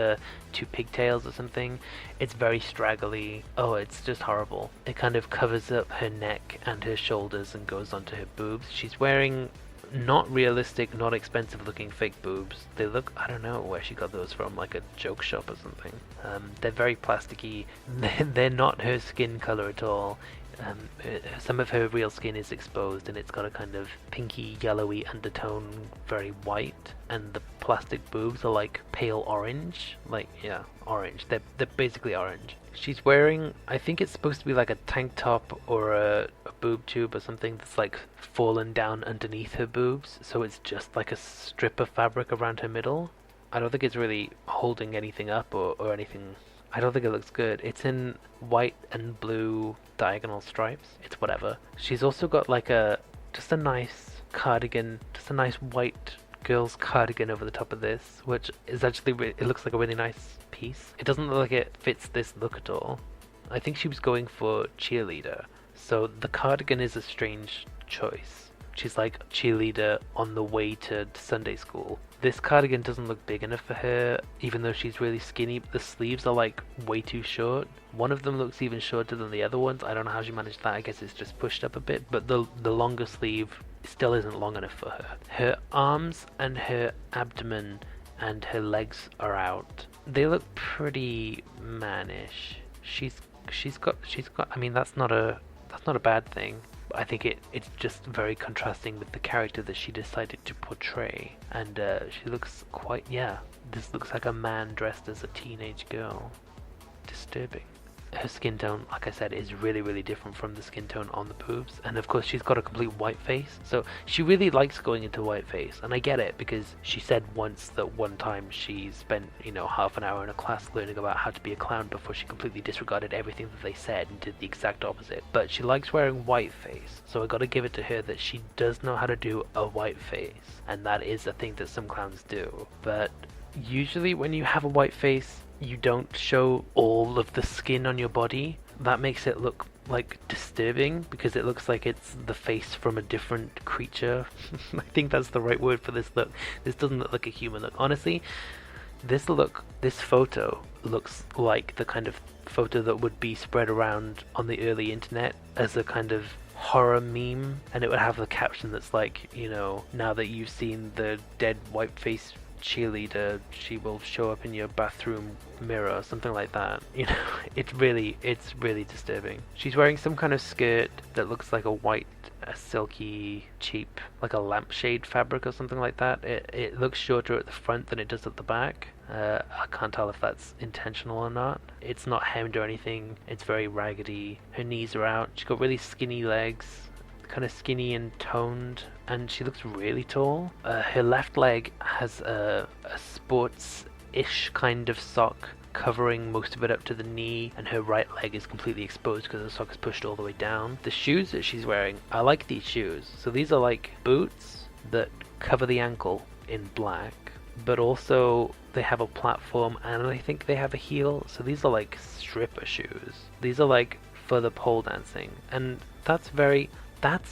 two pigtails or something. It's very straggly. Oh, it's just horrible. It kind of covers up her neck and her shoulders and goes onto her boobs. She's wearing not realistic, not expensive looking fake boobs. They look, I don't know where she got those from, like a joke shop or something. They're very plasticky. They're not her skin color at all. Some of her real skin is exposed, and it's got a kind of pinky yellowy undertone, very white, and the plastic boobs are like pale orange, orange. They're basically orange. She's wearing, I think it's supposed to be like a tank top or a boob tube or something that's like fallen down underneath her boobs, so it's just like a strip of fabric around her middle. I don't think it's really holding anything up or anything. I don't think it looks good. It's in white and blue diagonal stripes. It's whatever. She's also got like just a nice cardigan, just a nice white girl's cardigan over the top of this, which is actually, it looks like a really nice piece. It doesn't look like it fits this look at all. I think she was going for cheerleader, so the cardigan is a strange choice. She's like cheerleader on the way to Sunday school. This cardigan doesn't look big enough for her, even though she's really skinny. The sleeves are like way too short. One of them looks even shorter than the other ones. I don't know how she managed that. I guess it's just pushed up a bit, but the longer sleeve still isn't long enough for her. Her arms and her abdomen and her legs are out. They look pretty mannish. she's got I mean that's not a bad thing. I think it's just very contrasting with the character that she decided to portray, and she looks quite, yeah, this looks like a man dressed as a teenage girl. Disturbing. Her skin tone, like I said, is really different from the skin tone on the boobs, and of course she's got a complete white face, so she really likes going into white face, and I get it, because she said once that one time she spent, half an hour in a class learning about how to be a clown before she completely disregarded everything that they said and did the exact opposite. But she likes wearing white face, so I gotta give it to her that she does know how to do a white face, and that is a thing that some clowns do. But usually when you have a white face, you don't show all of the skin on your body. That makes it look like disturbing, because it looks like it's the face from a different creature. I think that's the right word for this look. This doesn't look like a human look. Honestly, this photo looks like the kind of photo that would be spread around on the early internet as a kind of horror meme, and it would have the caption that's like, now that you've seen the dead white face cheerleader, she will show up in your bathroom mirror, something like that. It's really disturbing. She's wearing some kind of skirt that looks like a silky, cheap, like a lampshade fabric or something like that. It looks shorter at the front than it does at the back. I can't tell if that's intentional or not. It's not hemmed or anything. It's very raggedy. Her knees are out. She's got really skinny legs, kind of skinny and toned, and she looks really tall. Her left leg has a sports-ish kind of sock covering most of it up to the knee, and her right leg is completely exposed because the sock is pushed all the way down. The shoes that she's wearing, I like these shoes. So these are like boots that cover the ankle in black, but also they have a platform, and I think they have a heel. So these are like stripper shoes. These are like for the pole dancing, and that's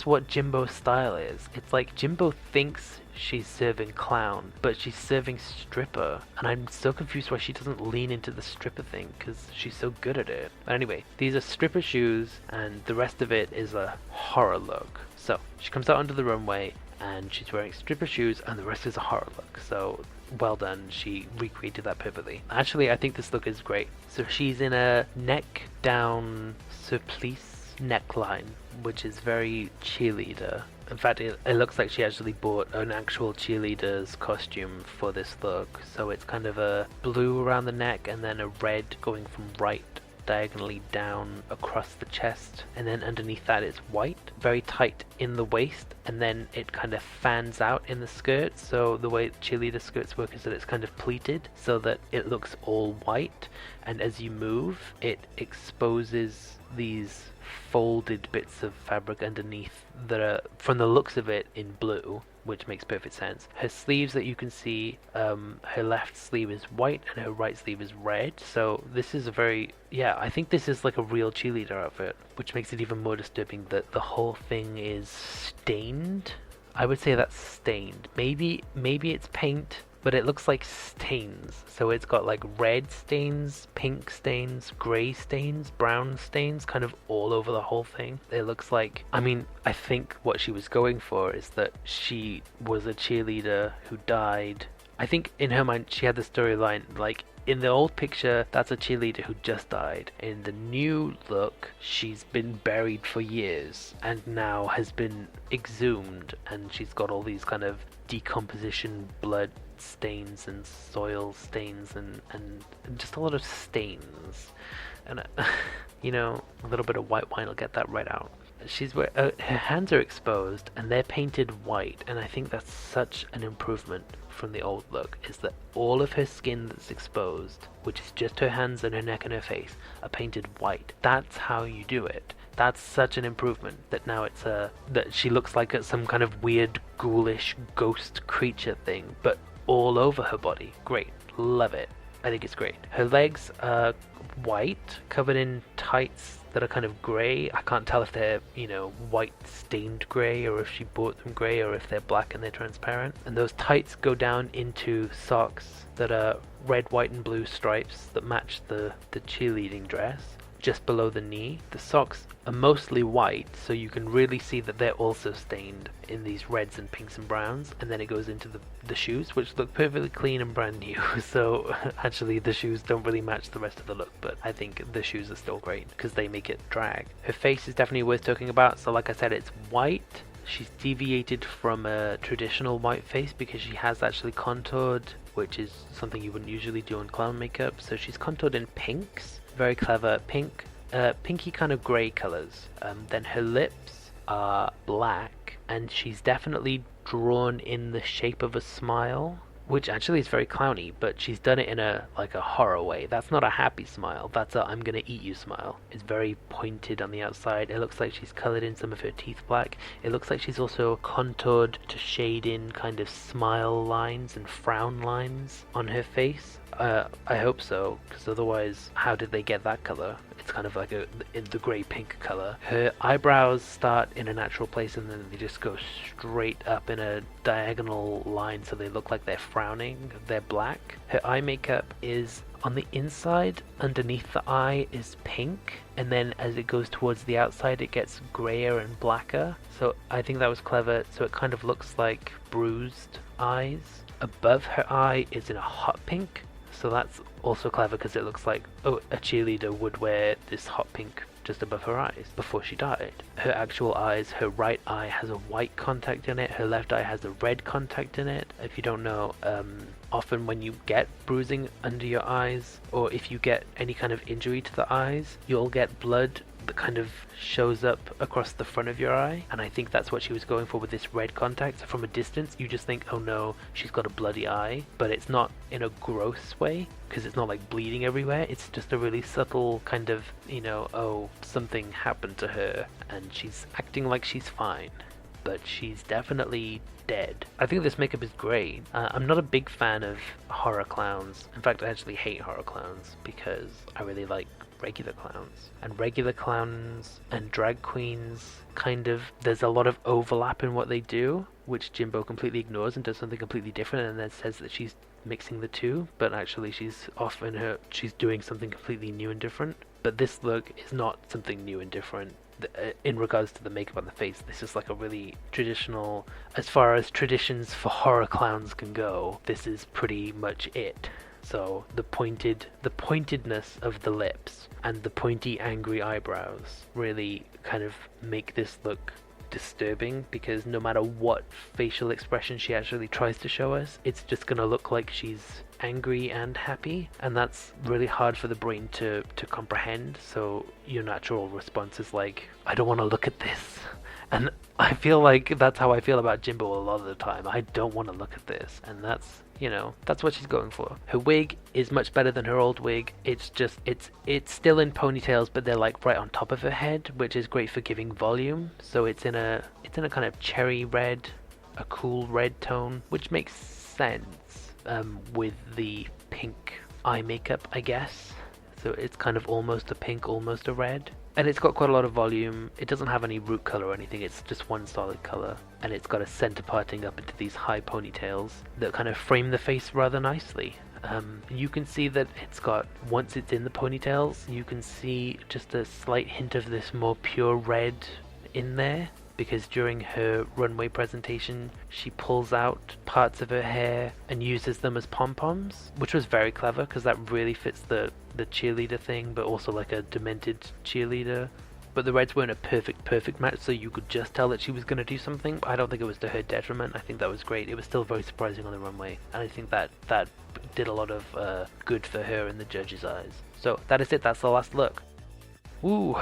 what Jimbo's style is. It's like Jimbo thinks she's serving clown, but she's serving stripper, and I'm so confused why she doesn't lean into the stripper thing, because she's so good at it. But anyway, these are stripper shoes, and the rest of it is a horror look. So she comes out onto the runway, and she's wearing stripper shoes, and the rest is a horror look. So well done, she recreated that perfectly. Actually, I think this look is great. So she's in a neck down surplice neckline, which is very cheerleader. In fact, it looks like she actually bought an actual cheerleader's costume for this look. So it's kind of a blue around the neck, and then a red going from right diagonally down across the chest, and then underneath that it's white, very tight in the waist, and then it kind of fans out in the skirt. So the way cheerleader skirts work is that it's kind of pleated so that it looks all white, and as you move it exposes these folded bits of fabric underneath that are, from the looks of it, in blue, which makes perfect sense. Her sleeves that you can see, her left sleeve is white and her right sleeve is red. So this is a very, I think this is like a real cheerleader outfit, which makes it even more disturbing that the whole thing is stained. I would say that's stained. Maybe it's paint, but it looks like stains. So it's got like red stains, pink stains, grey stains, brown stains, kind of all over the whole thing. It looks like, I think what she was going for is that she was a cheerleader who died. I think in her mind she had the storyline like, in the old picture, that's a cheerleader who just died. In the new look, she's been buried for years and now has been exhumed, and she's got all these kind of decomposition blood stains and soil stains and just a lot of stains, and a little bit of white wine will get that right out. Her hands are exposed and they're painted white, and I think that's such an improvement from the old look, is that all of her skin that's exposed, which is just her hands and her neck and her face, are painted white. That's how you do it. That's such an improvement that now it's that she looks like some kind of weird ghoulish ghost creature thing, but all over her body. Great, love it. I think it's great. Her legs are white, covered in tights that are kind of grey. I can't tell if they're, white stained grey, or if she bought them grey, or if they're black and they're transparent. And those tights go down into socks that are red, white and blue stripes that match the cheerleading dress. just below the knee. The socks are mostly white, so you can really see that they're also stained in these reds and pinks and browns, and then it goes into the shoes, which look perfectly clean and brand new. So actually the shoes don't really match the rest of the look, but I think the shoes are still great because they make it drag. Her face is definitely worth talking about. So like I said, it's white. She's deviated from a traditional white face because she has actually contoured, which is something you wouldn't usually do on clown makeup. So she's contoured in pinks, very clever pink, pinky kind of grey colours. Then her lips are black, and she's definitely drawn in the shape of a smile, which actually is very clowny, but she's done it in a horror way. That's not a happy smile, that's a I'm gonna eat you smile. It's very pointed on the outside. It looks like she's coloured in some of her teeth black. It looks like she's also contoured to shade in kind of smile lines and frown lines on her face. I hope so, because otherwise how did they get that colour? It's kind of like the grey pink colour. Her eyebrows start in a natural place and then they just go straight up in a diagonal line, so they look like they're frowning. They're black. Her eye makeup is on the inside, underneath the eye is pink, and then as it goes towards the outside it gets grayer and blacker. So I think that was clever. So it kind of looks like bruised eyes. Above her eye is in a hot pink. So that's also clever because it looks like a cheerleader would wear this hot pink just above her eyes before she died. Her actual eyes, her right eye has a white contact in it, her left eye has a red contact in it. If you don't know, often when you get bruising under your eyes, or if you get any kind of injury to the eyes, you'll get blood that kind of shows up across the front of your eye, and I think that's what she was going for with this red contact. So from a distance you just think, oh no, she's got a bloody eye, but it's not in a gross way because it's not like bleeding everywhere. It's just a really subtle kind of, oh, something happened to her and she's acting like she's fine, but she's definitely dead. I think this makeup is great. I'm not a big fan of horror clowns. In fact, I actually hate horror clowns because I really like regular clowns. And regular clowns and drag queens, there's a lot of overlap in what they do, which Jimbo completely ignores and does something completely different, and then says that she's mixing the two, but actually she's doing something completely new and different. But this look is not something new and different in regards to the makeup on the face. This is like a really traditional, as far as traditions for horror clowns can go, this is pretty much it. So the pointedness of the lips and the pointy angry eyebrows really kind of make this look disturbing, because no matter what facial expression she actually tries to show us, it's just gonna look like she's angry and happy, and that's really hard for the brain to comprehend. So your natural response is like, I don't want to look at this. And I feel like that's how I feel about Jimbo a lot of the time. I don't want to look at this, and that's what she's going for. Her wig is much better than her old wig. It's still in ponytails, but they're like right on top of her head, which is great for giving volume. So it's in a kind of cherry red, a cool red tone, which makes sense with the pink eye makeup, I guess. So it's kind of almost a pink, almost a red. And it's got quite a lot of volume. It doesn't have any root colour or anything, it's just one solid colour. And it's got a centre parting up into these high ponytails that kind of frame the face rather nicely. You can see that once it's in the ponytails, you can see just a slight hint of this more pure red in there, because during her runway presentation she pulls out parts of her hair and uses them as pom-poms, which was very clever because that really fits the cheerleader thing, but also like a demented cheerleader. But the reds weren't a perfect match, so you could just tell that she was going to do something, but I don't think it was to her detriment. I think that was great. It was still very surprising on the runway, and I think that did a lot of good for her in the judges' eyes. So that is it. That's the last look. Woo!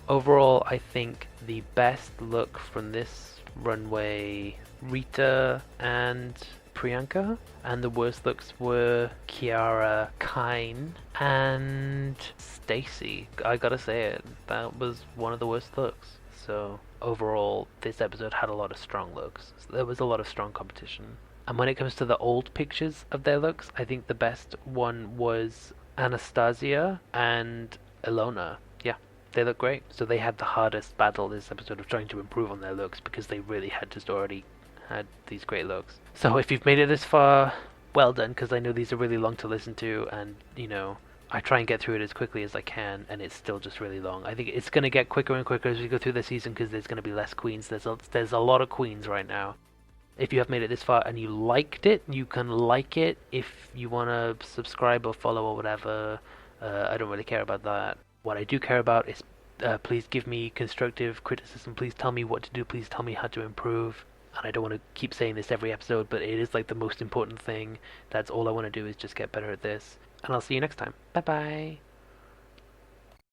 Overall, I think the best look from this runway, Rita and Priyanka, and the worst looks were Kiara, Kyne, and Stacey. I gotta say it, that was one of the worst looks. So overall, this episode had a lot of strong looks. There was a lot of strong competition. And when it comes to the old pictures of their looks, I think the best one was Anastarzia and Ilona. Yeah, they look great. So they had the hardest battle this episode of trying to improve on their looks, because they really had just already had these great looks. So if you've made it this far, well done, because I know these are really long to listen to, and I try and get through it as quickly as I can, and it's still just really long. I think it's going to get quicker and quicker as we go through the season because there's going to be less queens. There's a lot of queens right now. If you have made it this far and you liked it, you can like it. If you want to subscribe or follow or whatever, I don't really care about that. What I do care about is please give me constructive criticism. Please tell me what to do. Please tell me how to improve. And I don't want to keep saying this every episode, but it is like the most important thing. That's all I want to do is just get better at this. And I'll see you next time. Bye bye.